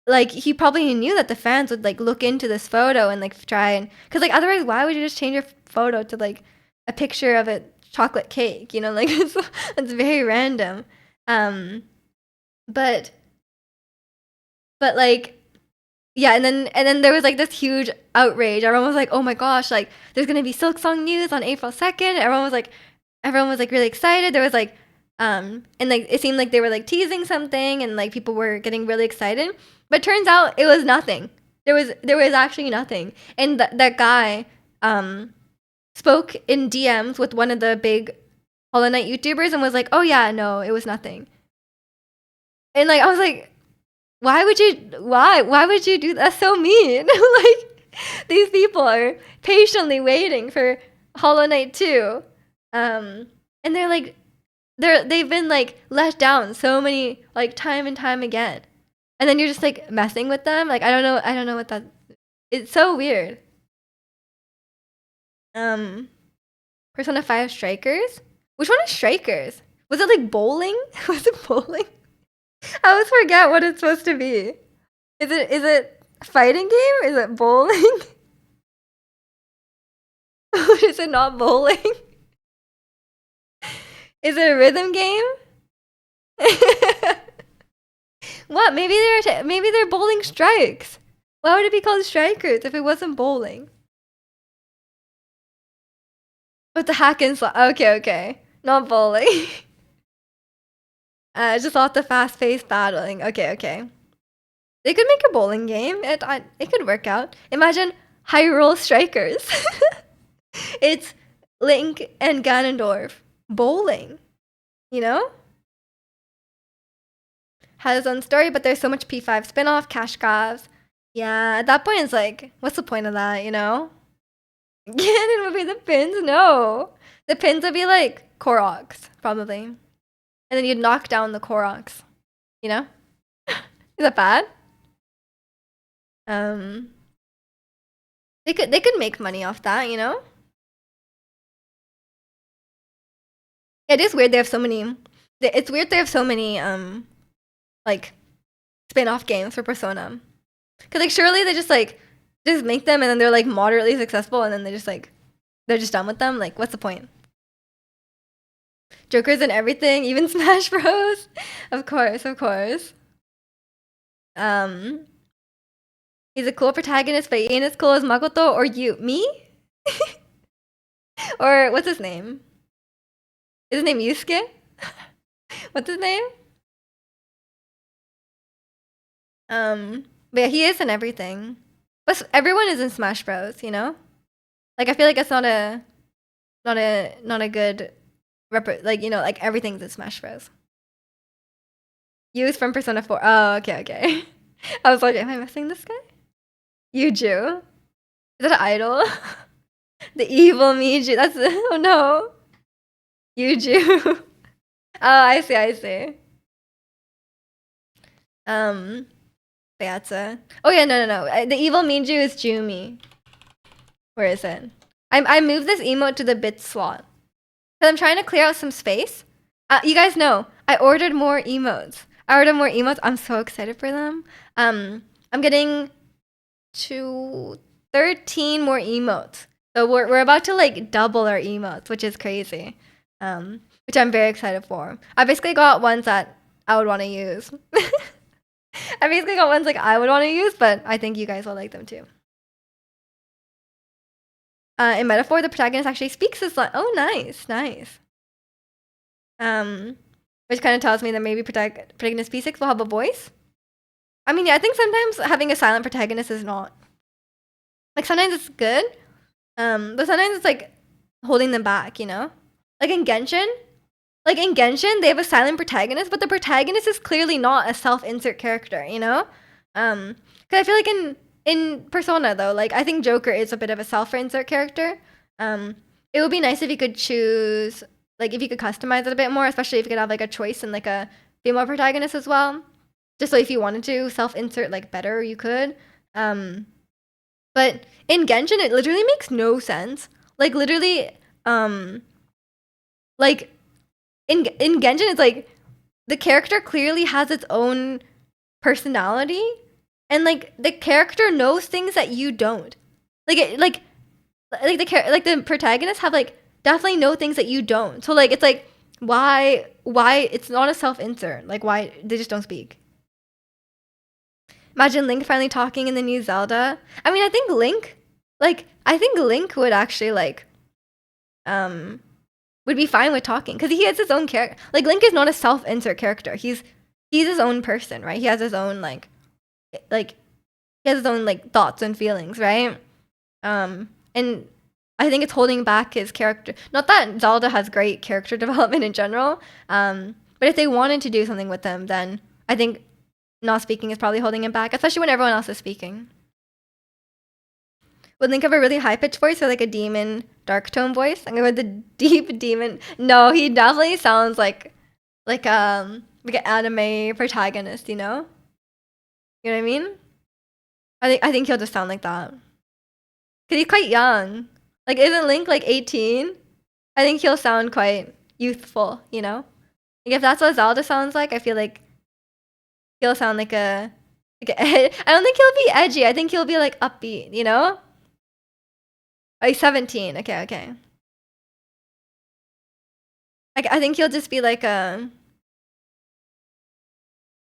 he probably knew that the fans would like look into this photo and like try and because like otherwise why would you just change your photo to like a picture of a chocolate cake, you know, like it's very random. um but like yeah, and then there was like this huge outrage. Everyone was like, oh my gosh, like there's gonna be Silk Song news on April 2nd. Everyone was like really excited. There was like and like it seemed like they were like teasing something and like people were getting really excited. But turns out it was nothing. There was actually nothing. And that guy spoke in DMs with one of the big Hollow Knight YouTubers and was like, oh yeah, no, it was nothing. And like I was like, why would you do that? That's so mean. Like these people are patiently waiting for Hollow Knight 2. And they're like they've been like let down so many like time and time again. And then you're just like messing with them. Like I don't know what that it's so weird. Um Persona 5 Strikers? Which one is Strikers? Was it like bowling? Was it bowling? I always forget what it's supposed to be. Is it fighting game? Is it bowling? Is it not bowling? Is it a rhythm game? What? Maybe they're bowling strikes. Why would it be called strikers if it wasn't bowling? But the hack and slash. Okay, okay, not bowling. Just lots of fast-paced battling. Okay, okay. They could make a bowling game. It could work out. Imagine Hyrule Strikers. It's Link and Ganondorf bowling. You know? Has its own story, but there's so much P5 spin-off, cash grabs. Yeah, at that point it's like, what's the point of that, you know? Ganon would be the pins? No. The pins would be like Koroks, probably. And then you'd knock down the Koroks. You know? Is that bad? Um they could make money off that, you know? It is weird they have so many it's weird they have so many like spin-off games for Persona. Cause like surely they just make them and then they're like moderately successful and then they're just done with them. Like what's the point? Joker's in everything, even Smash Bros. Of course, of course. Um he's a cool protagonist, but he ain't as cool as Makoto or you. Me? Or what's his name? Is his name Yusuke? What's his name? But yeah, he is in everything. But everyone is in Smash Bros, you know? Like I feel like it's not a good like, you know, like everything's in Smash Bros. Used from Persona 4. Oh, okay, okay. I was like, am I missing this guy? Yuju. Is that an idol? The evil Miju. That's oh no. Yuju. Oh, I see, I see. Beatza. Oh yeah, no. The evil Miju is Jumi. Where is it? I moved this emote to the bit slot. Cause I'm trying to clear out some space. You guys know, I ordered more emotes. I'm so excited for them. I'm getting to 13 more emotes. So we're about to like double our emotes, which is crazy. Which I'm very excited for. I basically got ones that I would want to use. I basically got ones like I would want to use, but I think you guys will like them too. In Metaphor, the protagonist actually speaks this line. Oh, nice, nice. Which kind of tells me that maybe protagonist P6 will have a voice. I mean, yeah, I think sometimes having a silent protagonist is not. Like, sometimes it's good, but sometimes it's, like, holding them back, you know? Like, in Genshin, they have a silent protagonist, but the protagonist is clearly not a self-insert character, you know? Because I feel like in Persona, though, like, I think Joker is a bit of a self-insert character. It would be nice if you could choose, like, if you could customize it a bit more, especially if you could have, like, a choice in, like, a female protagonist as well. Just so if you wanted to self-insert, like, better, you could. But in Genshin, it literally makes no sense. Like, literally, like, in Genshin, it's like, the character clearly has its own personality, and like the character knows things that you don't. Like like the protagonists have like definitely know things that you don't. So like it's like why it's not a self insert. Like why they just don't speak. Imagine Link finally talking in the new Zelda. I mean, I think Link would actually like um would be fine with talking because he has his own character. Like Link is not a self-insert character. He's his own person, right? He has his own like he has his own like thoughts and feelings, right? And I think it's holding back his character. Not that Zelda has great character development in general, but if they wanted to do something with him, then I think not speaking is probably holding him back, especially when everyone else is speaking. Would Link have a really high pitched voice or like a demon dark tone voice? I'm going with the deep demon. No, he definitely sounds like an anime protagonist, you know? You know what I mean? I think he'll just sound like that. Cause he's quite young. Like isn't Link like 18? I think he'll sound quite youthful, you know? Like if that's what Zelda sounds like, I feel like he'll sound I don't think he'll be edgy. I think he'll be like upbeat, you know? Oh, he's 17. Okay, okay. I think he'll just be like a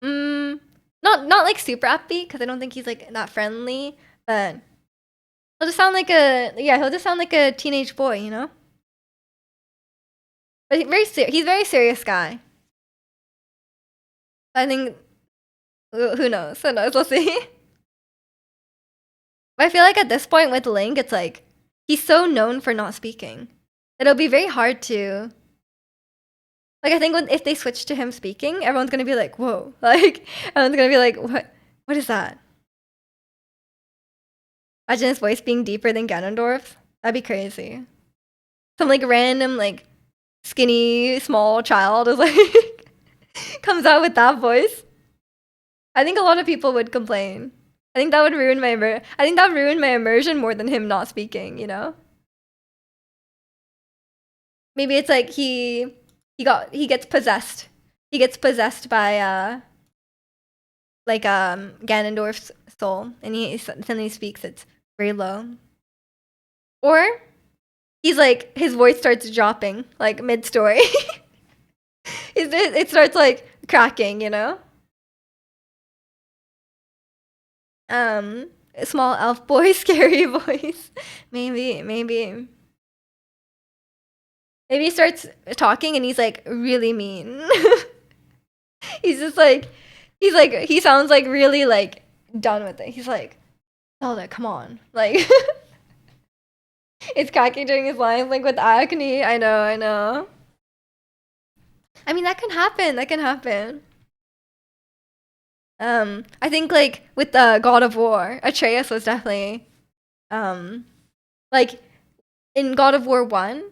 not like super upbeat because I don't think he's like that friendly, but he'll just sound like he'll just sound like a teenage boy, you know? But he's very serious guy. I think who knows? Who knows? We'll see. But I feel like at this point with Link, it's like he's so known for not speaking. It'll be very hard to like. I think if they switch to him speaking, everyone's gonna be like, "Whoa!" Like everyone's gonna be like, "What? What is that?" Imagine his voice being deeper than Ganondorf's. That'd be crazy. Some like random like skinny small child is like comes out with that voice. I think a lot of people would complain. I think that would ruin I think that would ruin my immersion more than him not speaking, you know? Maybe it's like he gets possessed. He gets possessed by Ganondorf's soul and he suddenly speaks it's very low. Or he's like his voice starts dropping like mid story. It starts like cracking, you know? A small elf boy, scary voice. Maybe he starts talking and he's like really mean. he's just like he sounds like really like done with it. He's like, Zelda, come on. Like it's cracking during his lines like with acne. I know. I mean that can happen. That can happen. I think like with the God of War, Atreus was definitely like in God of War 1,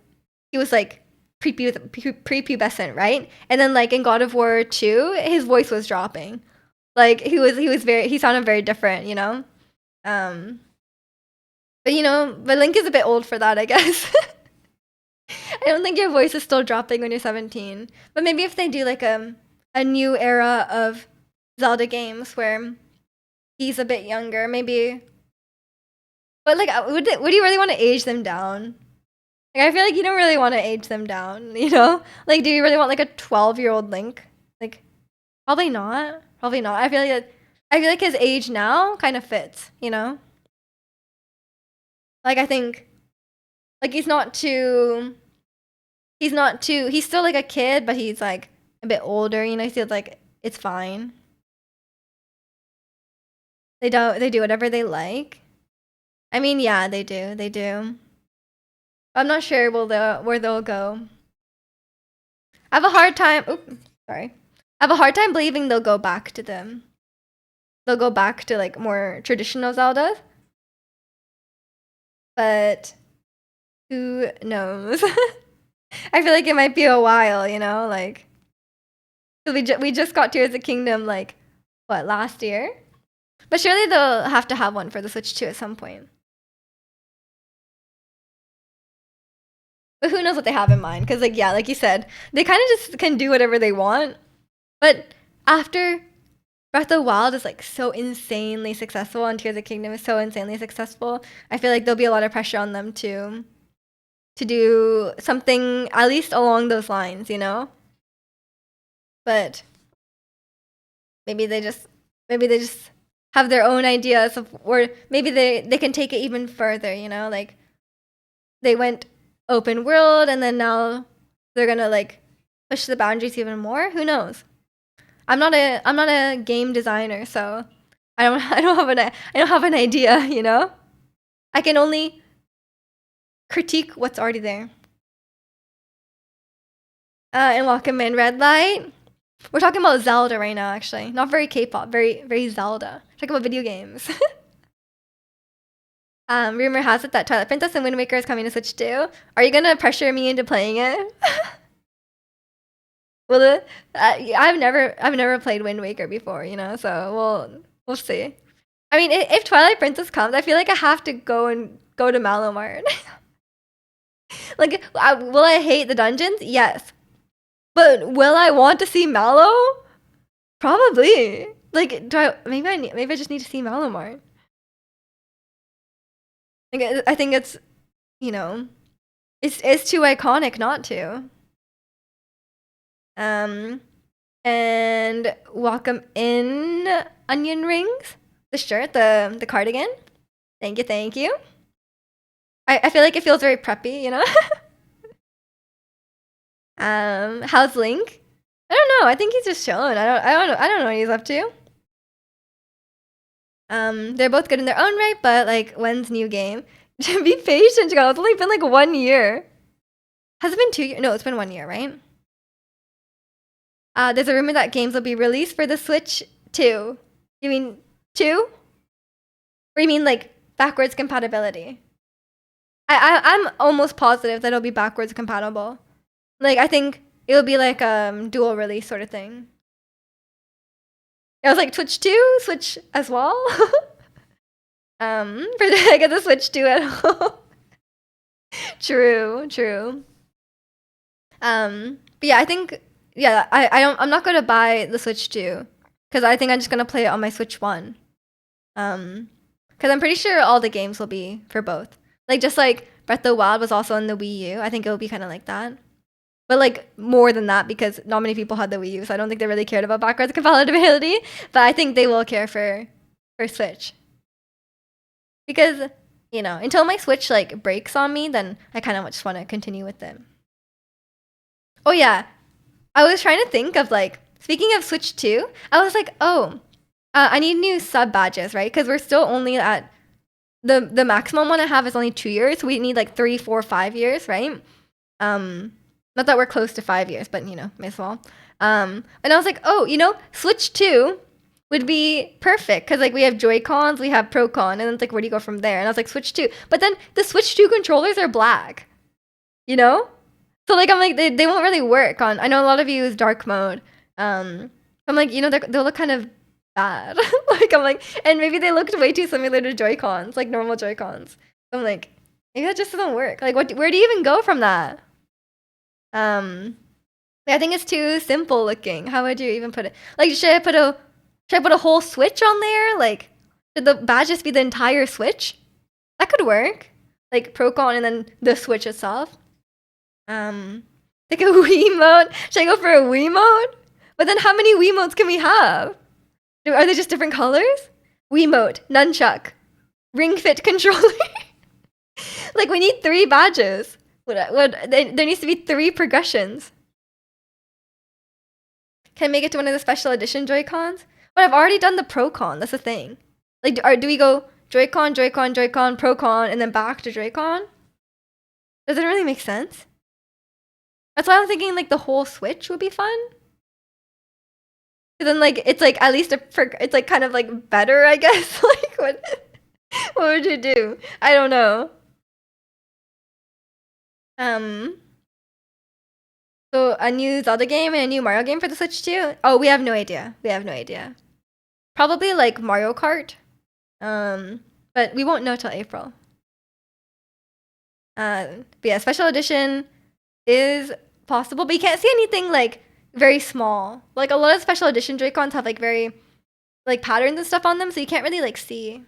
he was like prepubescent, right? And then like in God of War 2, his voice was dropping. Like he sounded very different, you know? Um but but Link is a bit old for that, I guess. I don't think your voice is still dropping when you're 17. But maybe if they do like a new era of Zelda games where he's a bit younger, maybe. But like, would you really want to age them down? Like, I feel like you don't really want to age them down, you know? Like, do you really want like a 12-year-old Link? Like, probably not. Probably not. I feel like his age now kind of fits, you know? Like, I think like he's still like a kid, but he's like a bit older, you know? He feels like it's fine. They do whatever they like. I mean, yeah, they do. They do. I'm not sure where they'll go. I have a hard time. Oops, sorry. I have a hard time believing they'll go back to them. They'll go back to like more traditional Zeldas. But who knows? I feel like it might be a while, you know, like we just got Tears of the Kingdom like what last year, but surely they'll have to have one for the Switch 2 at some point. But who knows what they have in mind? Because like yeah, like you said, they kind of just can do whatever they want. But after Breath of the Wild is like so insanely successful and Tears of the Kingdom is so insanely successful, I feel like there'll be a lot of pressure on them to do something at least along those lines, you know? But maybe they just have their own ideas of, or maybe they can take it even further, you know? Like they went open world and then now they're gonna like push the boundaries even more. Who knows? I'm not a game designer, so I don't have an idea, you know? I can only critique what's already there. And welcome in Red Light. We're talking about Zelda right now, actually. Not very K-pop, very Zelda. Talking about video games. Rumor has it that Twilight Princess and Wind Waker is coming to Switch too. Are you gonna pressure me into playing it? Will it? I've never played Wind Waker before, you know. So we'll see. I mean, if Twilight Princess comes, I feel like I have to go to Malomart. Like, will I hate the dungeons? Yes. But will I want to see Mallow? Probably. Like, maybe I just need to see Malomart. Like, I think it's, you know, it's too iconic not to. And welcome in Onion Rings. The shirt, the cardigan. Thank you. I feel like it feels very preppy, you know? How's Link? I don't know. I think he's just chilling. I don't know what he's up to. They're both good in their own right, but like, when's new game? Be patient, girl. It's only been like 1 year. Has it been 2 years? No, it's been 1 year, right? There's a rumor that games will be released for the Switch too. You mean 2? Or you mean like backwards compatibility? I'm almost positive that it'll be backwards compatible. Like, I think it'll be like dual release sort of thing. I was like, Switch 2, Switch as well. I get the Switch 2 at home. True. But yeah, I think I'm not gonna buy the Switch 2 because I think I'm just gonna play it on my Switch 1. Because I'm pretty sure all the games will be for both. Like, just like Breath of the Wild was also on the Wii U. I think it will be kind of like that. But like more than that, because not many people had the Wii U, so I don't think they really cared about backwards compatibility. But I think they will care for Switch. Because, you know, until my Switch like breaks on me, then I kind of just want to continue with it. Oh yeah, I was trying to think of like, speaking of Switch 2, I was like, oh, I need new sub badges, right? Because we're still only at the maximum one I have is only 2 years. So we need like 3, 4, 5 years, right? Not that we're close to 5 years, but you know, may as well. And I was like, oh, you know, Switch 2 would be perfect because like we have Joy-Cons, we have Pro-Con, and then it's like, where do you go from there? And I was like, Switch 2. But then the Switch 2 controllers are black, you know? So like, I'm like, they won't really work on, I know a lot of you use dark mode. I'm like, you know, they'll look kind of bad. Like, I'm like, and maybe they looked way too similar to Joy-Cons, like normal Joy-Cons. I'm like, maybe that just doesn't work. Like, where do you even go from that? I think it's too simple looking. How would you even put it? Like, should I put a whole Switch on there? Like, should the badge just be the entire Switch? That could work. Like Pro-Con and then the Switch itself. Like a Wii mode. Should I go for a Wii mode? But then how many Wii modes can we have? Are they just different colors? Wii mode, nunchuck, Ring Fit controller. Like, we need 3 badges. There needs to be 3 progressions. Can I make it to one of the special edition Joy-Cons? But I've already done the Pro-Con. That's the thing. Like, do we go Joy-Con, Joy-Con, Joy-Con, Pro-Con, and then back to Joy-Con? Does it really make sense? That's why I'm thinking like the whole Switch would be fun. And then like it's like at least it's like kind of like better, I guess. Like what would you do? I don't know. So a new Zelda game and a new Mario game for the Switch too? Oh, we have no idea. Probably like Mario Kart. But we won't know till April. But yeah, special edition is possible, but you can't see anything like very small. Like a lot of special edition Joy-Cons have like very like patterns and stuff on them, so you can't really like see.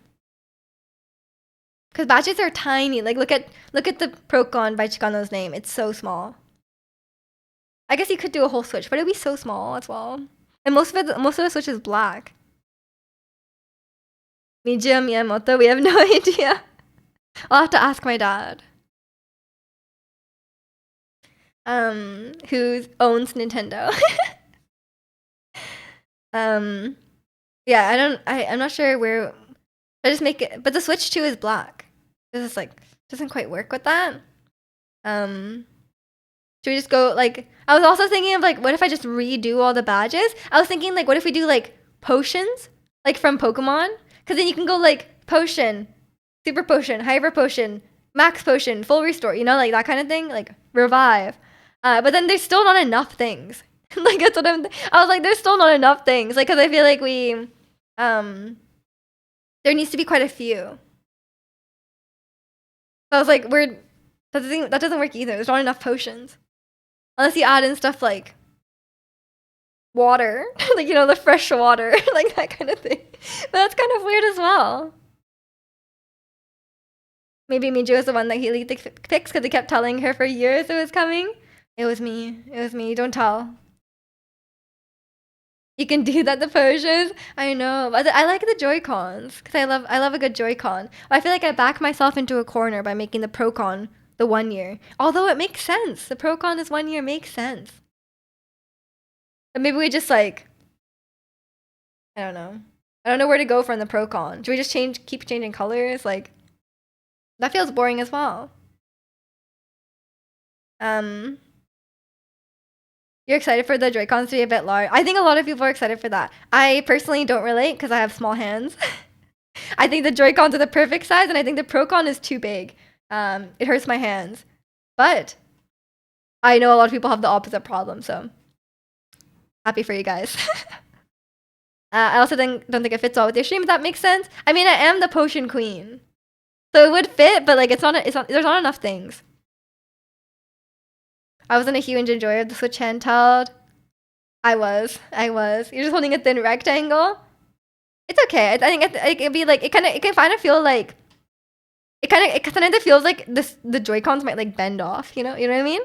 Because badges are tiny. Like look at the Procon by Chicano's name. It's so small. I guess you could do a whole switch, but it'd be so small as well. And most of the switch is black. Mija Miyamoto, we have no idea. I'll have to ask my dad. Who owns Nintendo. Yeah, I'm not sure where. I just make it, but the Switch 2 is black. This is like doesn't quite work with that. Should we just go like? I was also thinking of like, what if I just redo all the badges? I was thinking like, what if we do like potions, like from Pokemon? Because then you can go like potion, super potion, hyper potion, max potion, full restore. You know, like that kind of thing, like revive. But then there's still not enough things. Like that's what I was like, there's still not enough things. Like, because I feel like there needs to be quite a few. So I was like, that doesn't work either. There's not enough potions. Unless you add in stuff like water, like, you know, the fresh water, like that kind of thing. But that's kind of weird as well. Maybe Miju was the one that he leaked the pics because he kept telling her for years it was coming. It was me. It was me. Don't tell. You can do that, the poses. I know. But I like the Joy-Cons because I love a good Joy-Con. I feel like I back myself into a corner by making the Pro-Con the 1 year. Although it makes sense. The Pro-Con is 1 year, makes sense. But maybe we just like, I don't know. I don't know where to go from the Pro-Con. Should we just keep changing colors? Like, that feels boring as well. You're excited for the Joy-Cons to be a bit large. I think a lot of people are excited for that. I personally don't relate because I have small hands. I think the Joy-Cons are the perfect size, and I think the Pro-Con is too big. It hurts my hands. But I know a lot of people have the opposite problem, so happy for you guys. I also don't think it fits all with your stream, if that makes sense. I mean, I am the potion queen. So it would fit, but like there's not enough things. I wasn't a huge enjoyer of the Switch handheld. I was. You're just holding a thin rectangle. It's okay. I think it can be like it can kind of feel like it sometimes feels like the Joy-Cons might like bend off. You know what I mean?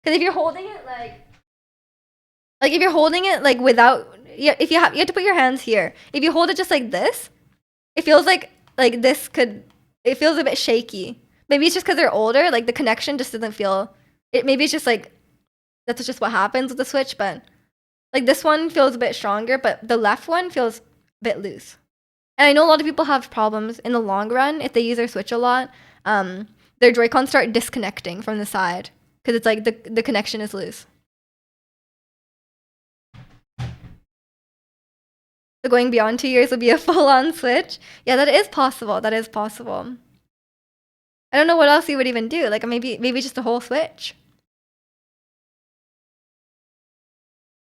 Because if you're holding it like if you're holding it like without you have to put your hands here. If you hold it just like this, it feels like this could. It feels a bit shaky. Maybe it's just because they're older. Like the connection just doesn't feel. Maybe it's just like that's just what happens with the Switch, but like this one feels a bit stronger, but the left one feels a bit loose. And I know a lot of people have problems in the long run if they use their Switch a lot. Their Joy-Cons start disconnecting from the side because it's like the connection is loose. So going beyond 2 years would be a full-on Switch. Yeah, that is possible. That is possible. I don't know what else you would even do. Like maybe just a whole Switch.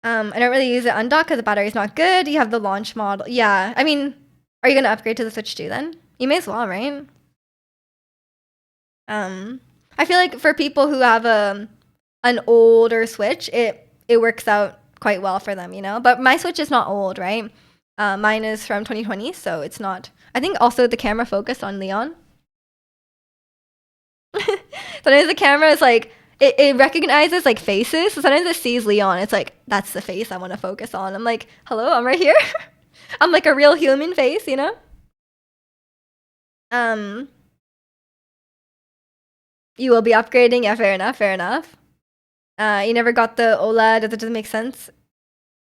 I don't really use it undocked because the battery's not good. You have the launch model. Yeah, I mean, are you gonna upgrade to the Switch 2 then? You may as well, right? I feel like for people who have an older Switch, it works out quite well for them, you know? But my Switch is not old, right? Mine is from 2020, so it's not. I think also the camera focused on Leon. Sometimes the camera is like, it recognizes like faces. So sometimes it sees Leon. It's like, that's the face I want to focus on. I'm like, hello, I'm right here. I'm like a real human face, you know? You will be upgrading. Yeah, fair enough, fair enough. You never got the OLED. That doesn't make sense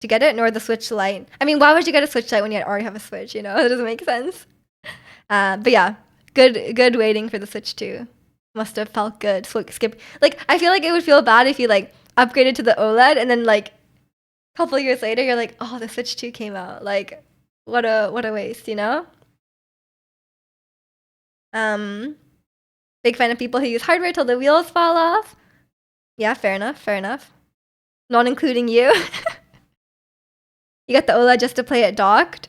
to get it, nor the Switch Lite. I mean, why would you get a Switch Lite when you already have a Switch, you know? That doesn't make sense. But yeah, good waiting for the Switch 2. Must have felt good. Skip. Like, I feel like it would feel bad if you like upgraded to the OLED and then like a couple of years later you're like, oh, the Switch 2 came out. Like, what a waste, you know? Big fan of people who use hardware till the wheels fall off. Yeah, fair enough, fair enough. Not including you. You got the OLED just to play it docked.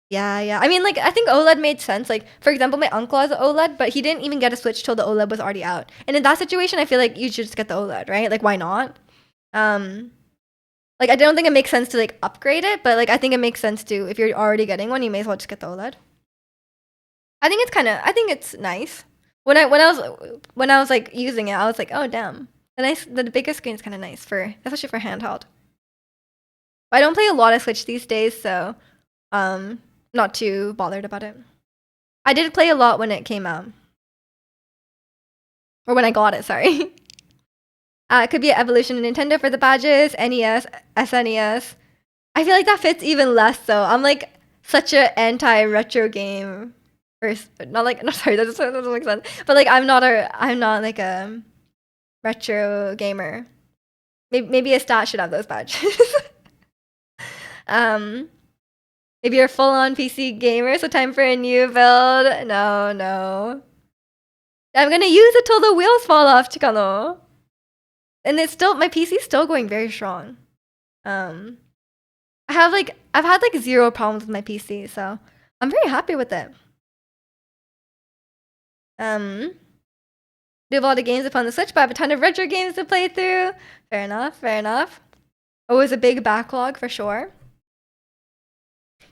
Yeah. I mean, like, I think OLED made sense. Like, for example, my uncle has an OLED, but he didn't even get a Switch till the OLED was already out. And in that situation, I feel like you should just get the OLED, right? Like, why not? Like I don't think it makes sense to like upgrade it, but like I think it makes sense to, if you're already getting one, you may as well just get the OLED. I think it's nice. When I was like using it, I was like, oh damn, the bigger screen is kind of nice for, especially for handheld. But I don't play a lot of Switch these days, so not too bothered about it. I did play a lot when it came out, or when I got it. Sorry. It could be an evolution of Nintendo for the badges, NES, SNES. I feel like that fits even less though. I'm like such a anti-retro game. Or not like, no, sorry, that doesn't make sense. But like I'm not like a retro gamer. Maybe a stat should have those badges. Maybe you're full-on PC gamer, so time for a new build. No. I'm gonna use it till the wheels fall off, Chikano. And it's still, my PC's still going very strong. I've had like 0 problems with my PC, so I'm very happy with it. Do have a lot of games upon the Switch, but I have a ton of retro games to play through. Fair enough. Always a big backlog for sure.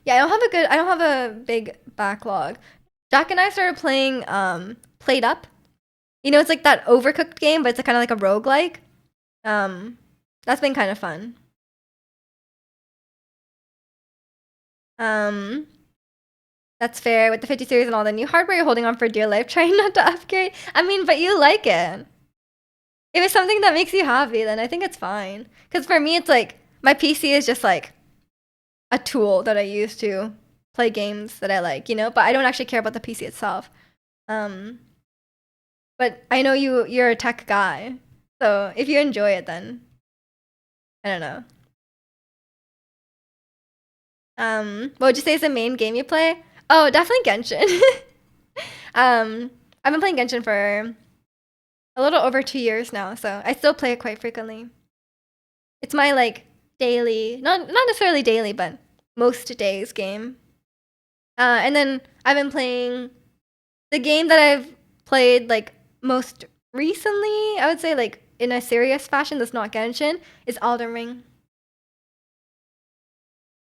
Yeah, I don't have a big backlog. Jack and I started playing Played Up. You know, it's like that Overcooked game, but it's kind of like a roguelike. That's been kind of fun. That's fair. With the 50 series and all the new hardware, you're holding on for dear life, trying not to upgrade. I mean, but you like it. If it's something that makes you happy, then I think it's fine. Because for me, it's like, my PC is just like a tool that I use to play games that I like, you know? But I don't actually care about the PC itself. But I know you're a tech guy. So if you enjoy it, then I don't know. What would you say is the main game you play? Oh, definitely Genshin. I've been playing Genshin for a little over 2 years now, so I still play it quite frequently. It's my like daily, not necessarily daily, but most days game. And then I've been playing the game that I've played like most recently, I would say like in a serious fashion that's not Genshin, is Elden Ring.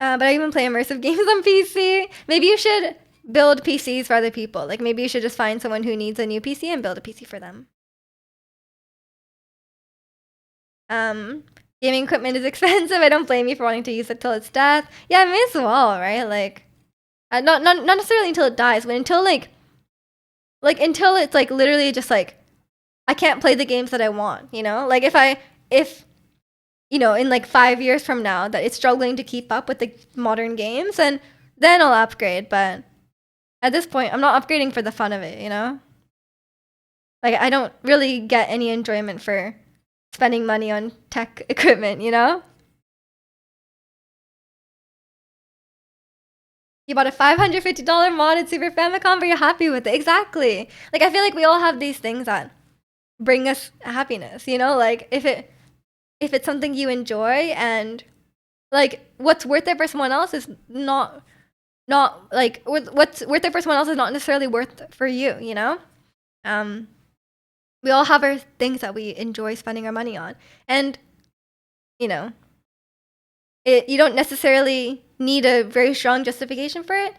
But I even play immersive games on PC. Maybe you should build PCs for other people. Like maybe you should just find someone who needs a new PC and build a PC for them. Gaming equipment is expensive. I don't blame you for wanting to use it till its death. Yeah, I may as well, right? Like, not necessarily until it dies, but until until it's like literally just like I can't play the games that I want. You know, like if you know, in like 5 years from now that it's struggling to keep up with the modern games, and then I'll upgrade. But at this point, I'm not upgrading for the fun of it, you know? Like, I don't really get any enjoyment for spending money on tech equipment, you know? You bought a $550 modded Super Famicom, but you're happy with it. Exactly. Like, I feel like we all have these things that bring us happiness, you know? Like, if it's something you enjoy, and like what's worth it for someone else is not like what's worth it for someone else is not necessarily worth for you, you know? We all have our things that we enjoy spending our money on, and you know, you don't necessarily need a very strong justification for it,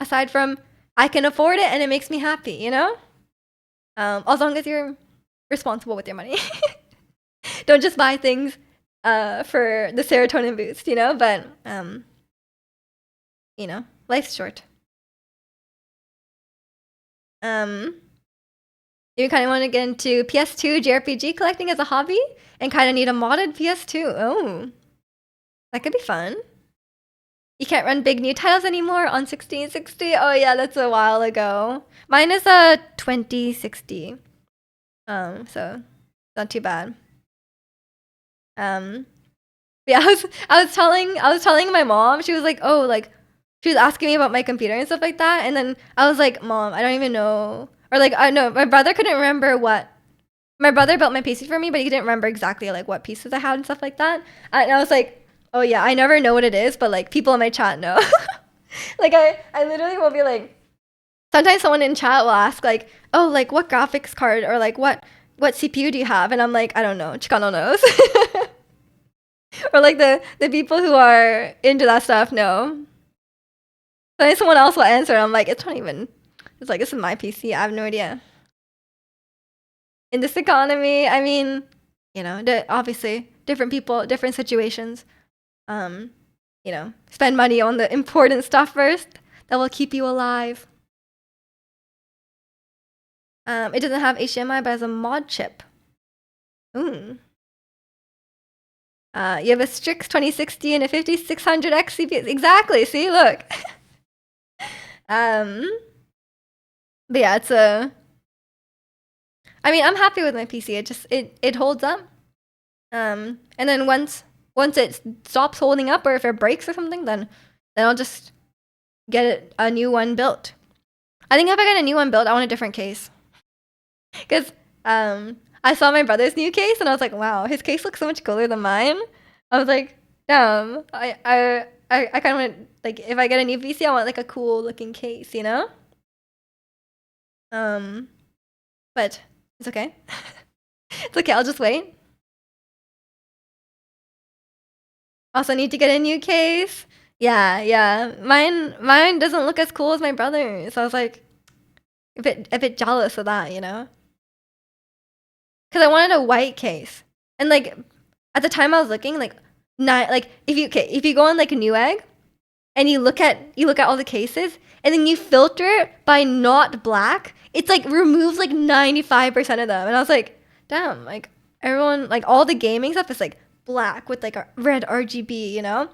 aside from I can afford it and it makes me happy, you know? As long as you're responsible with your money. Don't just buy things for the serotonin boost, you know? But, you know, life's short. You kind of want to get into PS2 JRPG collecting as a hobby and kind of need a modded PS2. Oh, that could be fun. You can't run big new titles anymore on 1660. Oh yeah, that's a while ago. Mine is a 2060. So not too bad. Yeah, I was telling my mom. She was like, "Oh, like," she was asking me about my computer and stuff like that. And then I was like, "Mom, I don't even know." Or like, I know my brother couldn't remember what. My brother built my PC for me, but he didn't remember exactly like what pieces I had and stuff like that. And I was like, "Oh yeah, I never know what it is, but like people in my chat know." Like I literally will be like, sometimes someone in chat will ask like, "Oh, like what graphics card or like what CPU do you have?" And I'm like, "I don't know. Chikano knows." Or like the people who are into that stuff know. But then someone else will answer, and I'm like, it's not even. It's like this is my PC. I have no idea. In this economy, I mean, obviously different people, different situations. Um, spend money on the important stuff first that will keep you alive. It doesn't have HDMI, but has a mod chip. Ooh. You have a Strix 2060 and a 5600X CPU. Exactly. See, look. But yeah, I mean, I'm happy with my PC. It holds up. And then once it stops holding up, or if it breaks or something, then I'll just get a new one built. I think if I get a new one built, I want a different case. Because I saw my brother's new case, and I was like, wow, his case looks so much cooler than mine. I was like, damn, I kind of want, like, if I get a new PC, I want like a cool looking case, you know? But it's okay. It's okay, I'll just wait. Also need to get a new case. Yeah. Mine doesn't look as cool as my brother's. So I was like a bit jealous of that, you know? Because I wanted a white case. And like at the time I was looking, like not like if you go on like Newegg and you look at all the cases and then you filter it by not black, it's like removes like 95% of them. And I was like, damn, like everyone, like all the gaming stuff is like black with like a red RGB, you know?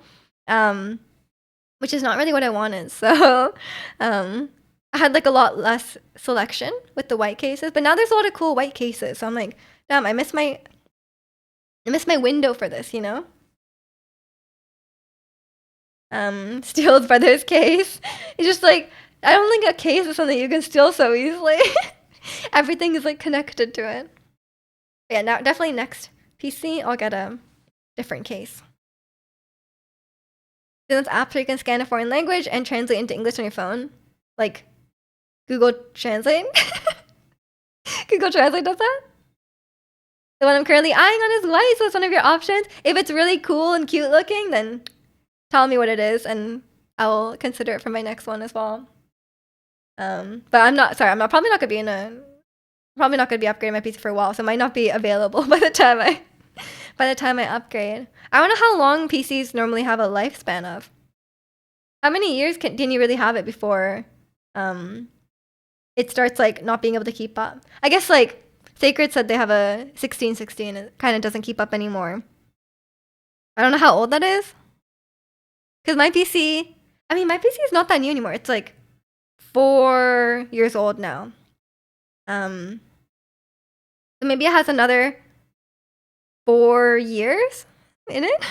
Which is not really what I wanted. So I had like a lot less selection with the white cases, but now there's a lot of cool white cases. So I'm like, damn, I miss my window for this, you know? Steal his brother's case. It's just like, I don't think a case is something you can steal so easily. Everything is like connected to it. But yeah, now definitely next PC, I'll get a different case. Then this app so you can scan a foreign language and translate into English on your phone. Like Google Translate. Google Translate does that? The one I'm currently eyeing on is white, so it's one of your options. If it's really cool and cute looking, then tell me what it is, and I will consider it for my next one as well. But I'm probably not gonna be upgrading my PC for a while, so it might not be available by the time I upgrade. I don't know how long PCs normally have a lifespan of. How many years can you really have it before it starts like not being able to keep up? I guess like Sacred said they have a 1660 and it kind of doesn't keep up anymore. I don't know how old that is. Because my PC is not that new anymore. It's like 4 years old now. So maybe it has another 4 years in it.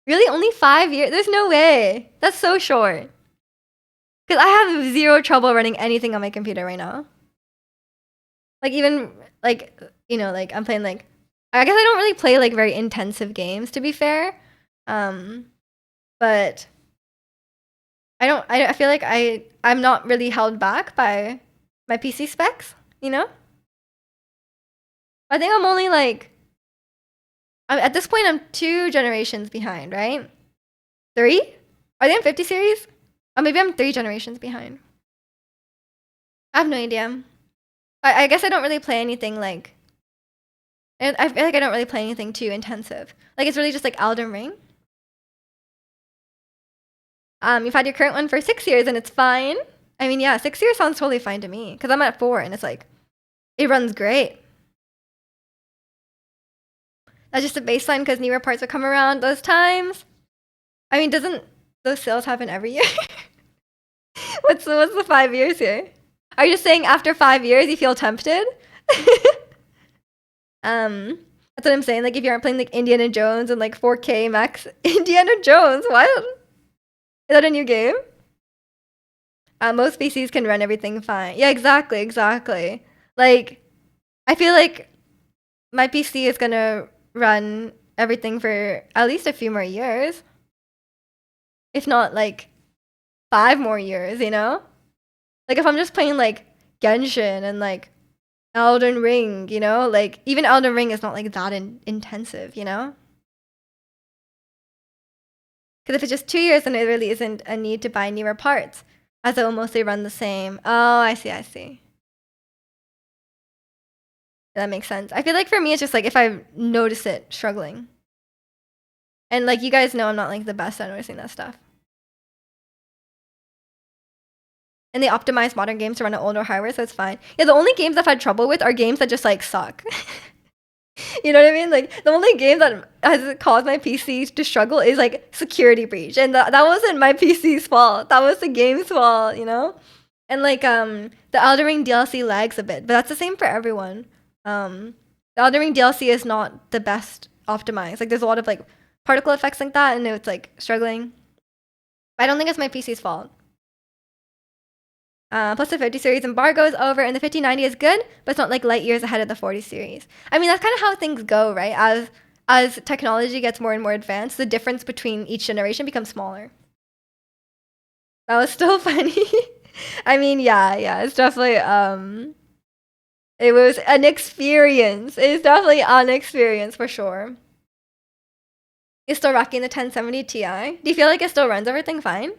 Really? Only 5 years? There's no way. That's so short. Because I have zero trouble running anything on my computer right now. Like even like like I'm playing like I guess I don't really play like very intensive games, to be fair. But I feel like I'm not really held back by my PC specs, you know? I think I'm only like at this point I'm 2 generations behind, right? 3? Are they in 50 series? Or maybe I'm 3 generations behind. I have no idea. I guess I don't really play anything like I feel like I don't really play anything too intensive. Like it's really just like Elden Ring. You've had your current one for 6 years and it's fine. I mean, yeah, 6 years sounds totally fine to me because I'm at 4 and it's like it runs great. That's just a baseline because newer parts will come around those times. I mean, doesn't those sales happen every year? What's the 5 years here? Are you just saying after 5 years you feel tempted? That's what I'm saying. Like if you aren't playing like Indiana Jones and like 4K max Indiana Jones, what? Is that a new game? Most PCs can run everything fine. Yeah, exactly. Like I feel like my PC is gonna run everything for at least a few more years. If not like 5 more years, you know? Like if I'm just playing like Genshin and like Elden Ring, you know? Like even Elden Ring is not like that intensive, you know? Because if it's just 2 years, then it really isn't a need to buy newer parts, as it will mostly run the same. Oh, I see, I see. That makes sense. I feel like for me, it's just like if I notice it struggling. And like you guys know, I'm not like the best at noticing that stuff. And they optimize modern games to run on older hardware, so it's fine. Yeah, the only games I've had trouble with are games that just like suck. You know what I mean? Like the only game that has caused my PC to struggle is like Security Breach, and that wasn't my PC's fault. That was the game's fault, you know. And like the Elden Ring DLC lags a bit, but that's the same for everyone. The Elden Ring DLC is not the best optimized. Like there's a lot of like particle effects like that, and it's like struggling. But I don't think it's my PC's fault. Plus the 50 series embargo is over, and the 5090 is good, but it's not like light years ahead of the 40 series. I mean, that's kind of how things go, right? As technology gets more and more advanced, the difference between each generation becomes smaller. That was still funny. I mean, yeah, it's definitely it was an experience. It's definitely an experience for sure. You're still rocking the 1070 Ti. Do you feel like it still runs everything fine?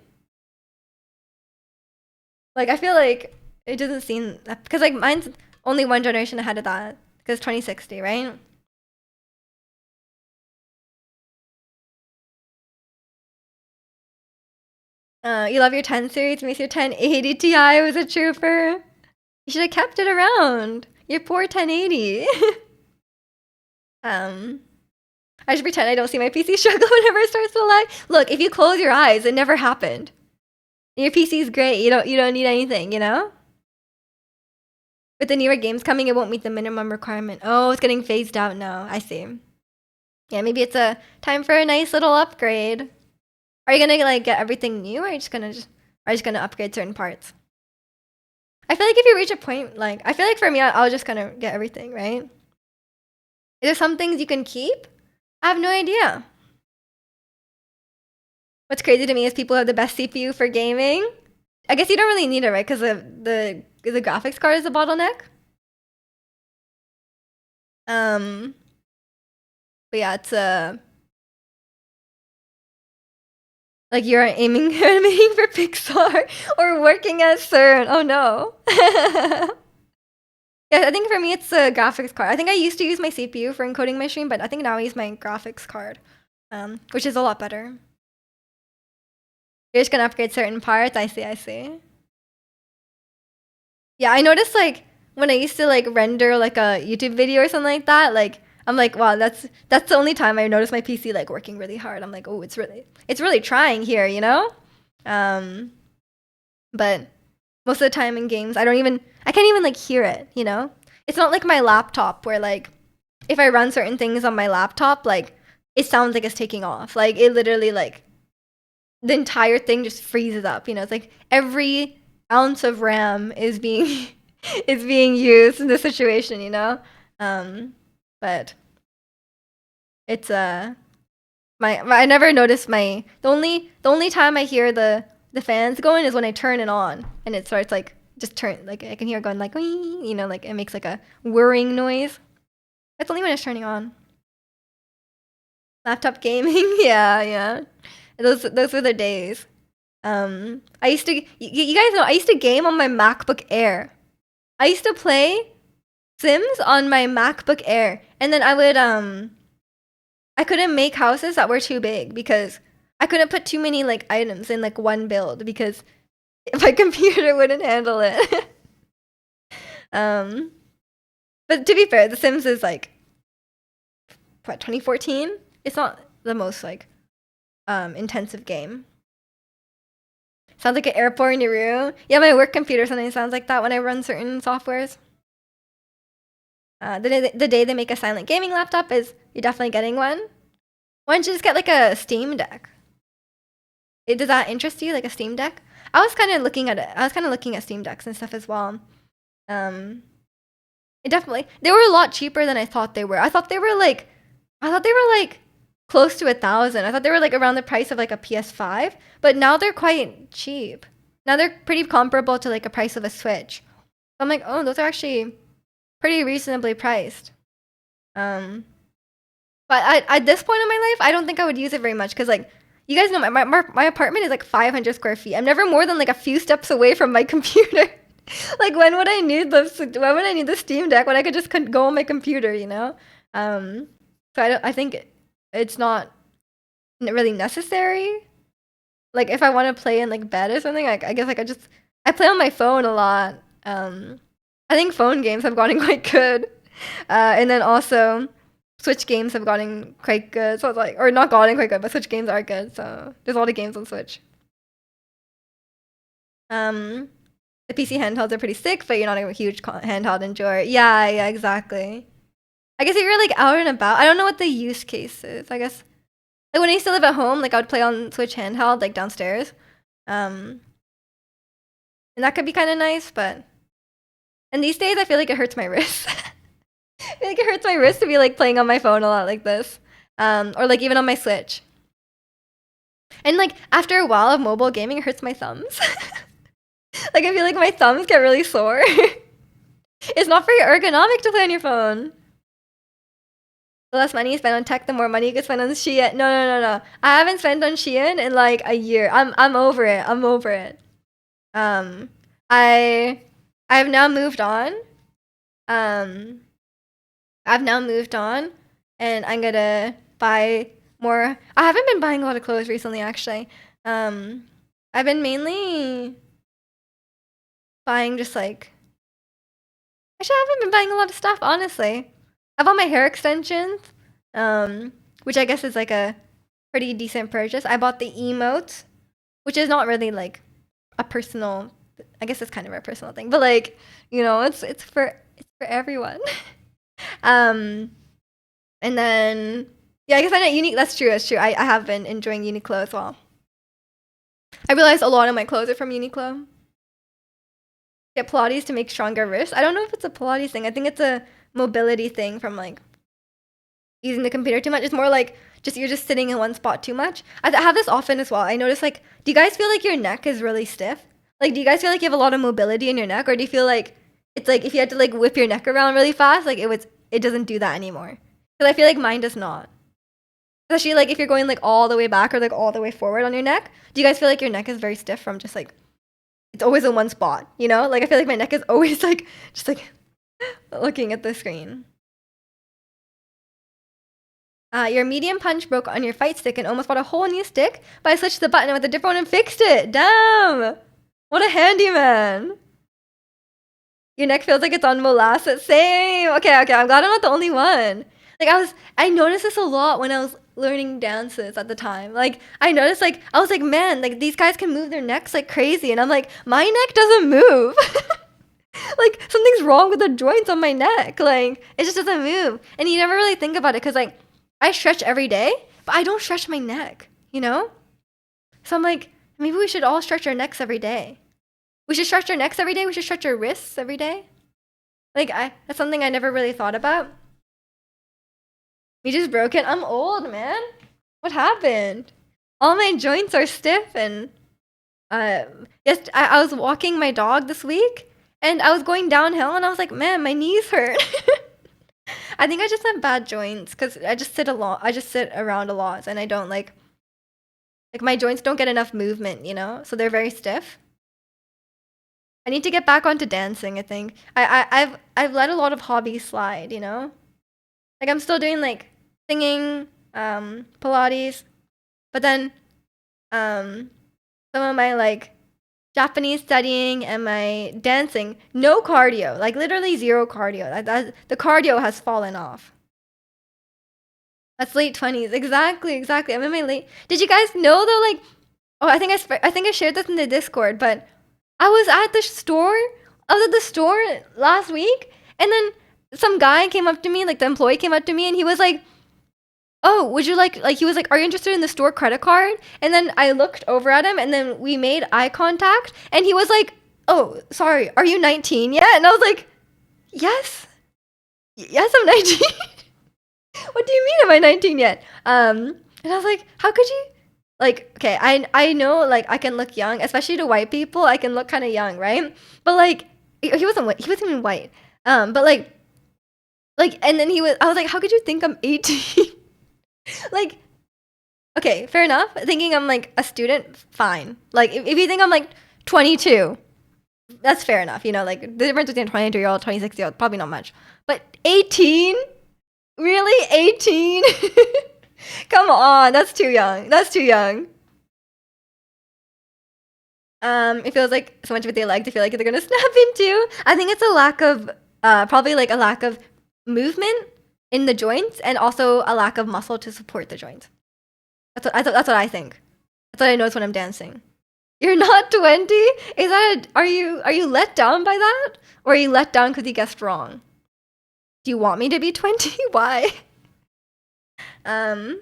Like, I feel like it doesn't seem... Because, like, mine's only one generation ahead of that. Because 2060, right? You love your 10 series, makes your 1080 Ti was a trooper. You should have kept it around. Your poor 1080. I should pretend I don't see my PC struggle whenever it starts to lag. Look, if you close your eyes, it never happened. Your PC's great. You don't need anything, you know? With the newer games coming, it won't meet the minimum requirement. Oh, it's getting phased out now. I see. Yeah, maybe it's a time for a nice little upgrade. Are you gonna like get everything new, or are you just gonna upgrade certain parts? I feel like if you reach a point, like I feel like for me, I'll just kind of get everything, right? Is there some things you can keep? I have no idea. What's crazy to me is people have the best CPU for gaming. I guess you don't really need it, right? Because the graphics card is a bottleneck. But yeah, it's like you're aiming for Pixar or working at CERN. Oh no. Yeah, I think for me it's a graphics card. I think I used to use my CPU for encoding my stream, but I think now I use my graphics card, which is a lot better. You're just gonna upgrade certain parts. I see. Yeah, I noticed like when I used to like render like a YouTube video or something like that, like I'm like, wow, that's the only time I noticed my PC like working really hard. I'm like, oh, it's really trying here, you know? But most of the time in games, I can't even like hear it, you know? It's not like my laptop where like if I run certain things on my laptop, like it sounds like it's taking off. Like it literally like the entire thing just freezes up, you know? It's like every ounce of RAM is being is being used in this situation, you know? But it's I never noticed the only time I hear the fans going is when I turn it on and it starts like just turn like I can hear it going like wee, you know, like it makes like a whirring noise. That's only when it's turning on. Laptop gaming, yeah. Those were the days. I used to you guys know I used to game on my MacBook Air. I used to play Sims on my MacBook Air, and then I would I couldn't make houses that were too big because I couldn't put too many like items in like one build because my computer wouldn't handle it. But to be fair, The Sims is like what 2014. It's not the most like intensive game. Sounds like an airport in your room. Yeah, my work computer sometimes sounds like that when I run certain softwares. The day they make a silent gaming laptop is you're definitely getting one. Why don't you just get like a Steam Deck? Does that interest you, like a Steam Deck? I was kind of looking at it. I was kind of looking at Steam Decks and stuff as well. They were a lot cheaper than I thought they were. I thought they were like close to 1,000. I thought they were like around the price of like a PS5, but now they're quite cheap. Now they're pretty comparable to like a price of a Switch. I'm like, oh, those are actually pretty reasonably priced. But at this point in my life, I don't think I would use it very much because like You guys know my apartment is like 500 square feet. I'm never more than like a few steps away from my computer. Like when would I need the Steam Deck when I could just go on my computer, you know? Um, so I think it's not really necessary. Like if I want to play in like bed or something, like I guess like I play on my phone a lot. I think phone games have gotten quite good. And then also Switch games have gotten quite good. So it's like, or not gotten quite good, but Switch games are good. So there's a lot of games on Switch. The PC handhelds are pretty sick, but you're not a huge handheld enjoyer. Yeah, exactly. I guess if you're like out and about, I don't know what the use case is. I guess like when I used to live at home, like I would play on Switch handheld, like downstairs. And that could be kind of nice, but and these days I feel like it hurts my wrist. I feel like it hurts my wrist to be like playing on my phone a lot like this. Or like even on my Switch. And like after a while of mobile gaming, it hurts my thumbs. Like I feel like my thumbs get really sore. It's not very ergonomic to play on your phone. The less money you spend on tech, the more money you can spend on Shein. No. I haven't spent on Shein in like a year. I'm over it. I'm over it. I've now moved on. I've now moved on, and I'm gonna buy more. I haven't been buying a lot of clothes recently, actually. I've been mainly buying just like. Actually, I haven't been buying a lot of stuff, honestly. I bought my hair extensions, which I guess is like a pretty decent purchase. I bought the emotes, which is not really like a personal. I guess it's kind of a personal thing, but like you know, it's for everyone. And then yeah, I guess I know unique. That's true. That's true. I have been enjoying Uniqlo as well. I realized a lot of my clothes are from Uniqlo. Get Pilates to make stronger wrists. I don't know if it's a Pilates thing. I think it's a mobility thing from like using the computer too much. It's more like you're just sitting in one spot too much. I have this often as well. I notice like, do you guys feel like your neck is really stiff? Like, do you guys feel like you have a lot of mobility in your neck, or do you feel like it's like if you had to like whip your neck around really fast, like it doesn't do that anymore? Because I feel like mine does not. Especially like if you're going like all the way back or like all the way forward on your neck. Do you guys feel like your neck is very stiff from just like it's always in one spot, you know? Like I feel like my neck is always like just like looking at the screen. Your medium punch broke on your fight stick and almost bought a whole new stick, but I switched the button with a different one and fixed it. Damn! What a handyman! Your neck feels like it's on molasses. Same! Okay, I'm glad I'm not the only one. Like I noticed this a lot when I was learning dances at the time. Like I noticed like I was like, man, like these guys can move their necks like crazy, and I'm like, my neck doesn't move. Like something's wrong with the joints on my neck. Like it just doesn't move. And you never really think about it because like I stretch every day, but I don't stretch my neck, you know? So I'm like, maybe we should all stretch our necks every day. We should stretch our necks every day. We should stretch our wrists every day. Like that's something I never really thought about. Me just broken. I'm old, man. What happened? All my joints are stiff and yes, I was walking my dog this week and I was going downhill and I was like, man, my knees hurt. I think I just have bad joints because I just sit around a lot and I don't like my joints don't get enough movement, you know? So they're very stiff. I need to get back onto dancing, I think. I've let a lot of hobbies slide, you know? Like I'm still doing like singing, Pilates, but then some of my like Japanese studying and my dancing, no cardio, like literally zero cardio. The cardio has fallen off. That's late 20s. Exactly. I'm in my late. Did you guys know though? Like, oh, I think I shared this in the Discord, but I was at the store. I was at the store last week, and then some guy came up to me, like the employee came up to me, and he was like, "Oh, would you like he was like, "Are you interested in the store credit card?" And then I looked over at him and then we made eye contact and he was like, "Oh, sorry, are you 19 yet?" And I was like, "Yes. Yes, I'm 19." What do you mean am I 19 yet? And I was like, "How could you?" Like, okay, I know like I can look young, especially to white people. I can look kind of young, right? But like he wasn't even white. But like and then I was like, "How could you think I'm 18?" Like, Okay, fair enough. Thinking I'm like a student, fine. Like if you think I'm like 22, that's fair enough. You know, like the difference between a 22-year-old, 26-year-old, probably not much. But 18? Really? 18? Come on, that's too young. That's too young. It feels like so much of what they like to feel like they're gonna snap into. I think it's a lack of, probably like a lack of movement in the joints, and also a lack of muscle to support the joints. That's what I think. That's what I notice when I'm dancing. You're not 20? Is that are you let down by that? Or are you let down because you guessed wrong? Do you want me to be 20? Why? Um,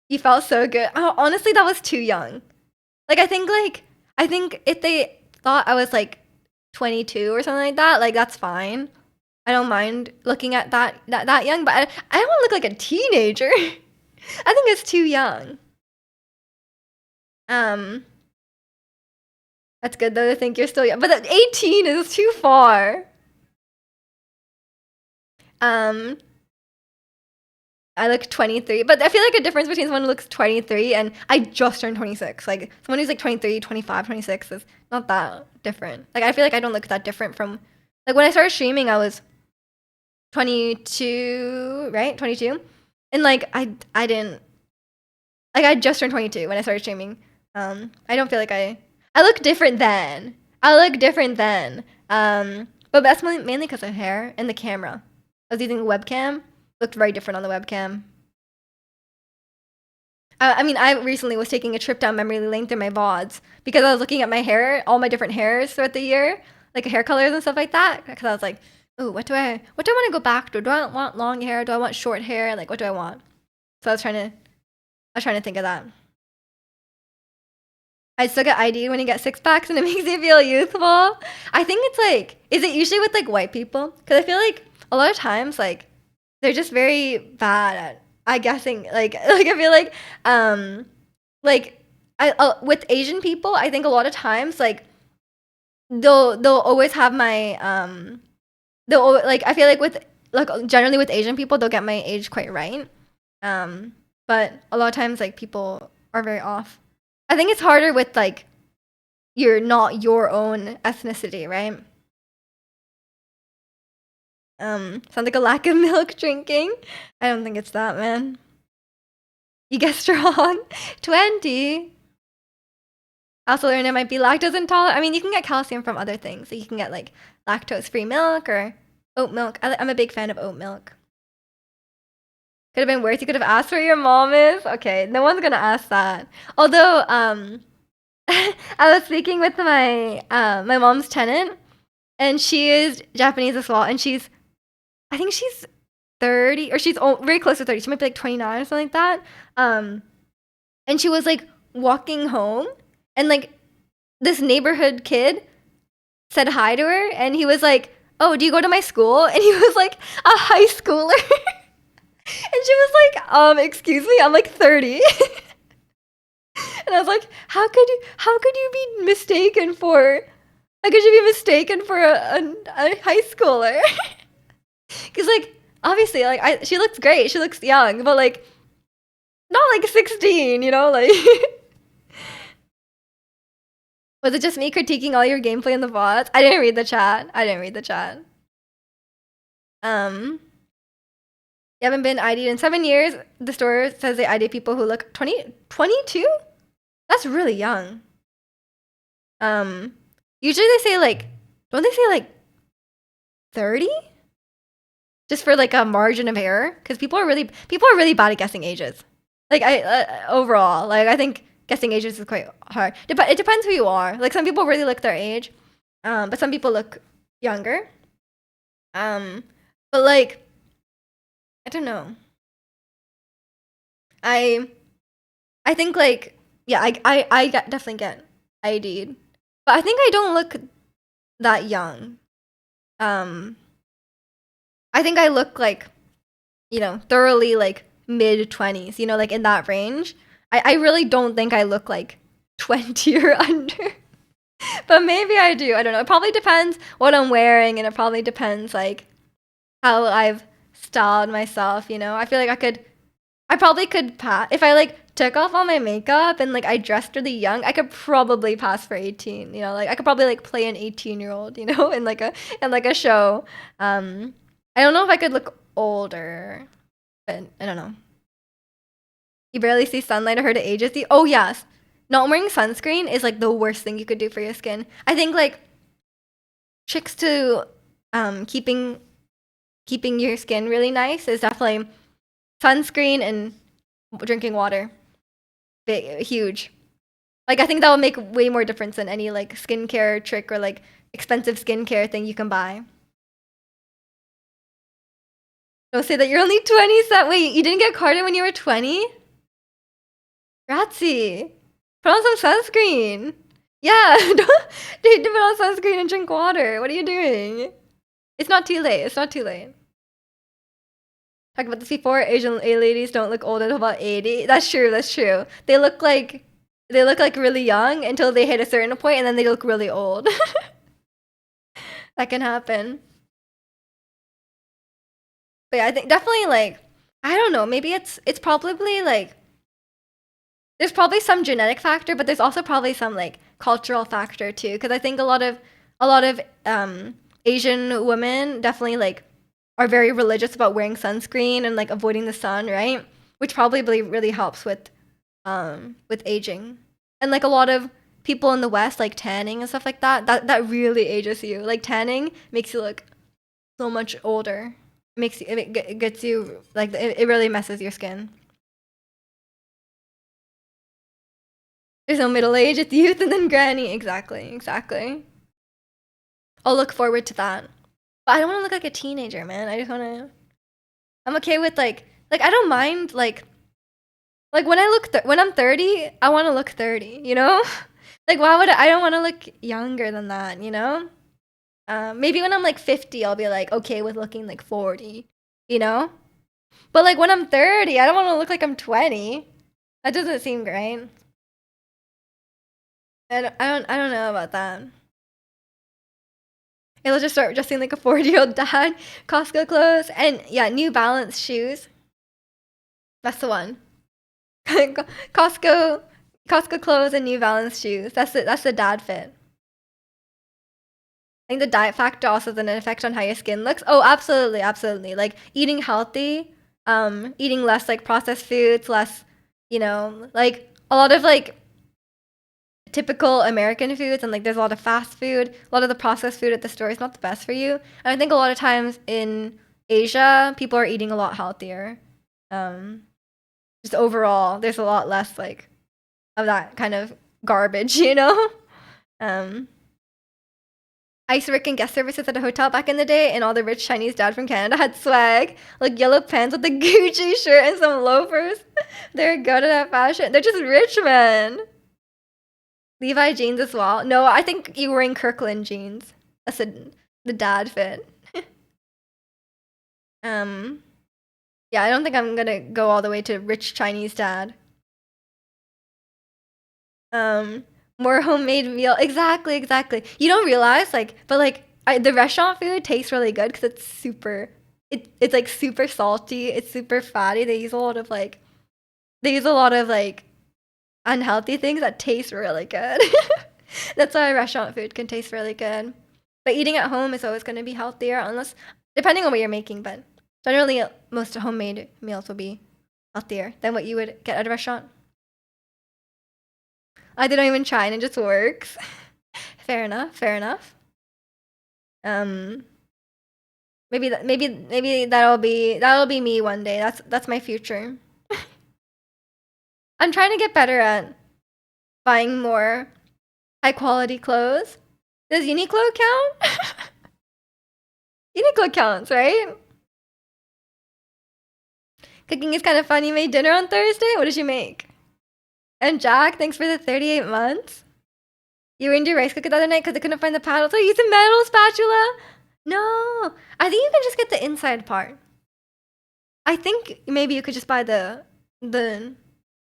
you felt so good. Oh, honestly, that was too young. I think if they thought I was like 22 or something like that, like that's fine. I don't mind looking at that young, but I don't want to look like a teenager. I think it's too young. Um, that's good though to think you're still young, but 18 is too far. Um, I look 23, but I feel like a difference between someone who looks 23 and I just turned 26. Like someone who's like 23, 25, 26 is not that different. Like I feel like I don't look that different from like when I started streaming, I was 22, right? 22. And like I didn't like I just turned 22 when I started streaming. I don't feel like I look different then. I look different then. But that's mainly because of hair and the camera. I was using a webcam. Looked very different on the webcam. I mean, I recently was taking a trip down memory lane through my VODs because I was looking at my hair, all my different hairs throughout the year, like hair colors and stuff like that. Because I was like, oh, what do I want to go back to? Do I want long hair? Do I want short hair? Like, what do I want? So I was trying to think of that. I still get ID when you get six packs and it makes you feel youthful. I think it's like, is it usually with like white people? Because I feel like a lot of times like they're just very bad at I guessing like I feel like I with Asian people I think a lot of times like they'll always have my like I feel like with like generally with Asian people they'll get my age quite right, but a lot of times like people are very off. I think it's harder with like you're not your own ethnicity, right? Sounds like a lack of milk drinking. I don't think it's that, man. You guessed wrong. 20. Also learned it might be lactose intolerant. I mean, you can get calcium from other things. So you can get like lactose-free milk or oat milk. I'm a big fan of oat milk. Could have been worse. You could have asked where your mom is. Okay, no one's gonna ask that. Although, I was speaking with my mom's tenant, and she is Japanese as well, and I think she's 30 or she's very close to 30. She might be like 29 or something like that. And she was like walking home and like this neighborhood kid said hi to her and he was like, "Oh, do you go to my school?" And he was like a high schooler. And she was like, "Excuse me, I'm like 30." And I was like, how could you be mistaken for how could you be mistaken for a high schooler? Cuz like obviously like she looks great, she looks young, but like not like 16, you know, like was it just me critiquing all your gameplay in the VODs? I didn't read the chat. Um you haven't been ID'd in 7 years. The store says they ID people who look 22? That's really young. Usually they say like don't they say like 30? Just for like a margin of error? Because people are really bad at guessing ages. Like overall, like I think guessing ages is quite hard. It depends who you are. Like some people really look their age, but some people look younger. But like I don't know. I think like yeah, definitely get ID'd, but I think I don't look that young. Um, I think I look like thoroughly like mid-20s, like in that range. I really don't think I look like 20 or under. But maybe I do. I don't know. It probably depends what I'm wearing and it probably depends like how I've styled myself, I feel like I could I probably could pass if I like took off all my makeup and like I dressed really young. I could probably pass for 18. You know, like I could probably like play an 18-year-old. You know, in like a show. I don't know if I could look older, but I don't know. You barely see sunlight or heard it ages you. Oh yes, not wearing sunscreen is like the worst thing you could do for your skin. I think like tricks to keeping your skin really nice is definitely sunscreen and drinking water. Big, huge. Like I think that would make way more difference than any like skincare trick or like expensive skincare thing you can buy. Don't say that you're only 20. So wait, you didn't get carded when you were 20? Ratsy, put on some sunscreen. Yeah, don't need to put on sunscreen and drink water. What are you doing? It's not too late. It's not too late. Talked about this before. Asian A ladies don't look old until about 80. That's true. That's true. They look like really young until they hit a certain point, and then they look really old. That can happen. But yeah, I think definitely like I don't know. Maybe it's probably like there's probably some genetic factor, but there's also probably some like cultural factor too. Because I think a lot of Asian women definitely like are very religious about wearing sunscreen and like avoiding the sun, right? Which probably really helps with aging. And like a lot of people in the West like tanning and stuff like that. That really ages you. Like tanning makes you look so much older. Makes you it gets you like it really messes your skin. There's no middle age, it's youth and then granny. Exactly, exactly. I'll look forward to that. But I don't want to look like a teenager, man. I just want to. I'm okay with like I don't mind like when when I'm 30, I want to look 30. You know, like why would I don't want to look younger than that. You know, maybe when I'm like 50, I'll be like okay with looking like 40. You know, but like when I'm 30, I don't want to look like I'm 20. That doesn't seem great. I don't know about that. It'll just start dressing like a 40-year-old dad. Costco clothes and yeah, New Balance shoes. That's the one. Costco Costco clothes and New Balance shoes. That's it. That's the dad fit. I think the diet factor also has an effect on how your skin looks. Oh, absolutely, absolutely. Like eating healthy, eating less like processed foods, less, like a lot of like typical American foods and like there's a lot of fast food. A lot of the processed food at the store is not the best for you. And I think a lot of times in Asia, people are eating a lot healthier. Um, just overall, there's a lot less like of that kind of garbage, you know? Um, I used to work in guest services at a hotel back in the day, and all the rich Chinese dad from Canada had swag, like yellow pants with a Gucci shirt and some loafers. They're good at fashion. They're just rich men. Levi jeans as well. No, I think you were wearing Kirkland jeans. That's the dad fit. um, yeah, I don't think I'm gonna go all the way to rich Chinese dad. Um, more homemade meal. Exactly, exactly. You don't realize like, but like the restaurant food tastes really good because it's super. It's like super salty. It's super fatty. They use a lot of like unhealthy things that taste really good. That's why restaurant food can taste really good. But eating at home is always going to be healthier, unless depending on what you're making. But generally, most homemade meals will be healthier than what you would get at a restaurant. I didn't even try, and it just works. Fair enough. Fair enough. Um, maybe that'll be me one day. That's my future. I'm trying to get better at buying more high quality clothes. Does Uniqlo count? Uniqlo counts, right? Cooking is kind of fun. You made dinner on Thursday? What did you make? And Jack, thanks for the 38 months. You ruined your rice cooker the other night because I couldn't find the paddle. So I used a metal spatula? No. I think you can just get the inside part. I think maybe you could just buy the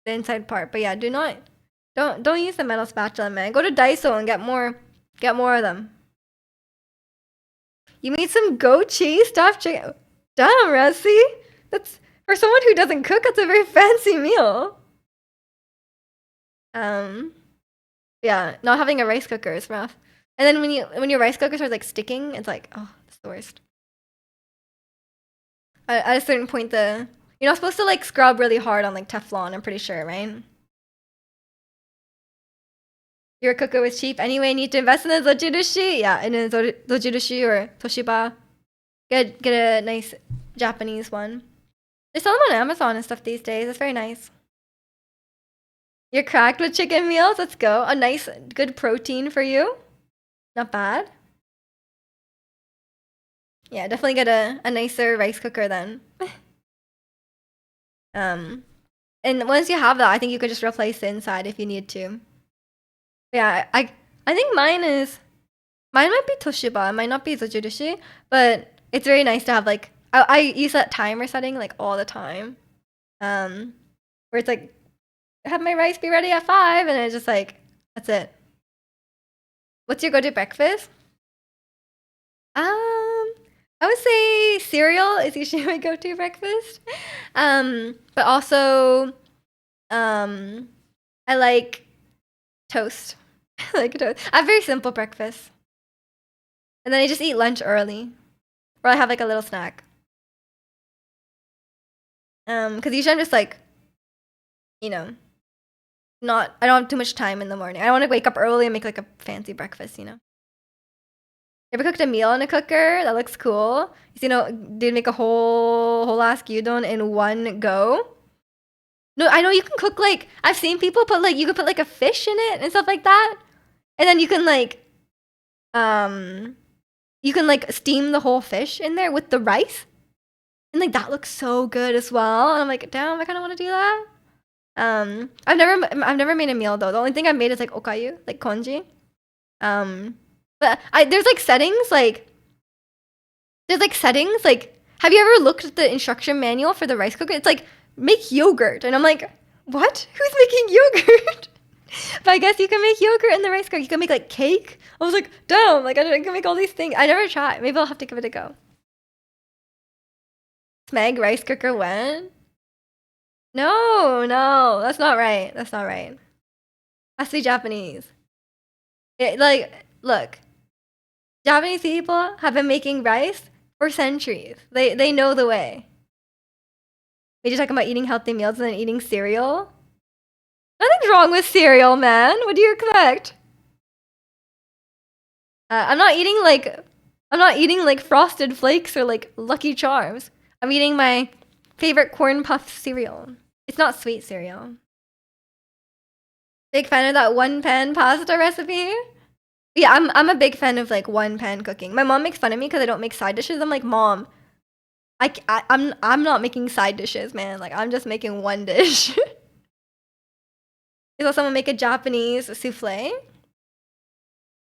inside part. But yeah, don't use the metal spatula, man. Go to Daiso and get more of them. You made some goat cheese stuffed chicken. Damn, Rusty. For someone who doesn't cook, that's a very fancy meal. Yeah, not having a rice cooker is rough. And then when your rice cooker starts like sticking, it's like, oh, that's the worst. At a certain point, you're not supposed to like scrub really hard on like Teflon. I'm pretty sure, right? Your cooker was cheap anyway. You need to invest in a zojirushi. Yeah, in a zojirushi or Toshiba. Get a nice Japanese one. They sell them on Amazon and stuff these days. It's very nice. You're cracked with chicken meals. Let's go. A nice, good protein for you. Not bad. Yeah, definitely get a nicer rice cooker then. And once you have that, I think you could just replace the inside if you need to. Yeah, I think mine might be Toshiba. It might not be Zojirushi, but it's very nice to have like I use that timer setting like all the time. Where it's like have my rice be ready at 5 and it's just like that's it. What's your go-to breakfast? I would say cereal is usually my go-to breakfast. But also I like toast. I like toast. I have very simple breakfast. And then I just eat lunch early. Or I have like a little snack. Because usually I'm just like, you know, I don't have too much time in the morning. I want to wake up early and make like a fancy breakfast, you know. You ever cooked a meal in a cooker? That looks cool. You know, did make a whole ass gyudon in one go? No, I know you can cook like I've seen people put like you could put like a fish in it and stuff like that. And then you can like steam the whole fish in there with the rice. And like that looks so good as well. And I'm like, damn, I kind of want to do that. I've never made a meal though. The only thing I've made is like okayu, like konji. But there's like settings like have you ever looked at the instruction manual for the rice cooker? It's like make yogurt, and I'm like, what? Who's making yogurt? But I guess you can make yogurt in the rice cooker. You can make like cake. I was like, damn, like I can make all these things. I never tried. Maybe I'll have to give it a go. Smeg rice cooker when? No, that's not right. That's not right. Has to be Japanese. Look, Japanese people have been making rice for centuries. They know the way. We just talking about eating healthy meals and then eating cereal. Nothing's wrong with cereal, man. What do you expect? I'm not eating like Frosted Flakes or like Lucky Charms. I'm eating my favorite corn puff cereal. It's not sweet cereal. Big fan of that one pan pasta recipe. Yeah, I'm a big fan of like one pan cooking. My mom makes fun of me because I don't make side dishes. I'm like, Mom, I'm not making side dishes, man. Like I'm just making one dish. You saw someone make a Japanese souffle?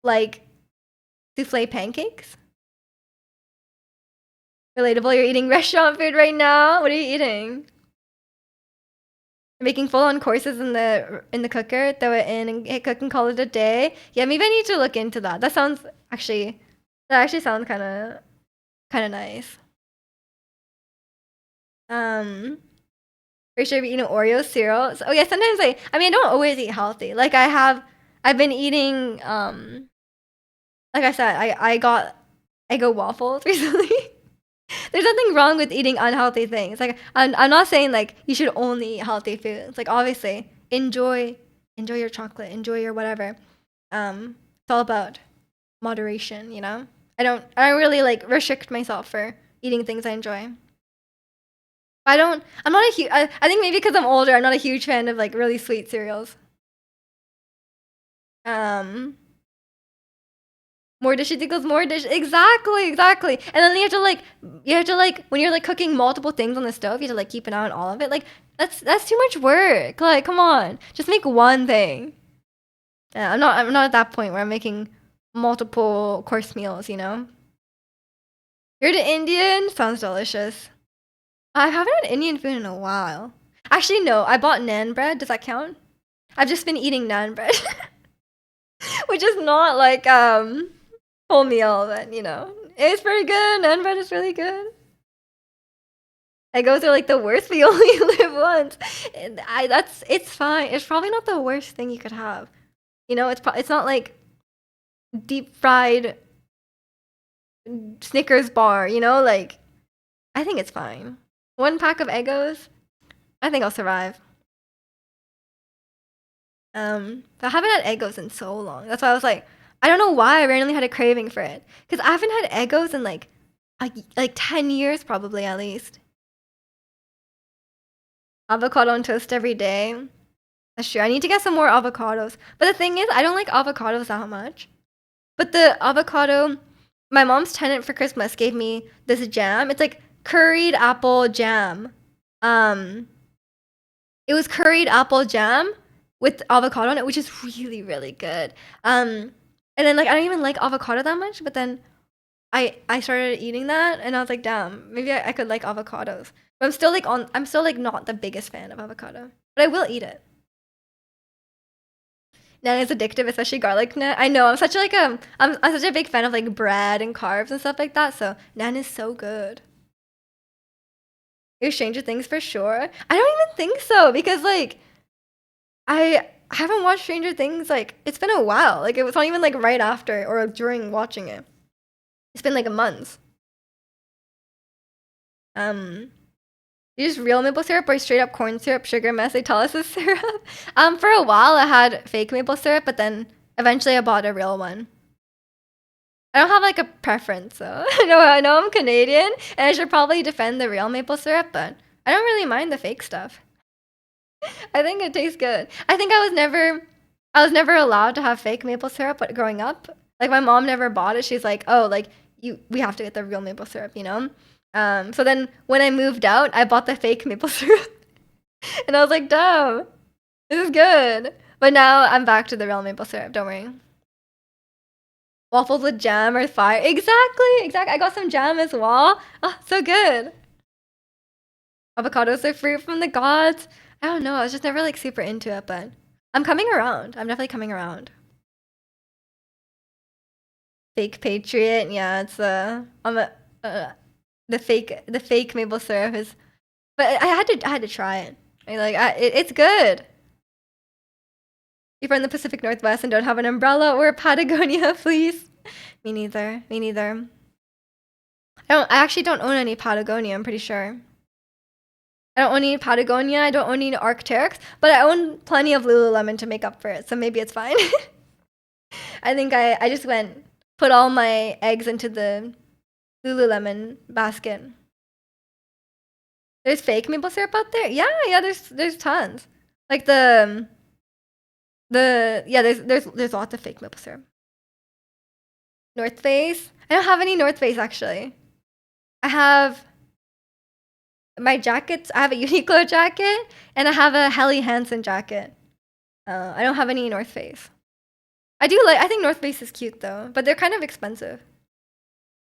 Like souffle pancakes? Relatable, you're eating restaurant food right now? What are you eating? You're making full-on courses in the cooker, throw it in and hit cook and call it a day? Yeah, maybe I need to look into that. That actually sounds kinda nice. Pretty sure you're eating Oreo cereal. So, oh yeah, sometimes I mean I don't always eat healthy. Like I've been eating like I said, I got Eggo waffles recently. There's nothing wrong with eating unhealthy things. Like I'm not saying like you should only eat healthy foods. Like obviously enjoy your chocolate, enjoy your whatever. It's all about moderation, you know? I don't really like restrict myself for eating things I enjoy. I'm not a huge, I think maybe because I'm older, I'm not a huge fan of like really sweet cereals. More dishes equals more dish. Exactly. And then you have to like when you're like cooking multiple things on the stove, you have to like keep an eye on all of it. Like that's too much work. Like come on, just make one thing. Yeah, I'm not at that point where I'm making multiple course meals. You know. You're the Indian. Sounds delicious. I haven't had Indian food in a while. Actually, no. I bought naan bread. Does that count? I've just been eating naan bread, which is not like full meal, but you know, it's pretty good. Naan bread is really good. Egos are like the worst. We only live once. And it's fine. It's probably not the worst thing you could have. You know, it's not like deep fried Snickers bar. You know, like I think it's fine. One pack of Egos, I think I'll survive. But I haven't had Eggos in so long. That's why I was like, I don't know why I randomly had a craving for it. Because I haven't had Eggos in like 10 years probably at least. Avocado on toast every day. That's true. I need to get some more avocados. But the thing is, I don't like avocados that much. But the avocado, my mom's tenant for Christmas gave me this jam. It's like curried apple jam. It was curried apple jam with avocado on it, which is really, really good. And then like I don't even like avocado that much, but then I started eating that and I was like, damn, maybe I could like avocados. But I'm still like not the biggest fan of avocado. But I will eat it. Naan is addictive, especially garlic naan. I know, I'm such a big fan of like bread and carbs and stuff like that, so naan is so good. It was Stranger Things for sure. I don't even think so because like I haven't watched Stranger Things like it's been a while. Like it was not even like right after or during watching it. It's been like a month. Um, you use real maple syrup or straight up corn syrup, sugar, mess, Elysis syrup? For a while I had fake maple syrup, but then eventually I bought a real one. I don't have like a preference, so I know I'm Canadian and I should probably defend the real maple syrup, but I don't really mind the fake stuff. I think it tastes good. I think I was never allowed to have fake maple syrup but growing up. Like my mom never bought it. She's like, "Oh, like we have to get the real maple syrup, you know?" So then when I moved out, I bought the fake maple syrup. And I was like, "Damn. This is good." But now I'm back to the real maple syrup, don't worry. Waffles with jam or fire. Exactly. I got some jam as well. Oh, so good. Avocados are fruit from the gods. I don't know. I was just never like super into it, but I'm coming around. I'm definitely coming around. Fake Patriot. Yeah, it's I'm a the fake maple syrup is, but I had to try it. It's good. If you're in the Pacific Northwest and don't have an umbrella or a Patagonia, please. Me neither. Me neither. I actually don't own any Patagonia. I'm pretty sure. I don't own any Patagonia. I don't own any Arc'teryx, but I own plenty of Lululemon to make up for it. So maybe it's fine. I think I just put all my eggs into the Lululemon basket. There's fake maple syrup out there. Yeah. There's tons. Like there's lots of fake maple syrup. North Face. I don't have any North Face actually. I have my jackets. I have a Uniqlo jacket and I have a Helly Hansen jacket. I don't have any North Face. I think North Face is cute though, but they're kind of expensive.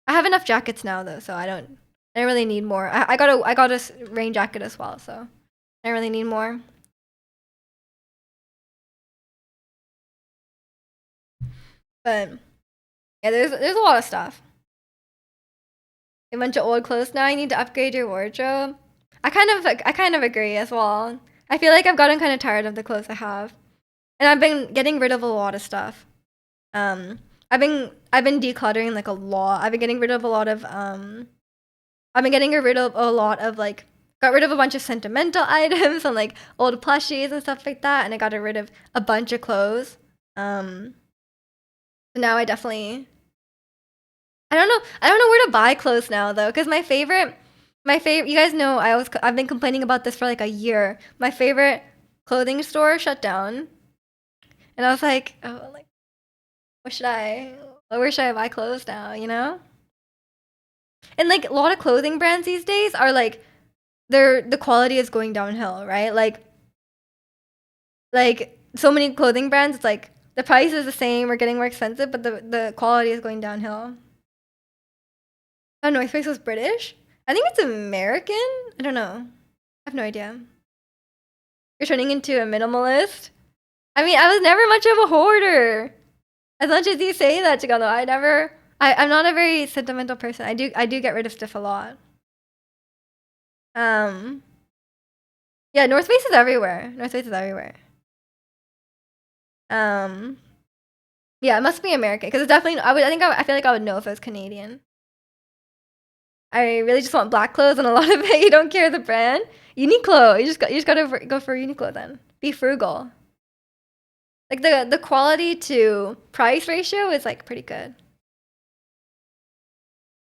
I have enough jackets now though, so I don't really need more. I got a rain jacket as well, so I don't really need more. But yeah, there's a lot of stuff. A bunch of old clothes now. You need to upgrade your wardrobe. I kind of agree as well. I feel like I've gotten kind of tired of the clothes I have, and I've been getting rid of a lot of stuff. I've been decluttering like a lot. I've been getting rid of a lot of like got rid of a bunch of sentimental items and like old plushies and stuff like that, and I got rid of a bunch of clothes. Now I definitely I don't know where to buy clothes now though, because my favorite you guys know I've been complaining about this for like a year. My favorite clothing store shut down. And I was like, oh, like where should I buy clothes now, you know? And like a lot of clothing brands these days are like the quality is going downhill, right? Like so many clothing brands, it's like the price is the same or getting more expensive, but the quality is going downhill. Oh, North Face was British? I think it's American. I don't know. I have no idea. You're turning into a minimalist? I mean, I was never much of a hoarder. As much as you say that, Chicano, I'm not a very sentimental person. I do get rid of stuff a lot. Um, yeah, North Face is everywhere. North Face is everywhere. Um, yeah, it must be American because it's definitely. I feel like I would know if it was Canadian. I really just want black clothes, and a lot of it you don't care the brand. Uniqlo. You just gotta go for Uniqlo then. Be frugal. Like the quality to price ratio is like pretty good.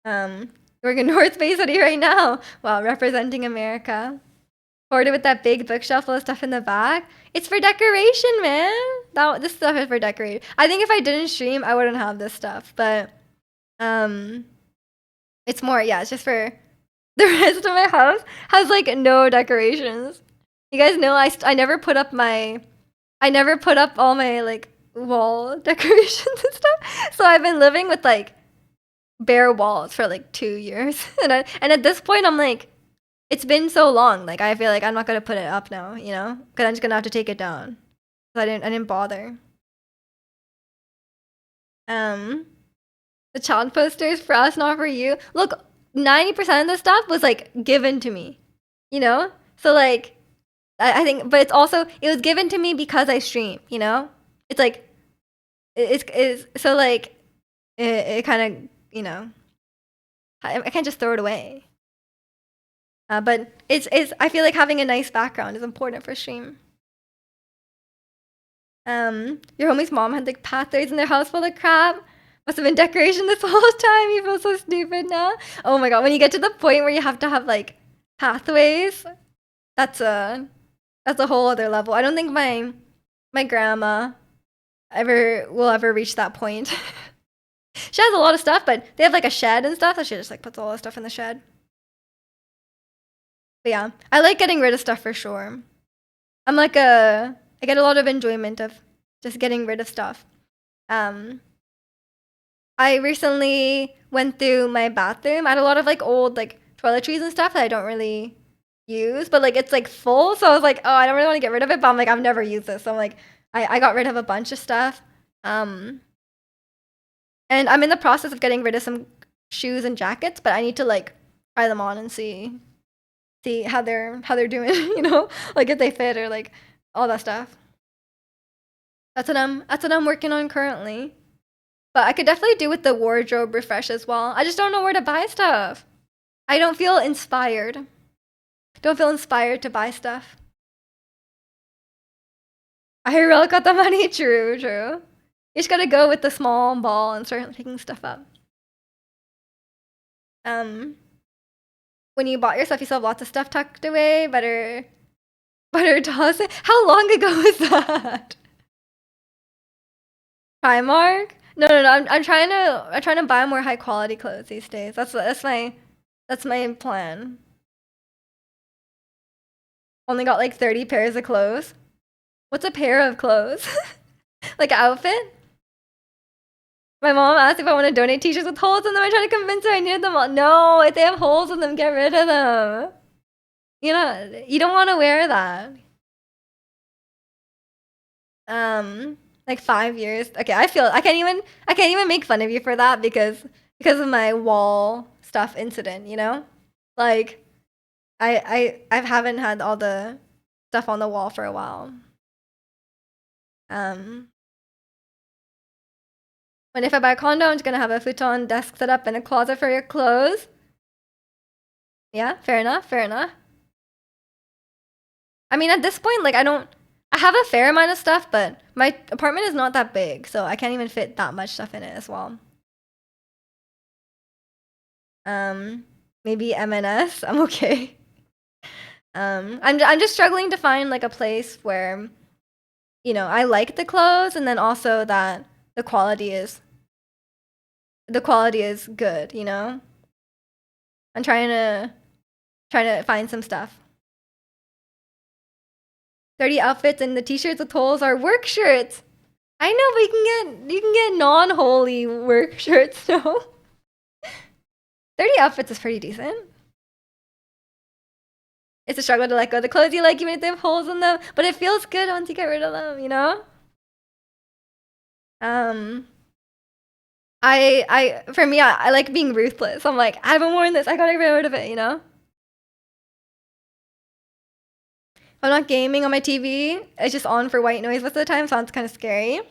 We're in North Face hoodie right now. Wow, representing America. Hoarded with that big bookshelf full of stuff in the back. It's for decoration, man. This stuff is for decoration. I think if I didn't stream, I wouldn't have this stuff. But um, it's more, yeah, it's just for the rest of my house has like no decorations. You guys know I never put up all my like wall decorations and stuff. So I've been living with like bare walls for like 2 years, and at this point I'm like, it's been so long. Like I feel like I'm not gonna put it up now, you know, because I'm just gonna have to take it down. So I didn't bother. Um, the child posters for us, not for you. Look, 90% of the stuff was like given to me, you know. So like, I think, but it was given to me because I stream, you know. It's like, it's so like, it kind of, you know, I can't just throw it away. But I feel like having a nice background is important for stream. Your homie's mom had like pathways in their house full of crap. Must have been decoration this whole time. You feel so stupid now. Oh my god, when you get to the point where you have to have like pathways, that's a whole other level. I don't think my grandma will ever reach that point. She has a lot of stuff, but they have like a shed and stuff, so she just like puts all the stuff in the shed. But yeah, I like getting rid of stuff for sure. I get a lot of enjoyment of just getting rid of stuff. I recently went through my bathroom. I had a lot of like old like toiletries and stuff that I don't really use, but like it's like full. So I was like, oh, I don't really want to get rid of it, but I'm like, I've never used this. So I'm like, I got rid of a bunch of stuff. And I'm in the process of getting rid of some shoes and jackets, but I need to like try them on and see how they're doing, you know, like if they fit or like all that stuff. That's what I'm working on currently. But I could definitely do with the wardrobe refresh as well. I just don't know where to buy stuff. I don't feel inspired. Don't feel inspired to buy stuff. I really got the money. True, true. You just gotta go with the small ball and start picking stuff up. Um, when you bought your stuff, you still have lots of stuff tucked away. Better toss it. How long ago was that? Primark? No. I'm trying to buy more high quality clothes these days. That's my plan. Only got like 30 pairs of clothes. What's a pair of clothes? Like an outfit? My mom asked if I want to donate t-shirts with holes in them. I tried to convince her I needed them all. No, if they have holes in them, get rid of them. You know, you don't want to wear that. Like 5 years. Okay, I can't even make fun of you for that because of my wall stuff incident, you know? Like I haven't had all the stuff on the wall for a while. Um when if I buy a condo, I'm just gonna have a futon desk set up and a closet for your clothes. Yeah, fair enough, fair enough. I mean, at this point, like I have a fair amount of stuff, but my apartment is not that big, so I can't even fit that much stuff in it as well. Maybe M&S. I'm okay. I'm just struggling to find like a place where, you know, I like the clothes and then also that the quality is good, you know? I'm trying to find some stuff. 30 outfits and the t-shirts with holes are work shirts. I know, but you can get non-holy work shirts, no? 30 outfits is pretty decent. It's a struggle to let go of the clothes you like even if they have holes in them, but it feels good once you get rid of them, you know? For me, I like being ruthless. I'm like, I haven't worn this, I gotta get rid of it, you know? I'm not gaming on my TV. It's just on for white noise most of the time, so it's kind of scary.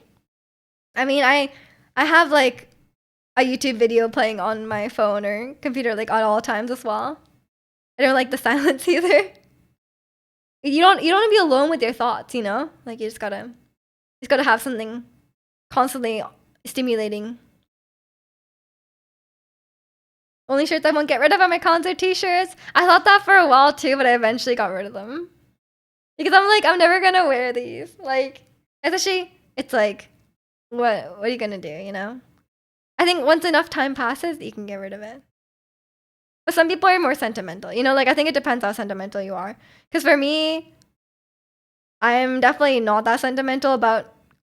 I mean, I have like a YouTube video playing on my phone or computer like at all times as well. I don't like the silence either. You don't want to be alone with your thoughts, you know? Like you just gotta have something constantly stimulating. Only shirts I won't get rid of are my concert t-shirts. I thought that for a while too, but I eventually got rid of them. Because I'm like, I'm never gonna wear these. Like, especially, it's like, what are you gonna do, you know? I think once enough time passes, you can get rid of it. But some people are more sentimental, you know? Like, I think it depends how sentimental you are. Because for me, I'm definitely not that sentimental about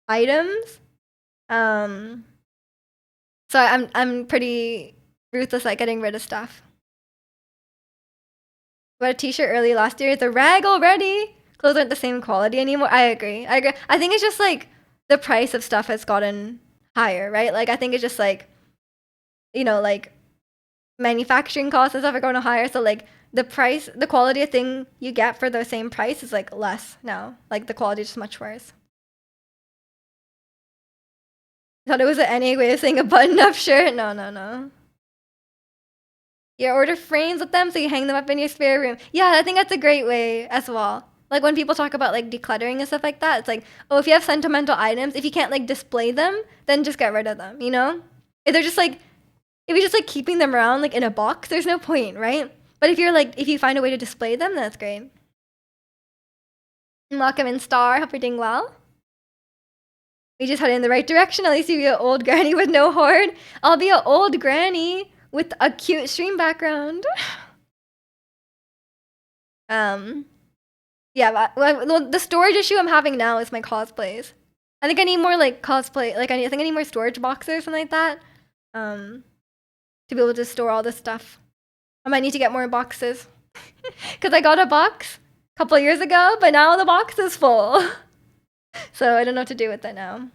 items. So I'm pretty ruthless at getting rid of stuff. Bought a t-shirt early last year. It's a rag already. Clothes aren't the same quality anymore. I agree. I think it's just like the price of stuff has gotten higher, right? Like I think it's just like, you know, like manufacturing costs and stuff are going higher. So like the price, the quality of thing you get for the same price is like less now. Like the quality is just much worse. I thought it was an NA way of saying a button-up shirt. No. You order frames with them so you hang them up in your spare room. Yeah, I think that's a great way as well. Like when people talk about like decluttering and stuff like that, it's like, oh, if you have sentimental items, if you can't like display them, then just get rid of them, you know? If they're just like, if you're just like keeping them around like in a box, there's no point, right? But if you're like, if you find a way to display them, then that's great. And welcome in Star, hope you're doing well. We just headed in the right direction. At least you'll be an old granny with no hoard. I'll be an old granny with a cute stream background. Yeah, but the storage issue I'm having now is my cosplays. I think I need more like cosplay, like I think I need more storage boxes or something like that. To be able to store all this stuff. I might need to get more boxes. Cause I got a box a couple of years ago, but now the box is full. So I don't know what to do with it now.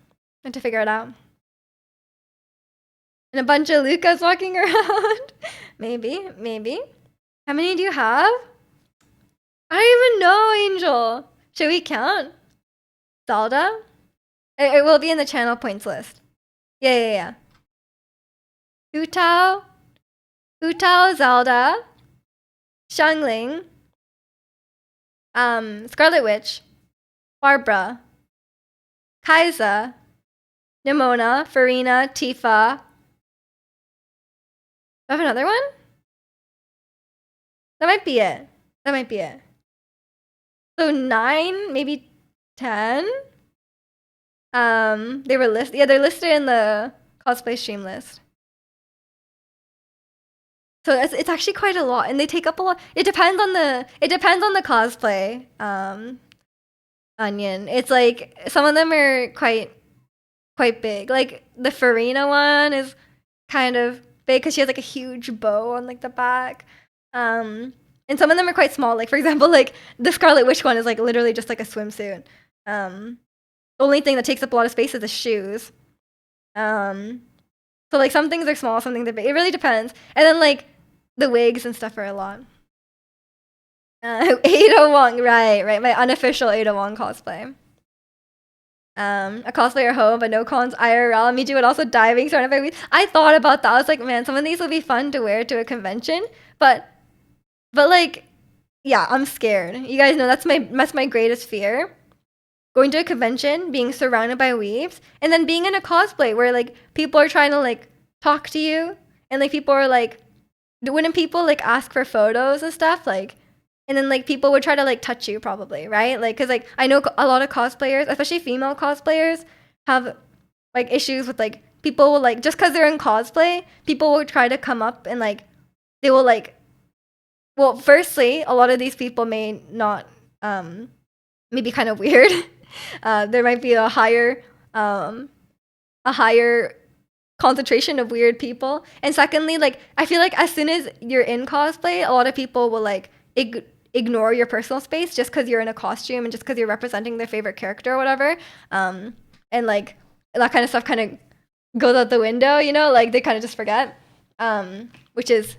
I have to figure it out. And a bunch of Lucas walking around. Maybe. How many do you have? I don't even know, Angel. Should we count? Zelda? It will be in the channel points list. Yeah. Hu Tao, Zelda, Xiangling, Scarlet Witch, Barbara, Kaiza, Nimona, Farina, Tifa. Do I have another one? That might be it. So 9, maybe 10. They were listed. Yeah, they're listed in the cosplay stream list. So it's actually quite a lot, and they take up a lot. It depends on the cosplay. Onion. It's like some of them are quite big. Like the Farina one is kind of big because she has like a huge bow on like the back. And some of them are quite small. Like for example, like the Scarlet Witch one is like literally just like a swimsuit. The only thing that takes up a lot of space is the shoes. So like some things are small, some things are big. It really depends. And then like the wigs and stuff are a lot. Ada Wong, right. My unofficial Ada Wong cosplay. A cosplayer home, but no cons IRL. Me too, and also diving. I thought about that. I was like, man, some of these would be fun to wear to a convention, but like, yeah, I'm scared. You guys know that's my greatest fear. Going to a convention, being surrounded by weaves, and then being in a cosplay where like people are trying to like talk to you, and like people are like, wouldn't people like ask for photos and stuff like? And then like people would try to like touch you probably, right? Like cuz like I know a lot of cosplayers, especially female cosplayers, have like issues with like people will like just cuz they're in cosplay, people will try to come up and like they will like well, firstly, a lot of these people may not maybe kind of weird. There might be a higher concentration of weird people. And secondly, like I feel like as soon as you're in cosplay, a lot of people will like ignore your personal space just because you're in a costume and just because you're representing their favorite character or whatever. And like that kind of stuff kind of goes out the window, you know, like they kind of just forget, which is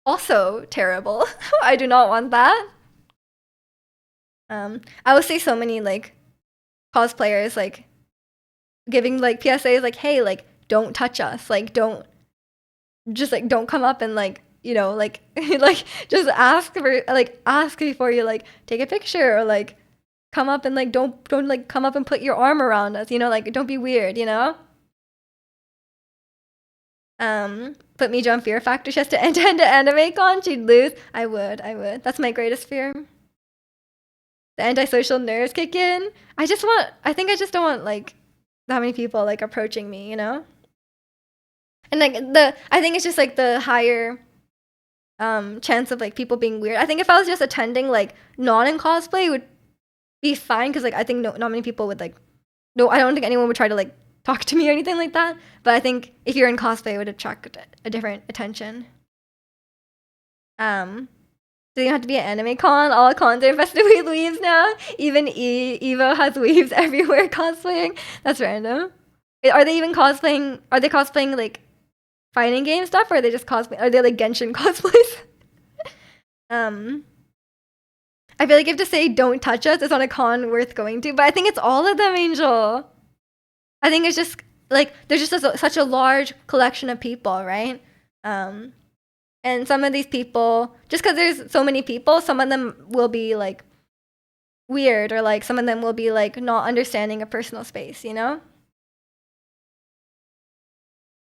also terrible. I do not want that. I would see so many like cosplayers like giving like PSAs like, hey, like don't touch us, like don't come up and like like like just ask before you like take a picture, or like come up and like don't like come up and put your arm around us, like don't be weird, put me on Fear Factor. She has to attend to Anime Con, she'd lose. I would. That's my greatest fear. The antisocial nerves kick in. I think I just don't want like that many people like approaching me, And like I think it's just like the higher chance of like people being weird. I think if I was just attending like non in cosplay, it would be fine, because like I think not many people would like, no, I don't think anyone would try to like talk to me or anything like that. But I think if you're in cosplay, it would attract a different attention. So you have to be at Anime Con. All cons are infested with weaves now. Even Evo has weaves everywhere cosplaying. That's random. Are they even cosplaying? Are they cosplaying like fighting game stuff, or are they just cosplaying? Are they like Genshin cosplays? I feel like you have to say "Don't touch us." It's not a con worth going to, but I think it's all of them, Angel. I think it's just like there's just such a large collection of people, right? And some of these people, just because there's so many people, some of them will be like weird, or like some of them will be like not understanding of personal space,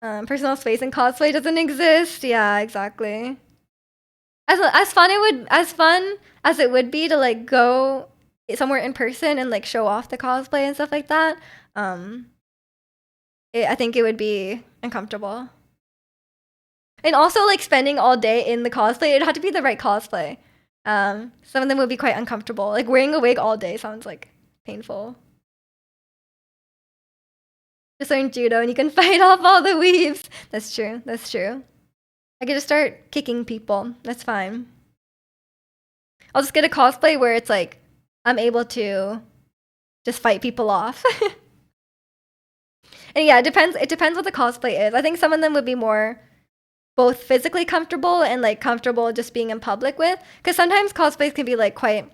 personal space in cosplay doesn't exist. Yeah, exactly. As fun as it would be to like go somewhere in person and like show off the cosplay and stuff like that, I think it would be uncomfortable. And also like spending all day in the cosplay, it'd have to be the right cosplay. Some of them would be quite uncomfortable. Like wearing a wig all day sounds like painful. Just learn judo and you can fight off all the weaves. That's true. That's true. I could just start kicking people. That's fine. I'll just get a cosplay where it's like I'm able to just fight people off. And yeah, it depends. It depends what the cosplay is. I think some of them would be more both physically comfortable and like comfortable just being in public with. Because sometimes cosplays can be like quite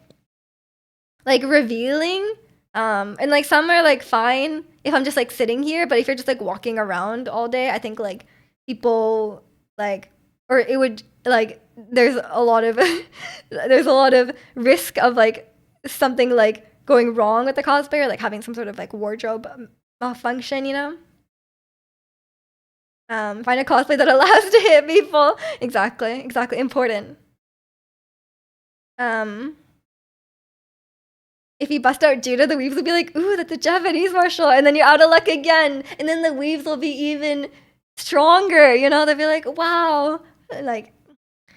like revealing. And like some are like fine if I'm just like sitting here, but if you're just like walking around all day, I think like people like, or it would like there's a lot of there's a lot of risk of like something like going wrong with the cosplay, or like having some sort of like wardrobe malfunction, Find a cosplay that allows to hit people. Exactly, important. If you bust out judo, the weaves will be like, ooh, that's a Japanese martial, and then you're out of luck again, and then the weaves will be even stronger, they'll be like, wow. Like,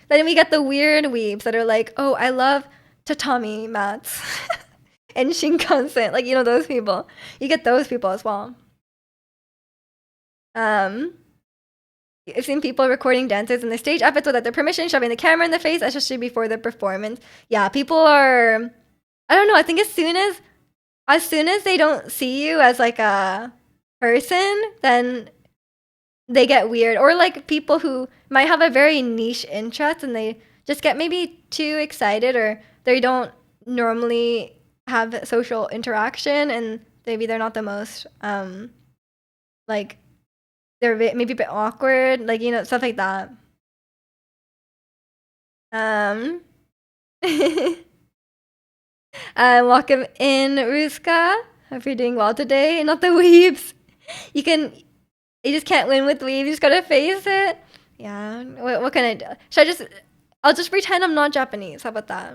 then we get the weird weaves that are like, oh, I love tatami mats and Shinkansen, like, those people. You get those people as well. I've seen people recording dancers in the stage outfits without their permission, shoving the camera in the face, especially before the performance. Yeah, people are, I don't know, I think as soon as they don't see you as like a person, then they get weird. Or like people who might have a very niche interest and they just get maybe too excited, or they don't normally have social interaction, and maybe they're not the most like they're maybe a bit awkward, like stuff like that. Welcome in, Ruska. Hope you're doing well today. Not the weebs. You just can't win with weebs. You just gotta face it. Yeah. What can I do? I'll just pretend I'm not Japanese. How about that?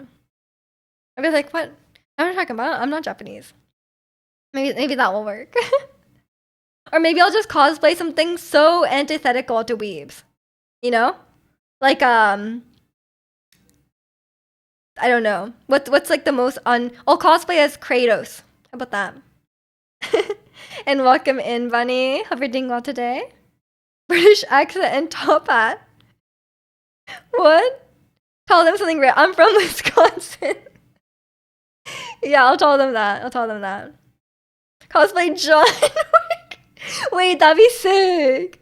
I'll be like, what? What am I talking about? I'm not Japanese. Maybe that will work. Or maybe I'll just cosplay something so antithetical to weebs. Like I don't know. What's like the most I'll cosplay as Kratos. How about that? And welcome in, Bunny. Hope you're doing well today. British accent and top hat. What? Tell them something real. I'm from Wisconsin. Yeah, I'll tell them that. Cosplay John. Wait, that'd be sick.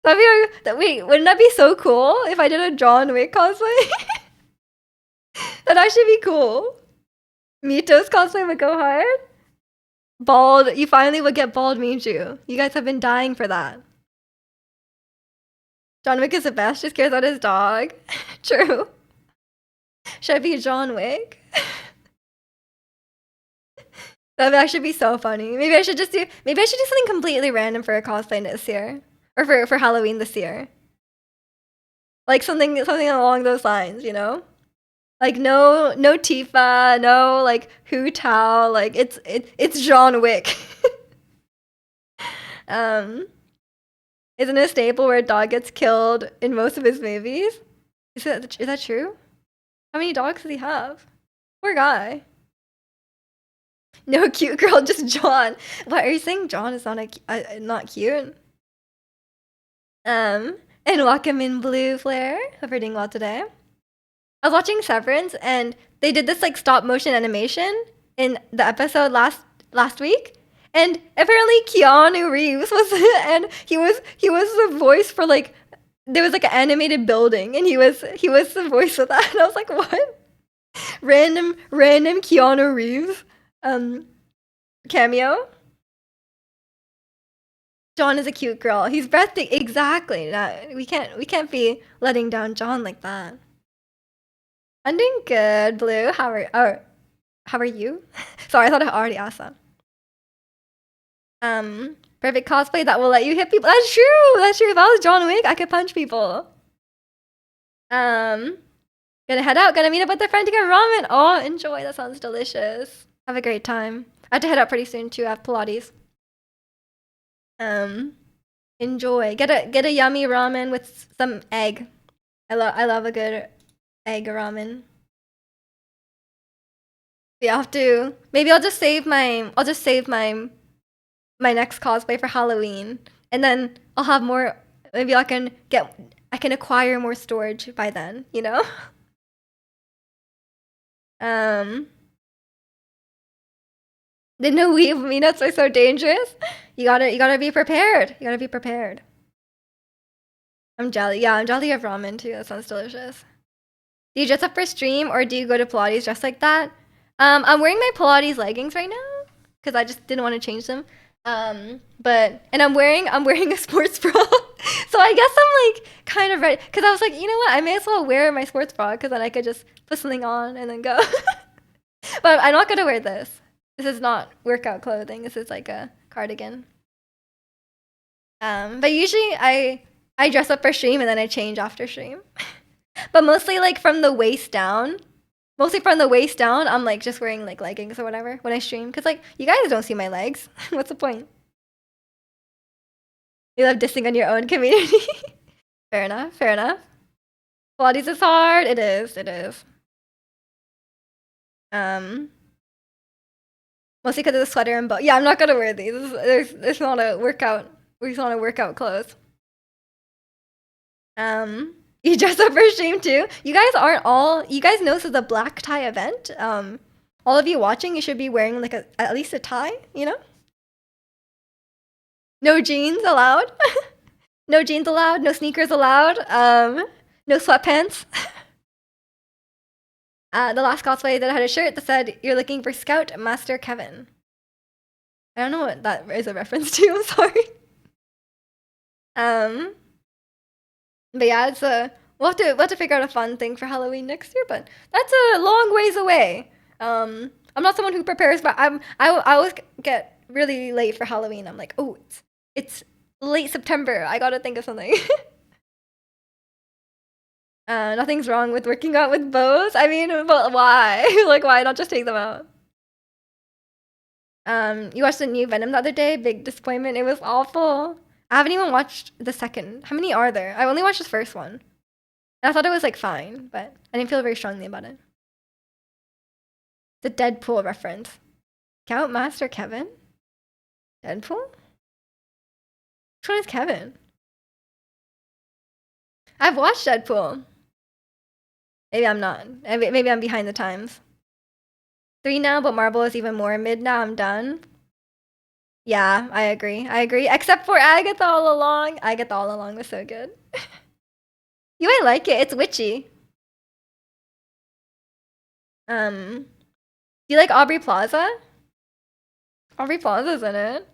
Wait, wouldn't that be so cool if I did a John Wick cosplay? That'd actually be cool. Mito's cosplay would go hard. Bald. You finally would get bald Miju. You guys have been dying for that. John Wick is the best. Just cares about his dog. True. Should I be John Wick? That would actually be so funny. Maybe I should just do. Maybe I should do something completely random for a cosplay this year, or for Halloween this year. Like something along those lines, you know? Like no Tifa, no like Hu Tao, like it's John Wick. Isn't it a staple where a dog gets killed in most of his movies? Is that true? How many dogs does he have? Poor guy. No cute girl, just John. What are you saying? John is not cute. And welcome in Blue Flare. Hope you're doing well today. I was watching Severance and they did this like stop motion animation in the episode last week. And apparently Keanu Reeves was and he was the voice for like there was like an animated building and he was the voice of that. And I was like, what? Random Keanu Reeves cameo. John is a cute girl. He's breathtaking. Exactly. We can't be letting down John like that. I'm doing good, Blue. How are you? Sorry, I thought I already asked that. Perfect cosplay that will let you hit people. That's true. That's true. If I was John Wick, I could punch people. Gonna head out. Gonna meet up with a friend to get ramen. Oh, enjoy. That sounds delicious. Have a great time. I have to head out pretty soon too. I have Pilates. Enjoy. Get a yummy ramen with some egg. I love a good egg ramen. We have to. Maybe I'll just save my next cosplay for Halloween, and then I'll have more. Maybe I can acquire more storage by then. You know. The no weave meetups are so dangerous. You gotta be prepared. You gotta be prepared. I'm jelly. Yeah, I'm jelly of ramen too. That sounds delicious. Do you dress up for stream or do you go to Pilates dressed like that? I'm wearing my Pilates leggings right now because I just didn't want to change them. But I'm wearing a sports bra, so I guess I'm like kind of ready. Because I was like, you know what? I may as well wear my sports bra because then I could just put something on and then go. But I'm not gonna wear this. This is not workout clothing. This is like a cardigan. But usually I dress up for stream and then I change after stream. But mostly like from the waist down. Mostly from the waist down, I'm like just wearing like leggings or whatever when I stream. Cause like you guys don't see my legs. What's the point? You love dissing on your own community. Fair enough. Fair enough. Pilates is hard. It is. It is. Mostly because of the sweater and boat. Yeah, I'm not gonna wear these. There's not a workout. There's not a workout clothes. You dress up for stream too. You guys know this is a black tie event. All of you watching, you should be wearing like at least a tie. You know. No jeans allowed. No jeans allowed. No sneakers allowed. No sweatpants. The last cosplay that had a shirt that said, "You're looking for Scout Master Kevin." I don't know what that is a reference to. I'm sorry. But yeah, we'll have to figure out a fun thing for Halloween next year. But that's a long ways away. I'm not someone who prepares, but I always get really late for Halloween. I'm like, oh, it's late September. I gotta think of something. Nothing's wrong with working out with bows. I mean, but why? Like, why not just take them out? You watched the new Venom the other day. Big disappointment. It was awful. I haven't even watched the second. How many are there? I only watched the first one. And I thought it was like fine, but I didn't feel very strongly about it. The Deadpool reference. Scout Master Kevin? Deadpool? Which one is Kevin? I've watched Deadpool. Maybe I'm not. Maybe I'm behind the times. 3 now, but Marvel is even more mid now. I'm done. Yeah, I agree. Except for Agatha All Along. Agatha All Along was so good. You might like it. It's witchy. Do you like Aubrey Plaza? Aubrey Plaza's in it.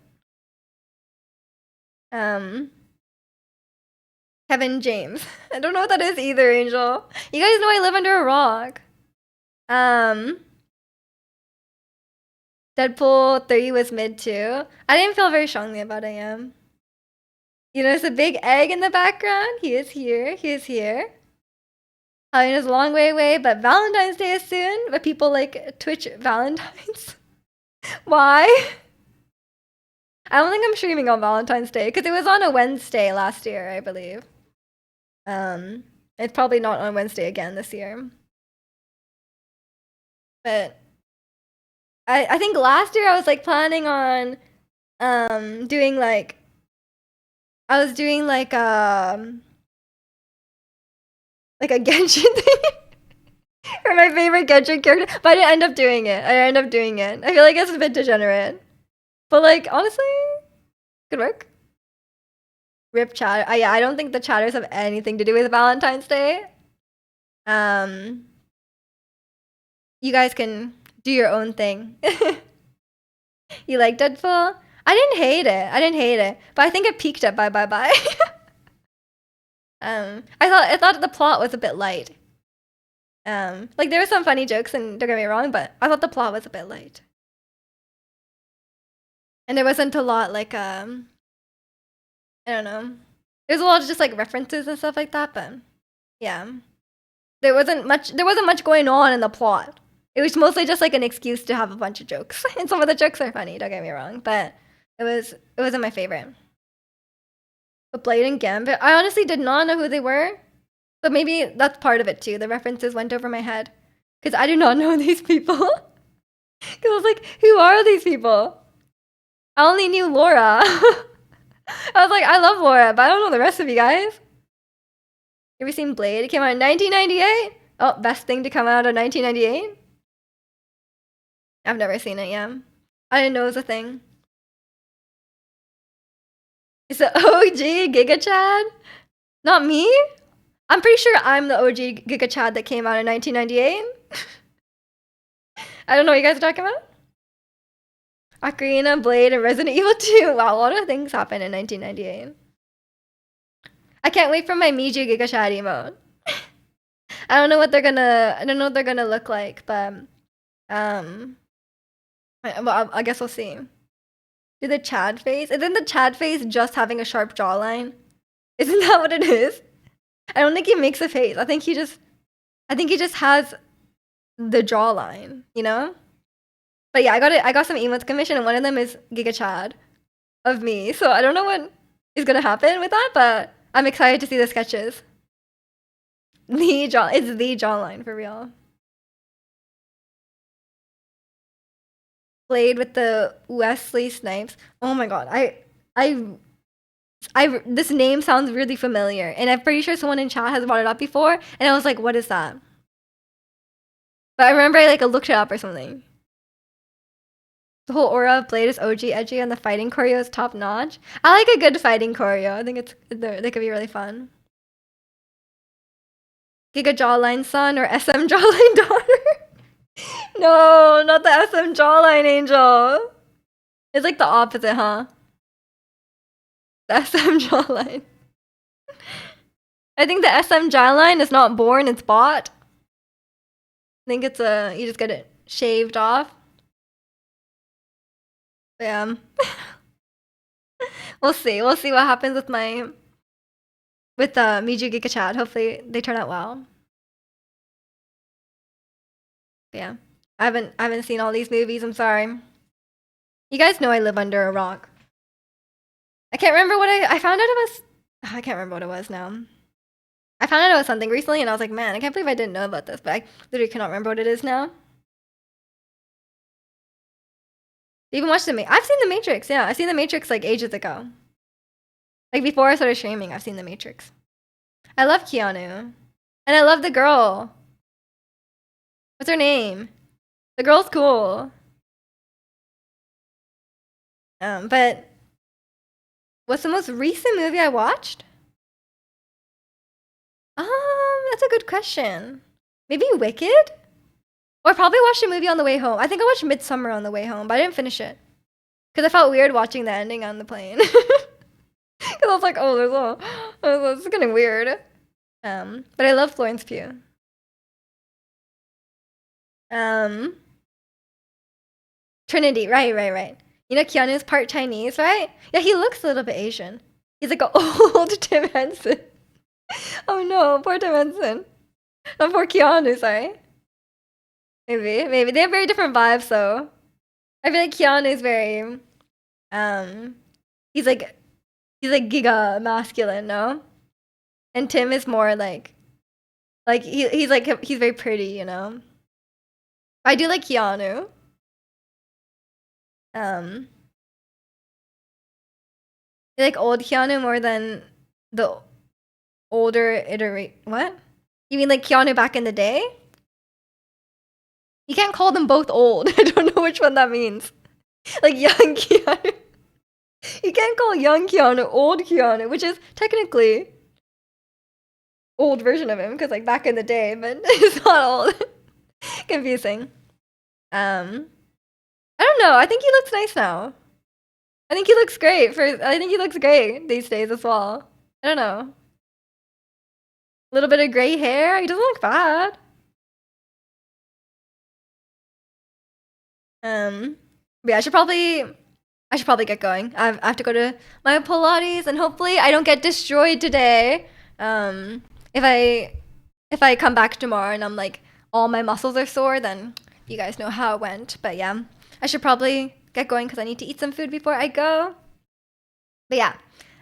Kevin James. I don't know what that is either, Angel. You guys know I live under a rock. Deadpool 3 was mid too. I didn't feel very strongly about I.M. You notice a big egg in the background? He is here. He is here. Halloween is a long way away, but Valentine's Day is soon. But people like Twitch Valentine's. Why? I don't think I'm streaming on Valentine's Day because it was on a Wednesday last year, I believe. It's probably not on Wednesday again this year. But I think last year I was like planning on doing like I was doing like a Genshin thing for my favorite Genshin character, but I didn't end up doing it. I feel like it's a bit degenerate. But like honestly, good work. Rip chatter. Yeah, I don't think the chatters have anything to do with Valentine's Day. You guys can do your own thing. You like Deadpool? I didn't hate it. But I think it peaked at bye bye bye. I thought the plot was a bit light. Like there were some funny jokes, and don't get me wrong, but I thought the plot was a bit light. And there wasn't a lot like I don't know. There's a lot of just like references and stuff like that, but yeah. There wasn't much going on in the plot. It was mostly just like an excuse to have a bunch of jokes. And some of the jokes are funny, don't get me wrong, but it wasn't my favorite. But Blade and Gambit, I honestly did not know who they were. But maybe that's part of it too. The references went over my head. Because I do not know these people. Because I was like, who are these people? I only knew Laura. I was like, I love Laura, but I don't know the rest of you guys. You ever seen Blade? It came out in 1998? Oh, best thing to come out of 1998? I've never seen it, yeah. I didn't know it was a thing. It's the OG Giga Chad? Not me? I'm pretty sure I'm the OG Giga Chad that came out in 1998. I don't know what you guys are talking about. Ocarina, Blade, and Resident Evil 2. Wow, a lot of things happened in 1998. I can't wait for my Miju Giga Chad emote. I don't know what they're gonna look like, but well, I guess we'll see. Do the Chad face? Isn't the Chad face just having a sharp jawline? Isn't that what it is? I don't think he makes a face. I think he just has the jawline, you know? But yeah, I got some emotes commissioned, and one of them is Giga Chad of me. So I don't know what is gonna happen with that, but I'm excited to see the sketches. It's the jawline for real. Played with the Wesley Snipes. Oh my god, this name sounds really familiar, and I'm pretty sure someone in chat has brought it up before, and I was like, what is that? But I remember I like looked it up or something. The whole aura of Blade is OG edgy, and the fighting choreo is top notch. I like a good fighting choreo. I think they could be really fun. Giga Jawline son or SM Jawline daughter? No, not the SM Jawline angel. It's like the opposite, huh? The SM Jawline. I think the SM Jawline is not born, it's bought. I think it's you just get it shaved off. Yeah. We'll see what happens with Miju Giga Chad. Hopefully they turn out well. Yeah. I haven't seen all these movies, I'm sorry. You guys know I live under a rock. I can't remember what I found out it was. I can't remember what it was now. I found out it was something recently, and I was like, man, I can't believe I didn't know about this, but I literally cannot remember what it is now. You even watched I've seen The Matrix, yeah. I've seen The Matrix like ages ago. Like before I started streaming, I've seen The Matrix. I love Keanu. And I love the girl. What's her name? The girl's cool. But what's the most recent movie I watched? That's a good question. Maybe Wicked? Or probably watched a movie on the way home. I think I watched Midsummer on the way home, but I didn't finish it. Because I felt weird watching the ending on the plane. Because I was like, oh, this is getting weird. But I love Florence Pugh. Trinity, right. You know, Keanu's part Chinese, right? Yeah, he looks a little bit Asian. He's like an old Tim Henson. Oh no, poor Tim Henson. Oh, poor Keanu, sorry. Maybe. They have very different vibes, though. I feel like Keanu's very, um, he's like giga masculine, no? And Tim is more like he's very pretty, you know? I do like Keanu. Um, I like old Keanu more than the older iterate. What? You mean like Keanu back in the day? You can't call them both old. I don't know which one that means. Like young Keanu. You can't call young Keanu old Keanu, which is technically old version of him because like back in the day, but it's not old. Confusing. I don't know. I think he looks nice now. I think he looks great I think he looks great these days as well. I don't know. A little bit of gray hair. He doesn't look bad. But yeah, I should probably get going. I have to go to my Pilates and hopefully I don't get destroyed today. If I come back tomorrow and I'm like all my muscles are sore, then you guys know how it went. But yeah, I should probably get going because I need to eat some food before I go. But yeah,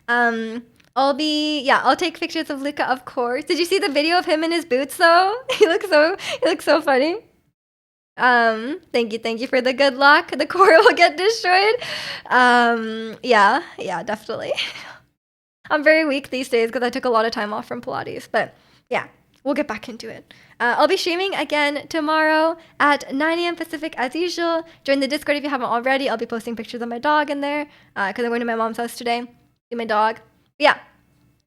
I'll take pictures of Luca, of course. Did you see the video of him in his boots though? He looks so funny. Thank you for the good luck. The core will get destroyed. Yeah, definitely. I'm very weak these days because I took a lot of time off from Pilates, but yeah, we'll get back into it. I'll be streaming again tomorrow at 9 a.m. Pacific as usual. Join the Discord if you haven't already. I'll be posting pictures of my dog in there because I'm going to my mom's house today. See my dog. But yeah.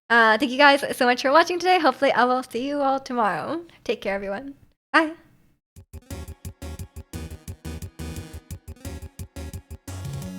Thank you guys so much for watching today. Hopefully I will see you all tomorrow. Take care, everyone. Bye.